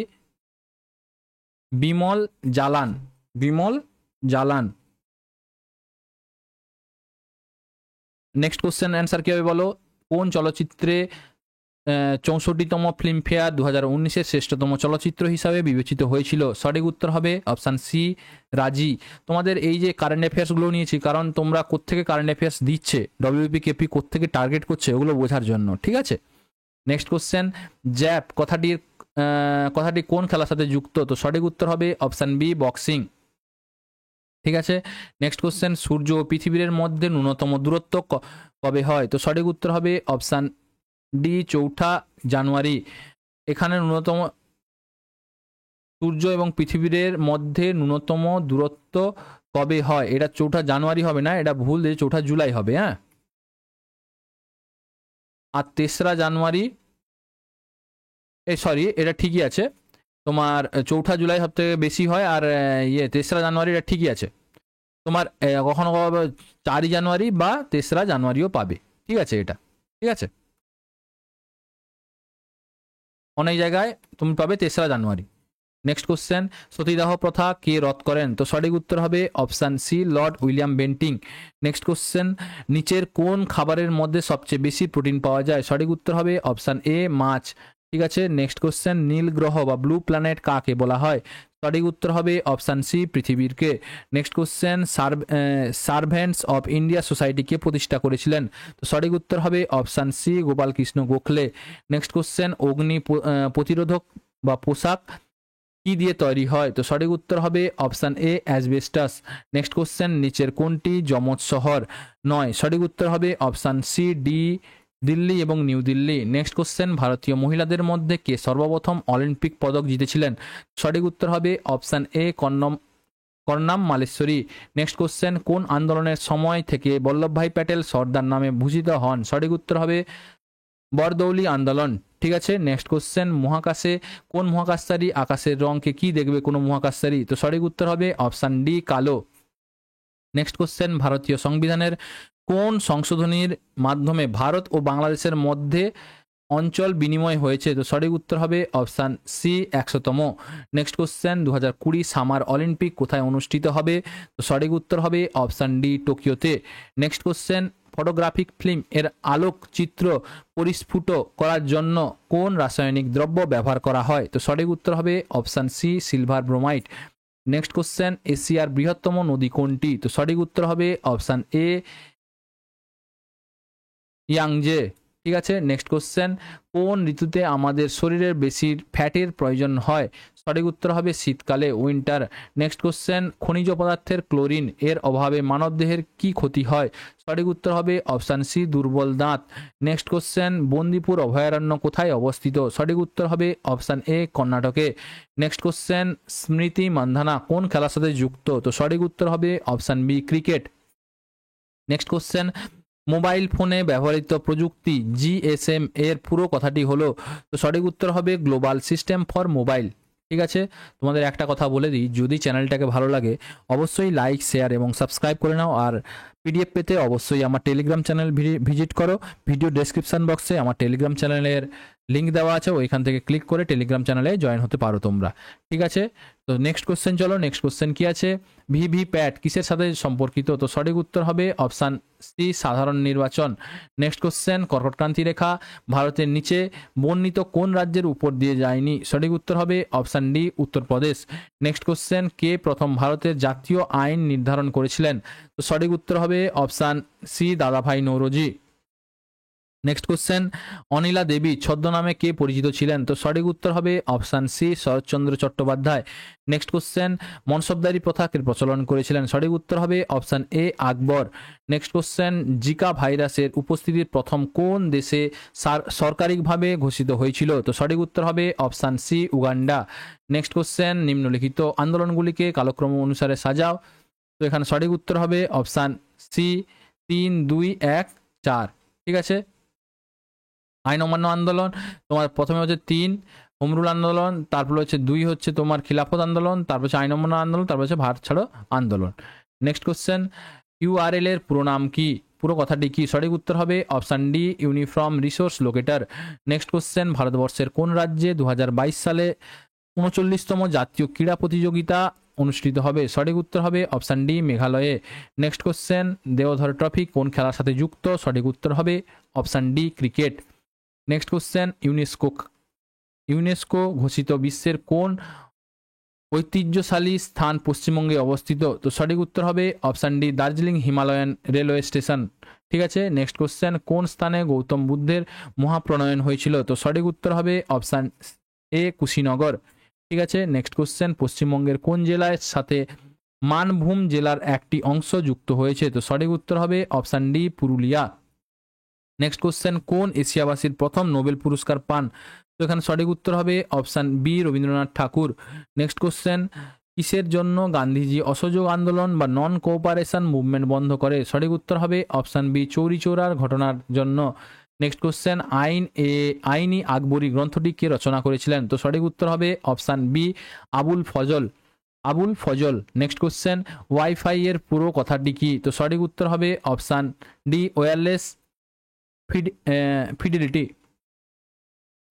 Bimal Jalan. Bimal Jalan. Next question answer কি হবে বলো? কোন চলচ্চিত্রে 64তম ফিল্মফেয়ার 2019-এর শ্রেষ্ঠতম চলচ্চিত্র হিসাবে বিবেচিত হয়েছিল? সঠিক উত্তর হবে অপশান সি, রাজি। তোমাদের এই যে কারেন্ট অ্যাফেয়ার্সগুলো নিয়েছি কারণ তোমরা কোত্থেকে কারেন্ট অ্যাফেয়ার্স দিচ্ছে, ডব্লিউপি কেপি কোত্থেকে টার্গেট করছে ওগুলো বোঝার জন্য, ঠিক আছে? নেক্সট কোশ্চেন, জ্যাপ কথাটি কোন খেলার সাথে যুক্ত? তো সঠিক উত্তর হবে অপশান বি, বক্সিং। ঠিক আছে। নেক্সট কোশ্চেন, সূর্য ও পৃথিবীর মধ্যে ন্যূনতম দূরত্ব কবে হয়? তো সঠিক উত্তর হবে অপশান ডি, 4 জানুয়ারি। এখানে ন্যূনতম সূর্য এবং পৃথিবীর মধ্যে ন্যূনতম দূরত্ব কবে হয়? এটা 4 জানুয়ারি হবে না, এটা ভুল, 4 জুলাই হবে। হ্যাঁ, আর 3রা জানুয়ারি, সরি এটা ঠিকই আছে তোমার, 4 জুলাই সব থেকে বেশি হয়, আর 3রা জানুয়ারি এটা ঠিকই আছে তোমার। কখনো 4 জানুয়ারি বা 3রা জানুয়ারিও পাবে, ঠিক আছে এটা, ঠিক আছে। অনেক জায়গায় তুমি পাবে 3রা জানুয়ারি। নেক্সট কোশ্চেন, সতীদাহ প্রথা কে রদ করেন? তো সঠিক উত্তর হবে option C, Lord William Bentinck. Next question, নিচের কোন খাবারের মধ্যে সবচেয়ে বেশি প্রোটিন পাওয়া যায়? সঠিক উত্তর হবে অপশান এ, মাছ। ঠিক আছে। নেক্সট কোশ্চেন, নীল গ্রহ বা ব্লু প্ল্যানেট কাকে বলা হয়? সঠিক উত্তর হবে অপশান সি, পৃথিবীরকে। Next question, servants of India সোসাইটিকে প্রতিষ্ঠা করেছিলেন? তো সঠিক উত্তর হবে option C, Gopal Krishna Gokhale. Next question, অগ্নি প্রতিরোধক বা পোশাক কি দিয়ে তৈরি হয়? তো সঠিক উত্তর হবে অপশান এ, অ্যাসবেস্টাস। নেক্সট কোশ্চেন, নিচের কোনটি যমজ শহর নয়? সঠিক উত্তর হবে অপশান সি, ডি, দিল্লি এবং নিউ দিল্লি। নেক্সট কোশ্চেন, ভারতীয় মহিলাদের মধ্যে কে সর্বপ্রথম অলিম্পিক পদক জিতেছিলেন? সঠিক উত্তর হবে option A, Karnam Malleswari. Next question, কোন আন্দোলনের সময় থেকে বল্লভভাই প্যাটেল সর্দার নামে ভূষিত হন? সঠিক উত্তর হবে বরদৌলি আন্দোলন। ঠিক আছে। নেক্সট কোশ্চেন, মহাকাশে কোন মহাকাশচারী আকাশের রঙকে কি দেখবে কোনো মহাকাশচারী? তো সঠিক উত্তর হবে অপশান ডি, কালো। নেক্সট কোশ্চেন, ভারতীয় সংবিধানের কোন সংশোধনীর মাধ্যমে ভারত ও বাংলাদেশের মধ্যে অঞ্চল বিনিময় হয়েছে? তো সঠিক উত্তর হবে অপশান সি, 100তম। নেক্সট কোশ্চেন, 2020 সামার অলিম্পিক কোথায় অনুষ্ঠিত হবে? তো সঠিক উত্তর হবে অপশান ডি, টোকিওতে। নেক্সট কোশ্চেন, ফটোগ্রাফিক ফিল্ম এর আলোকচিত্র পরিস্ফুট করার জন্য কোন রাসায়নিক দ্রব্য ব্যবহার করা হয়? তো সঠিক উত্তর হবে option C, silver bromide. Next question, এশিয়ার বৃহত্তম নদী কোনটি? তো সঠিক উত্তর হবে অপশান এ, ইয়াংজে। ঠিক আছে। নেক্সট কোশ্চেন, কোন ঋতুতে আমাদের শরীরের বেশি ফ্যাটের প্রয়োজন হয়? সঠিক উত্তর হবে শীতকালে, উইন্টার। নেক্সট কোশ্চেন, খনিজ পদার্থের ক্লোরিন এর অভাবে মানবদেহের কি ক্ষতি হয়? সঠিক উত্তর হবে অপশান সি, দুর্বল দাঁত। নেক্সট কোশ্চেন, বন্দিপুর অভয়ারণ্য কোথায় অবস্থিত? সঠিক উত্তর হবে অপশান এ, কর্ণাটকে। নেক্সট কোশ্চেন, স্মৃতি মান্ধানা কোন খেলার সাথে যুক্ত? তো সঠিক উত্তর হবে option B, cricket. Next question, mobile ফোনে ব্যবহৃত প্রযুক্তি জিএসএম এর পুরো কথাটি হলো? তো সঠিক উত্তর হবে গ্লোবাল সিস্টেম ফর মোবাইল। ঠিক আছে। তোমাদের একটা কথা বলে দিই, যদি চ্যানেলটাকে ভালো লাগে অবশ্যই লাইক, শেয়ার এবং সাবস্ক্রাইব করে নাও। আর পিডিএফ পেতে অবশ্যই আমার টেলিগ্রাম চ্যানেল ভিজিট করো। ভিডিও ডেসক্রিপশন বক্সে আমার টেলিগ্রাম চ্যানেলের লিঙ্ক দেওয়া আছে, ওইখান থেকে ক্লিক করে টেলিগ্রাম চ্যানেলে জয়েন হতে পারো তোমরা। ঠিক আছে। তো নেক্সট কোশ্চেন, চলো নেক্সট কোশ্চেন কি আছে? ভিভিপ্যাট কিসের সাথে সম্পর্কিত? তো সঠিক উত্তর হবে অপশান সি, সাধারণ নির্বাচন। নেক্সট কোশ্চেন, কর্কটক্রান্তি রেখা ভারতের নিচে বর্ণিত কোন রাজ্যের উপর দিয়ে যায়নি? সঠিক উত্তর হবে option D, Uttar Pradesh. Next question, কে প্রথম ভারতের জাতীয় আইন নির্ধারণ করেছিলেন? তো সঠিক উত্তর হবে option C, Dadabhai Naoroji. Next question, Anila Devi ছদ্মনামে কে পরিচিত ছিলেন? তো সঠিক উত্তর হবে option C, Saratchandra Chattopadhyay. Next question, মনসবদারি প্রথা কে প্রচলন করেছিলেন? সঠিক উত্তর হবে option A, Akbar. Next question, Zika ভাইরাসের উপস্থিতির প্রথম কোন দেশে সরকারিভাবে ঘোষিত হয়েছিল? তো সঠিক উত্তর হবে option C, Uganda. Next question, নিম্নলিখিত আন্দোলনগুলিকে কালক্রম অনুসারে সাজাও। তো এখানে সঠিক উত্তর হবে অপশান সি, 3, 2, 1, 4। ঠিক আছে। আইন অমান্য আন্দোলন তোমার প্রথমে হচ্ছে 3 হোম রুল আন্দোলন, তারপর হচ্ছে 2 হচ্ছে তোমার খিলাফত আন্দোলন, তারপর হচ্ছে আইন অমান্য আন্দোলন, তারপর হচ্ছে ভারত ছাড়ো আন্দোলন। নেক্সট কোশ্চেন, ইউআরএল এর পুরো নাম কি? পুরো কথাটি কি? সঠিক উত্তর হবে option D uniform resource locator. Next question, ভারতবর্ষের কোন রাজ্যে 2022 সালে 39তম জাতীয় ক্রীড়া প্রতিযোগিতা অনুষ্ঠিত হবে? সঠিক উত্তর হবে অপশান ডি মেঘালয়ে। নেক্সট কোশ্চেন, দেওধর ট্রফি কোন খেলার সাথে যুক্ত? সঠিক উত্তর হবে option D cricket. Next question, UNESCO ঘোষিত বিশ্বের কোন ঐতিহ্যশালী স্থান পশ্চিমবঙ্গে অবস্থিত? তো সঠিক উত্তর হবে option D Darjeeling Himalayan railway station. ঠিক আছে, নেক্সট কোশ্চেন, কোন স্থানে গৌতম বুদ্ধের মহাপ্রণয়ন হয়েছিল? তো সঠিক উত্তর হবে অপশান এ কুশীনগর। ঠিক আছে, নেক্সট কোশ্চেন, পশ্চিমবঙ্গের কোন জেলার সাথে মানভূম জেলার একটি অংশ যুক্ত হয়েছে? তো সঠিক উত্তর হবে option D Purulia. Next question, কোন এশিয়াবাসীর প্রথম নোবেল পুরস্কার পান? তো এখানে সঠিক উত্তর হবে অপশান বি রবীন্দ্রনাথ ঠাকুর। নেক্সট কোশ্চেন, কিসের জন্য গান্ধীজি অসহযোগ আন্দোলন বা নন কোঅপারেশন মুভমেন্ট বন্ধ করে? সঠিক উত্তর হবে অপশান বি চৌরি চৌরার ঘটনার জন্য। নেক্সট কোশ্চেন, আইনি আকবরী গ্রন্থটি কে রচনা করেছিলেন? তো সঠিক উত্তর হবে option B Abul Fazl. Next question, wifi এর পুরো কথাটি কি? তো সঠিক উত্তর হবে অপশান ডি ওয়্যারলেস ফিডিলিটি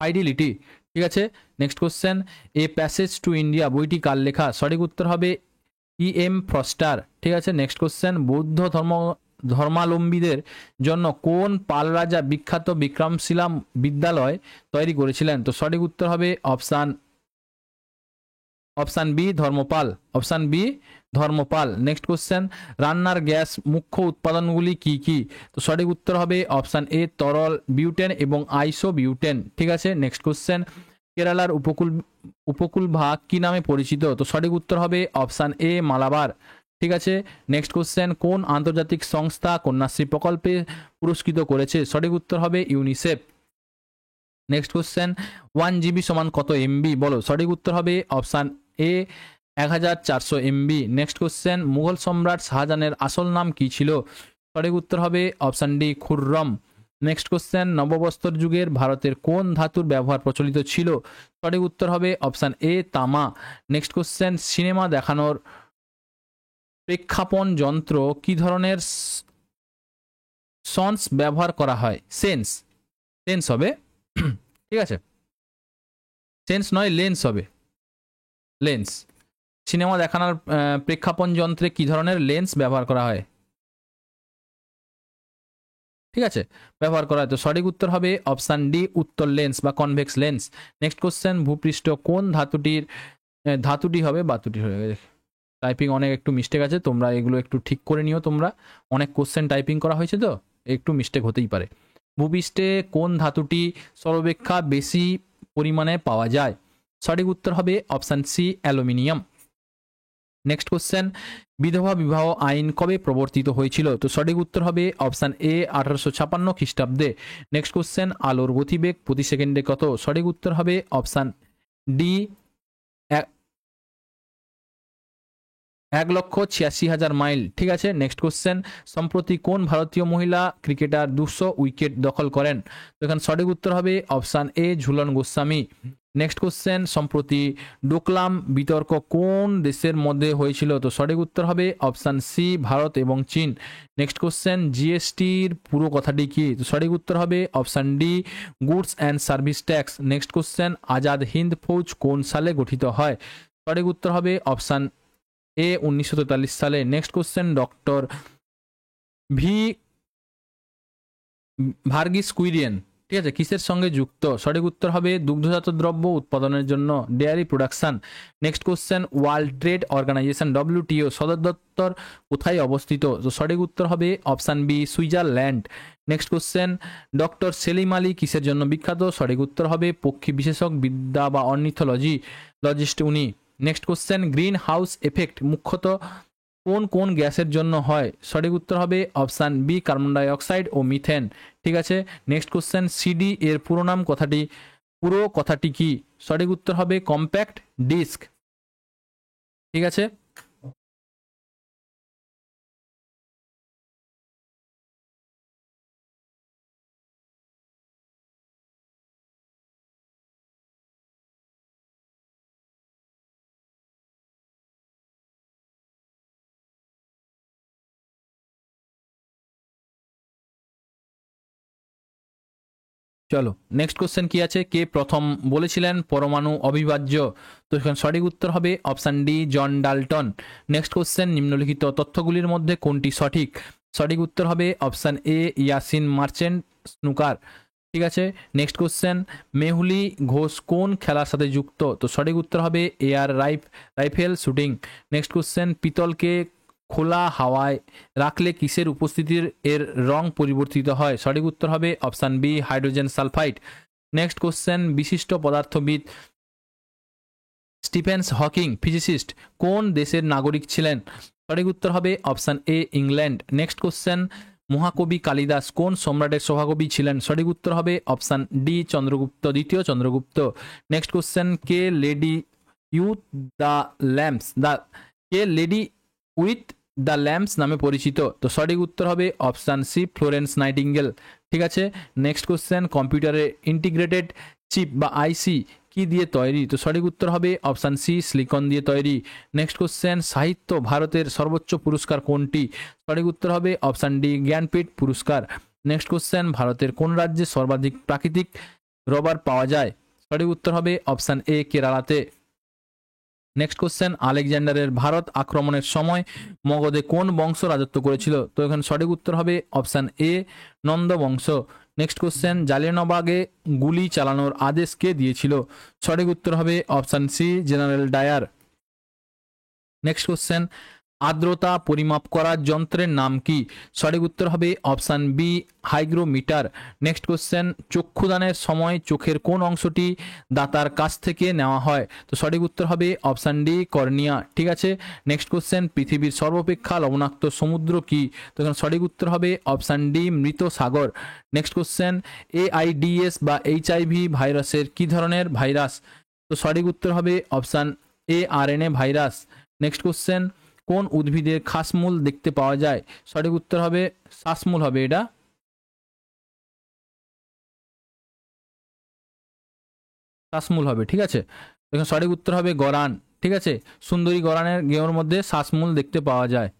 আইডিলিটি। ঠিক আছে, next question, a passage to India বইটি কার লেখা? সঠিক উত্তর হবে এম ফ্রস্টার। ঠিক আছে, নেক্সট কোশ্চেন, বৌদ্ধ ধর্মাবলম্বীদের জন্য কোন পাল রাজা বিখ্যাত বিক্রমশিলা বিদ্যালয় তৈরি করেছিলেন? তো সঠিক উত্তর হবে option B Dharmapala. Next question, রান্নার গ্যাস মুখ্য উৎপাদনগুলি কি কি? তো সঠিক উত্তর হবে অপশান এ তরল বিউটেন এবং আইসো বিউটেন। ঠিক আছে, নেক্সট কোশ্চেন, কেরালার উপকূল ভাগ কি নামে পরিচিত? তো সঠিক উত্তর হবে অপশান এ মালাবার। ঠিক আছে, নেক্সট কোশ্চেন, কোন আন্তর্জাতিক সংস্থা কন্যাশ্রী প্রকল্পে পুরস্কৃত করেছে? সঠিক উত্তর হবে ইউনিসেফ। নেক্সট কোশ্চেন, 1 GB সমান কত এমবি বলো? সঠিক উত্তর হবে option A 1400 MB। Next question, Mughal সম্রাট শাহজাহানের আসল নাম কি ছিল? সঠিক উত্তর হবে option D Khurram. Next question, নববস্তর যুগের ভারতের কোন ধাতুর ব্যবহার প্রচলিত ছিল? সঠিক উত্তর হবে অপশান এ তামা। নেক্সট কোশ্চেন, সিনেমা দেখানোর প্রেক্ষাপণ যন্ত্র কি ধরনের সন্স ব্যবহার করা হয়? সেন্স হবে। ঠিক আছে, সেন্স নয়, লেন্স হবে, লেন্স। সিনেমা দেখানোর প্রেক্ষাপণ যন্ত্রে কি ধরনের লেন্স ব্যবহার করা হয়? ঠিক আছে, ব্যবহার করা হয়। তো সঠিক উত্তর হবে অপশান ডি উত্তর লেন্স বা কনভেক্স লেন্স। নেক্সট কোশ্চেন, ভূপৃষ্ঠ কোন ধাতুটি হবে বাতুটি হয়ে গেছে। টাইপিং অনেক একটু মিস্টেক আছে, তোমরা এগুলো একটু ঠিক করে নিও। তোমরা অনেক কোশ্চেন টাইপিং করা হয়েছে, তো একটু মিস্টেক হতেই পারে। ভূপৃষ্ঠে কোন ধাতুটি সর্বাপেক্ষা বেশি পরিমাণে পাওয়া যায়? সঠিক উত্তর হবে option C aluminium. Next question, বিধবা বিবাহ আইন কবে প্রবর্তিত হয়েছিল? তো সঠিক উত্তর হবে অপশান এ 1856 খ্রিস্টাব্দে। নেক্সট কোশ্চেন, আলোর গতিবেগ প্রতি সেকেন্ডে কত? সঠিক উত্তর হবে অপশান ডি 1,86,000 মাইল। ঠিক আছে, নেক্সট কোশ্চেন, সম্প্রতি কোন ভারতীয় মহিলা ক্রিকেটার 200 উইকেট দখল করেন? তো এখানে সঠিক উত্তর হবে অপশান এ ঝুলন গোস্বামী। নেক্সট কোশ্চেন, সম্প্রতি ডোকলাম বিতর্ক কোন দেশের মধ্যে হয়েছিল? তো সঠিক উত্তর হবে অপশান সি ভারত এবং চীন। নেক্সট কোশ্চেন, জিএসটির পুরো কথাটি কি? তো সঠিক উত্তর হবে option D goods and service tax. Next question, Azad Hind Fauj কোন সালে গঠিত হয়? সঠিক উত্তর হবে অপশান এ 1943 সালে। Next question, doctor V Verghese Kurien, ঠিক আছে, কিসের সঙ্গে যুক্ত? সঠিক উত্তর হবে দুগ্ধজাত দ্রব্য উৎপাদনের জন্য, dairy production. Next question, world trade organisation WTO সদর দপ্তর কোথায় অবস্থিত? তো সঠিক উত্তর হবে option B Switzerland. Next question, doctor Salim Ali কিসের জন্য বিখ্যাত? সঠিক উত্তর হবে পক্ষী বিশেষজ্ঞ বিদ্যা বা লজিস্ট উনি। Next question, green house effect মুখ্যত কোন কোন গ্যাসের জন্য হয়? সঠিক উত্তর হবে option B carbon dioxide ও মিথেন। ঠিক আছে, নেক্সট কোশ্চেন, সিডি এর পুরো কথাটি কি? সঠিক উত্তর হবে কম্প্যাক্ট ডিস্ক। ঠিক আছে। চলো নেক্সট কোশ্চেন কি আছে, কে প্রথম বলেছিলেন পরমাণু অবিভাজ্য? তো এখানে সঠিক উত্তর হবে option D, John Dalton. Next question, নিম্নলিখিত তথ্যগুলির মধ্যে কোনটি সঠিক? সঠিক উত্তর হবে option A, Yasin Merchant snooker. ঠিক আছে, নেক্সট কোশ্চেন, মেহুলি ঘোষ কোন খেলার সাথে যুক্ত? তো সঠিক উত্তর হবে air rifle shooting. Next question, পিতলকে খোলা হাওয়ায় রাখলে কিসের উপস্থিতির এর রং পরিবর্তিত হয়? সঠিক উত্তর হবে option B, hydrogen sulphide. Next question, বিশিষ্ট পদার্থবিদ স্টিফেন হকিং ফিজিসিস্ট কোন দেশের নাগরিক ছিলেন? সঠিক উত্তর হবে অপশান এ, ইংল্যান্ড। নেক্সট কোশ্চেন, মহাকবি কালিদাস কোন সম্রাটের সভাকবি ছিলেন? সঠিক উত্তর হবে অপশান ডি, চন্দ্রগুপ্ত দ্বিতীয় Chandragupta. Next question, K lady youth the lamps K lady with the lamps নামে পরিচিত? তো সঠিক উত্তর হবে অপশান সি, ফ্লোরেন্স নাইটিঙ্গেল। ঠিক আছে, নেক্সট কোশ্চেন, কম্পিউটারের ইন্টিগ্রেটেড চিপ বা আইসি কি দিয়ে তৈরি? তো সঠিক উত্তর হবে অপশান সি, সিলিকন দিয়ে তৈরি। নেক্সট কোশ্চেন, সাহিত্য ভারতের সর্বোচ্চ পুরস্কার কোনটি? সঠিক উত্তর হবে অপশান ডি, জ্ঞানপীঠ পুরস্কার। নেক্সট কোশ্চেন, ভারতের কোন রাজ্যে সর্বাধিক প্রাকৃতিক রবার পাওয়া যায়? সঠিক উত্তর হবে অপশান এ, কেরালাতে। নেক্সট কোশ্চেন, আলেকজান্ডারের ভারত আক্রমণের সময় মগধে কোন বংশ রাজত্ব করেছিল? তো এখানে সঠিক উত্তর হবে অপশান এ, নন্দ বংশ। নেক্সট কোশ্চেন, জালিয়ানবাগে গুলি চালানোর আদেশ কে দিয়েছিল? সঠিক উত্তর হবে option C, general Dyer. Next question, আর্দ্রতা পরিমাপ করার যন্ত্রের নাম কি? সঠিক উত্তর হবে option B, hygrometer. Next question, চক্ষুদানের সময় চোখের কোন অংশটি দাতার কাছ থেকে নেওয়া হয়? তো সঠিক উত্তর হবে অপশান ডি, কর্নিয়া। ঠিক আছে, নেক্সট কোশ্চেন, পৃথিবীর সর্বাপেক্ষা লবণাক্ত সমুদ্র কি? তো এখানে সঠিক উত্তর হবে অপশান ডি, মৃত সাগর। নেক্সট কোশ্চেন, AIDS বা HIV ভাইরাসের কি ধরনের ভাইরাস? তো সঠিক উত্তর হবে অপশান এ, RNA ভাইরাস। নেক্সট কোশ্চেন, কোন উদ্ভিদের খাসমূল দেখতে পাওয়া যায়? সঠিক উত্তর হবে শ্বাসমূল হবে এটা, শ্বাসমূল হবে। ঠিক আছে, এখানে সঠিক উত্তর হবে গরান। ঠিক আছে, সুন্দরী গরানের গেঁয়োর মধ্যে শ্বাসমূল দেখতে পাওয়া যায়।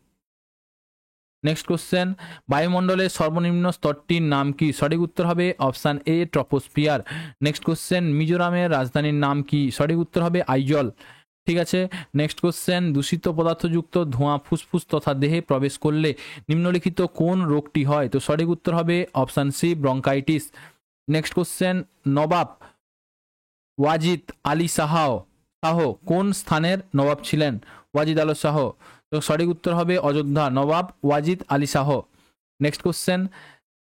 নেক্সট কোশ্চেন, বায়ুমণ্ডলের সর্বনিম্ন স্তরটির নাম কি? সঠিক উত্তর হবে অপশান এ, ট্রপোস্ফিয়ার। নেক্সট কোশ্চেন, মিজোরামের রাজধানীর নাম কি? সঠিক উত্তর হবে আইজল। ঠিক আছে, নেক্সট কোশ্চেন, দূষিত পদার্থযুক্ত ধোঁয়া ফুসফুস তথা দেহে প্রবেশ করলে নিম্নলিখিত কোন রোগটি হয়? তো সঠিক উত্তর হবে option C, bronchitis. Next question, Nawab Wajid Ali Shah কোন স্থানের নবাব ছিলেন? ওয়াজিদ আলী শাহ। তো সঠিক উত্তর হবে অযোধ্যা, নবাব ওয়াজিদ আলী শাহ। নেক্সট কোশ্চেন,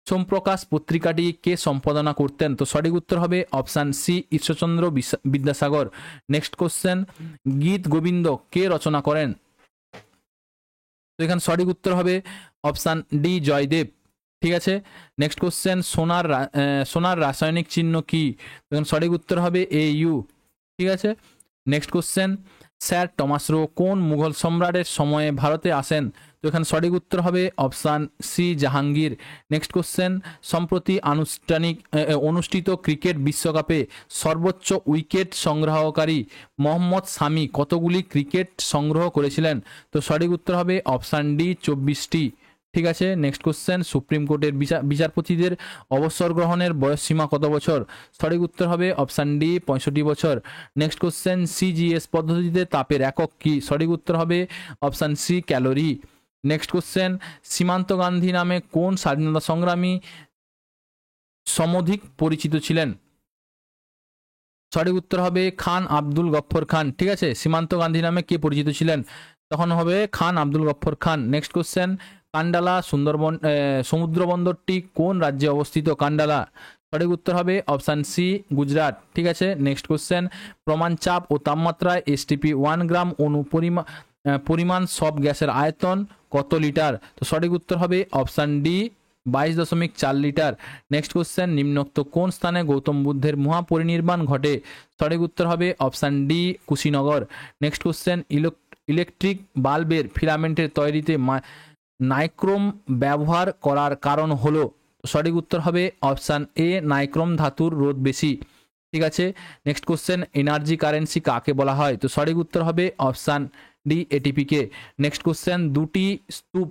সোমপ্রকাশ পত্রিকাটি কে সম্পাদনা করতেন? তো সঠিক উত্তর হবে option C, Ishwarchandra Vidyasagar. Next question, Gita Govinda কে রচনা করেন? তো এখানে সঠিক উত্তর হবে অপশান ডি, জয়দেব। ঠিক আছে, নেক্সট কোশ্চেন, সোনার রাসায়নিক চিহ্ন কি? তো এখানে সঠিক উত্তর হবে AU। ঠিক আছে, next question, sir Thomas Roe কোন মুঘল সম্রাটের সময়ে ভারতে আসেন? তো এখানে সঠিক উত্তর হবে option C, Jahangir. Next question, সম্প্রতি অনুষ্ঠিত ক্রিকেট বিশ্বকাপে সর্বোচ্চ উইকেট সংগ্রহকারী মোহাম্মদ শামি কতগুলি ক্রিকেট সংগ্রহ করেছিলেন? তো সঠিক উত্তর হবে অপশান ডি, 24টি। ঠিক আছে, নেক্সট কোশ্চেন, সুপ্রিম কোর্টের বিচারপতিদের অবসর গ্রহণের বয়সসীমা কত বছর? সঠিক উত্তর হবে অপশান ডি, 65 বছর। নেক্সট কোশ্চেন, CGS পদ্ধতিতে তাপের একক কি? সঠিক উত্তর হবে option C, calorie. Next question, সীমান্ত গান্ধী নামে কোন স্বাধীনতা সংগ্রামী সমধিক পরিচিত ছিলেন? সঠিক উত্তর হবে খান আব্দুল গফ্ফর খান। ঠিক আছে, সীমান্ত গান্ধী নামে কে পরিচিত ছিলেন? তখন হবে খান আব্দুল গফ্ফর খান। নেক্সট কোশ্চেন, কান্ডালা সমুদ্র বন্দরটি কোন রাজ্যে অবস্থিত? কান্ডালা। সঠিক উত্তর হবে অপশান সি, গুজরাট। ঠিক আছে, নেক্সট কোশ্চেন, প্রমাণ চাপ ও তাপমাত্রায় STP 1 গ্রাম পরিমাণ সব গ্যাসের আয়তন কত লিটার? তো সঠিক উত্তর হবে option D, 22.4 litre. Next question, নিম্নোক্ত কোন স্থানে গৌতম বুদ্ধের মহাপরিনির্বাণ ঘটে? সঠিক উত্তর হবে option D, Kushinagar. Next question, electric বাল্বের ফিলামেন্টের তৈরিতে নাইক্রোম ব্যবহার করার কারণ হলো? সঠিক উত্তর হবে অপশান এ, নাইক্রোম ধাতুর রোধ বেশি। ঠিক আছে, নেক্সট কোশ্চেন, এনার্জি কারেন্সি কাকে বলা হয়? তো সঠিক উত্তর হবে অপশান ডি, ATP কে। নেক্সট কোশ্চেন, দুটি স্তূপ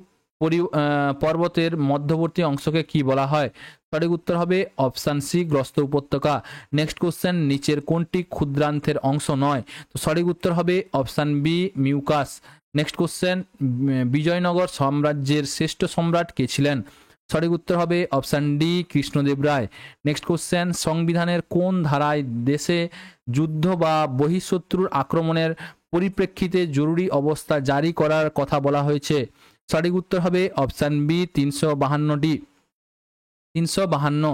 পর্বতের মধ্যবর্তী অংশকে কি বলা হয়? সঠিক উত্তর হবে অপশান সি গ্রস্ত উপত্যকা। নেক্সট কোশ্চেন, নিচের কোনটি ক্ষুদ্রান্তের অংশ নয়? তো সঠিক উত্তর হবে option B mucus. Next question, Vijayanagara সাম্রাজ্যের শ্রেষ্ঠ সম্রাট কে ছিলেন? সঠিক উত্তর হবে option D Krishnadeva Raya. Next question, সংবিধানের কোন ধারায় দেশে যুদ্ধ বা বহিঃশত্রুর আক্রমণের পরিপ্রেক্ষিতে জরুরি অবস্থা জারি করার কথা বলা হয়েছে? সঠিক উত্তর হবে অপশান বি 352টি 352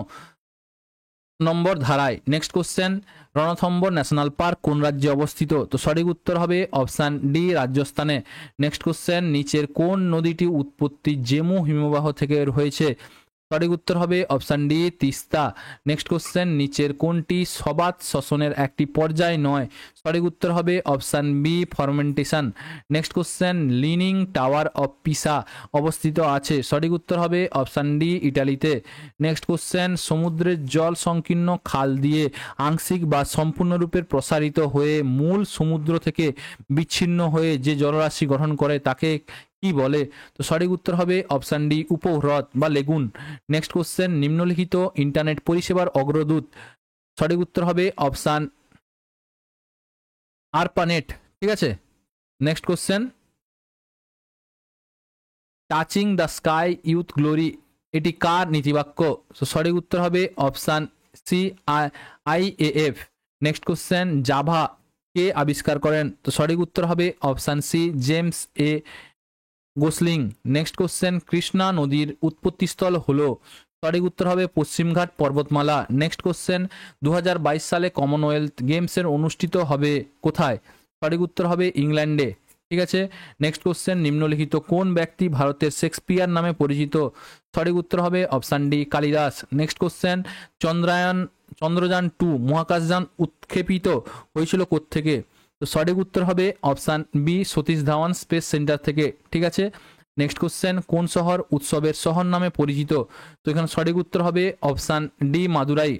নম্বর ধারায়। Next question, Ranthambore national park কোন রাজ্যে অবস্থিত? তো সঠিক উত্তর হবে অপশান ডি রাজস্থানে। নেক্সট কোশ্চেন, নিচের কোন নদীটি উৎপত্তি জেমু হিমবাহ থেকে হয়েছে? সঠিক উত্তর হবে option D Teesta. Next question, নিচের কোনটি সবাত শ্বসনের একটি পর্যায় নয়? সঠিক উত্তর হবে option B fermentation. Next question, leaning tower of Pisa অবস্থিত আছে? সঠিক উত্তর হবে অপশান ডি ইটালিতে। নেক্সট কোশ্চেন, সমুদ্রের জল সংকীর্ণ খাল দিয়ে আংশিক বা সম্পূর্ণরূপে প্রসারিত হয়ে মূল সমুদ্র থেকে বিচ্ছিন্ন হয়ে যে জলরাশি গঠন করে তাকে কি বলে? তো সঠিক উত্তর হবে অপশান ডি উপহ্রদ বা লেগুন। নেক্সট কোশ্চেন, নিম্নলিখিত ইন্টারনেট পরিষেবার অগ্রদূত? সঠিক উত্তর হবে অপশান আরপানেট। ঠিক আছে। Next question, touching the sky with glory এটি কার নীতিবাক্য? তো সঠিক উত্তর হবে option C IAF। Next question, Java কে আবিষ্কার করেন? তো সঠিক উত্তর হবে option C James A Gosling. Next question, Krishna নদীর উৎপত্তিস্থল হলো? সঠিক উত্তর হবে পশ্চিমঘাট পর্বতমালা। নেক্সট কোশ্চেন, 2022 সালে কমনওয়েলথ গেমসের অনুষ্ঠিত হবে কোথায়? সঠিক উত্তর হবে ইংল্যান্ডে। ঠিক আছে। নেক্সট কোশ্চেন, নিম্নলিখিত কোন ব্যক্তি ভারতের শেক্সপিয়ার নামে পরিচিত? সঠিক উত্তর হবে option D Kalidasa. Next question, Chandrayaan 2 মহাকাশযান উৎক্ষেপিত হয়েছিল কোত্থেকে? তো সঠিক উত্তর হবে option B Satish Dhawan space centre থেকে। ঠিক আছে। নেক্সট কোশ্চেন, কোন শহর উৎসবের শহর নামে পরিচিত? তো এখানে সঠিক উত্তর হবে option D Madurai.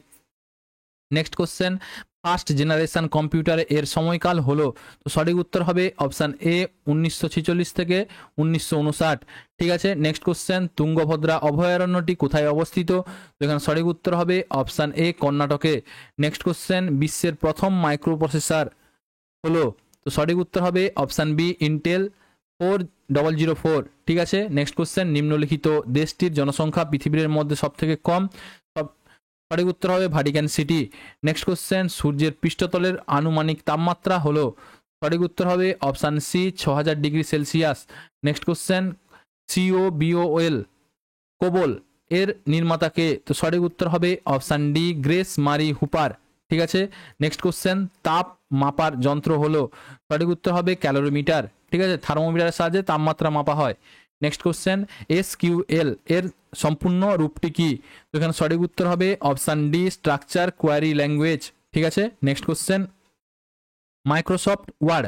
Next question, first generation computer এর সময়কাল হলো? তো সঠিক উত্তর হবে অপশান এ 1946 থেকে 1959। ঠিক আছে। নেক্সট কোশ্চেন, তুঙ্গভদ্রা অভয়ারণ্যটি কোথায় অবস্থিত? তো এখানে সঠিক উত্তর হবে অপশান এ কর্ণাটকে। নেক্সট কোশ্চেন, বিশ্বের প্রথম মাইক্রো প্রসেসর হলো? তো সঠিক উত্তর হবে অপশান বি ইন্টেল 4004। ঠিক আছে। নেক্সট কোশ্চেন, নিম্নলিখিত দেশটির জনসংখ্যা পৃথিবীর মধ্যে সব থেকে কম? সঠিক উত্তর হবে ভাটিকান সিটি। নেক্সট কোশ্চেন, সূর্যের পৃষ্ঠতলের আনুমানিক তাপমাত্রা হলো? সঠিক উত্তর হবে option C 6000 degree Celsius. Next question, COBOL COBOL এর নির্মাতাকে? তো সঠিক উত্তর হবে অপশান ডি গ্রেস মারি হুপার। ঠিক আছে। নেক্সট কোশ্চেন, তাপ মাপার যন্ত্র হলো? সঠিক উত্তর হবে ক্যালোরিমিটার। ঠিক আছে। থার্মোমিটারের সাহায্যে তাপমাত্রা মাপা হয়। নেক্সট কোশ্চেন, SQL এর সম্পূর্ণ রূপটি কি? তো এখানে সঠিক উত্তর হবে option D structure query language. ঠিক আছে। নেক্সট কোশ্চেন, মাইক্রোসফট ওয়ার্ড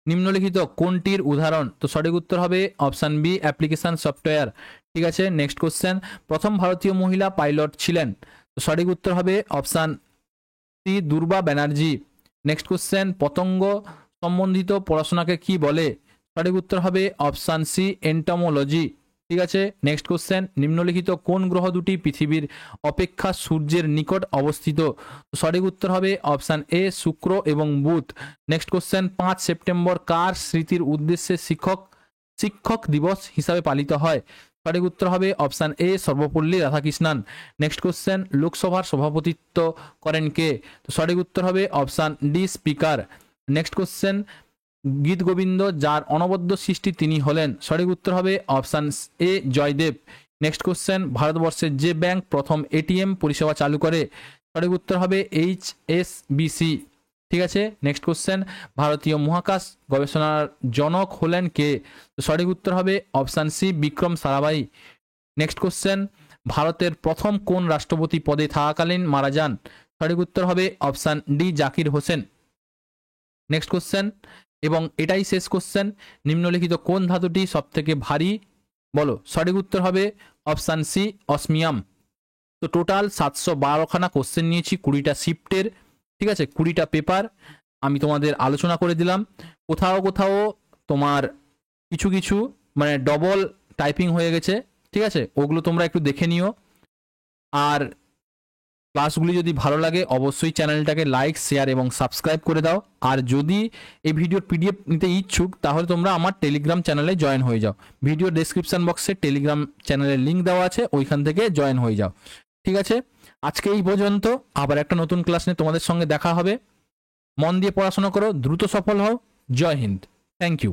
নিম্নলিখিত কোনটির উদাহরণ? তো সঠিক উত্তর হবে অপশান বি অ্যাপ্লিকেশন সফটওয়্যার। ঠিক আছে। নেক্সট কোশ্চেন, প্রথম ভারতীয় মহিলা পাইলট ছিলেন? তো সঠিক উত্তর হবে অপশান সি দুর্বা ব্যানার্জি। নেক্সট কোশ্চেন, পতঙ্গ সম্বন্ধিত পড়াশোনাকে কি বলে? সঠিক উত্তর হবে অপশান সি এন্টমোলজি। ঠিক আছে। নেক্সট কোশ্চেন, নিম্নলিখিত কোন গ্রহ দুটি পৃথিবীর অপেক্ষা সূর্যের নিকট অবস্থিত? সঠিক উত্তর হবে অপশান এ শুক্র এবং বুধ। নেক্সট কোশ্চেন, 5 সেপ্টেম্বর কার স্মৃতির উদ্দেশ্যে শিক্ষক দিবস হিসাবে পালিত হয়? সঠিক উত্তর হবে অপশান এ সর্বপল্লী রাধাকৃষ্ণান। নেক্সট কোশ্চেন, লোকসভার সভাপতিত্ব করেন কে? তো সঠিক উত্তর হবে option D speaker. Next question, Gita Govinda যার অনবদ্য সৃষ্টি তিনি হলেন? সঠিক উত্তর হবে option A Jayadeva. Next question, ভারতবর্ষের যে ব্যাংক প্রথম ATM পরিষেবা চালু করে? সঠিক উত্তর হবে HSBC। ঠিক আছে। নেক্সট কোশ্চেন, ভারতীয় মহাকাশ গবেষণার জনক হলেন কে? তো সঠিক উত্তর হবে option C Vikram Sarabhai. Next question, ভারতের প্রথম কোন রাষ্ট্রপতি পদে থাকাকালীন মারা যান? সঠিক উত্তর হবে option D Zakir Hossain. Next question, এবং এটাই শেষ কোশ্চেন, নিম্নলিখিত কোন ধাতুটি সব থেকে ভারী? বলো। সঠিক উত্তর হবে অপশান সি অসমিয়াম। তো টোটাল 712খানা কোশ্চেন নিয়েছি 20টা শিফটের। ঠিক আছে। 20টা পেপার আমি তোমাদের আলোচনা করে দিলাম। কোথাও কোথাও তোমার কিছু কিছু মানে ডবল টাইপিং হয়ে গেছে। ঠিক আছে। ওগুলো তোমরা একটু দেখে নিও। আর ক্লাসগুলি যদি ভালো লাগে অবশ্যই চ্যানেলটাকে লাইক, শেয়ার এবং সাবস্ক্রাইব করে দাও। আর যদি এই ভিডিওর পিডিএফ নিতে ইচ্ছুক তাহলে তোমরা আমার টেলিগ্রাম চ্যানেলে জয়েন হয়ে যাও। ভিডিও ডেসক্রিপশন বক্সে টেলিগ্রাম চ্যানেলের লিঙ্ক দেওয়া আছে, ওইখান থেকে জয়েন হয়ে যাও। ঠিক আছে, আজকে এই পর্যন্ত। আবার একটা নতুন ক্লাস নিয়ে তোমাদের সঙ্গে দেখা হবে। মন দিয়ে পড়াশোনা করো, দ্রুত সফল হও। জয় হিন্দ। Thank you.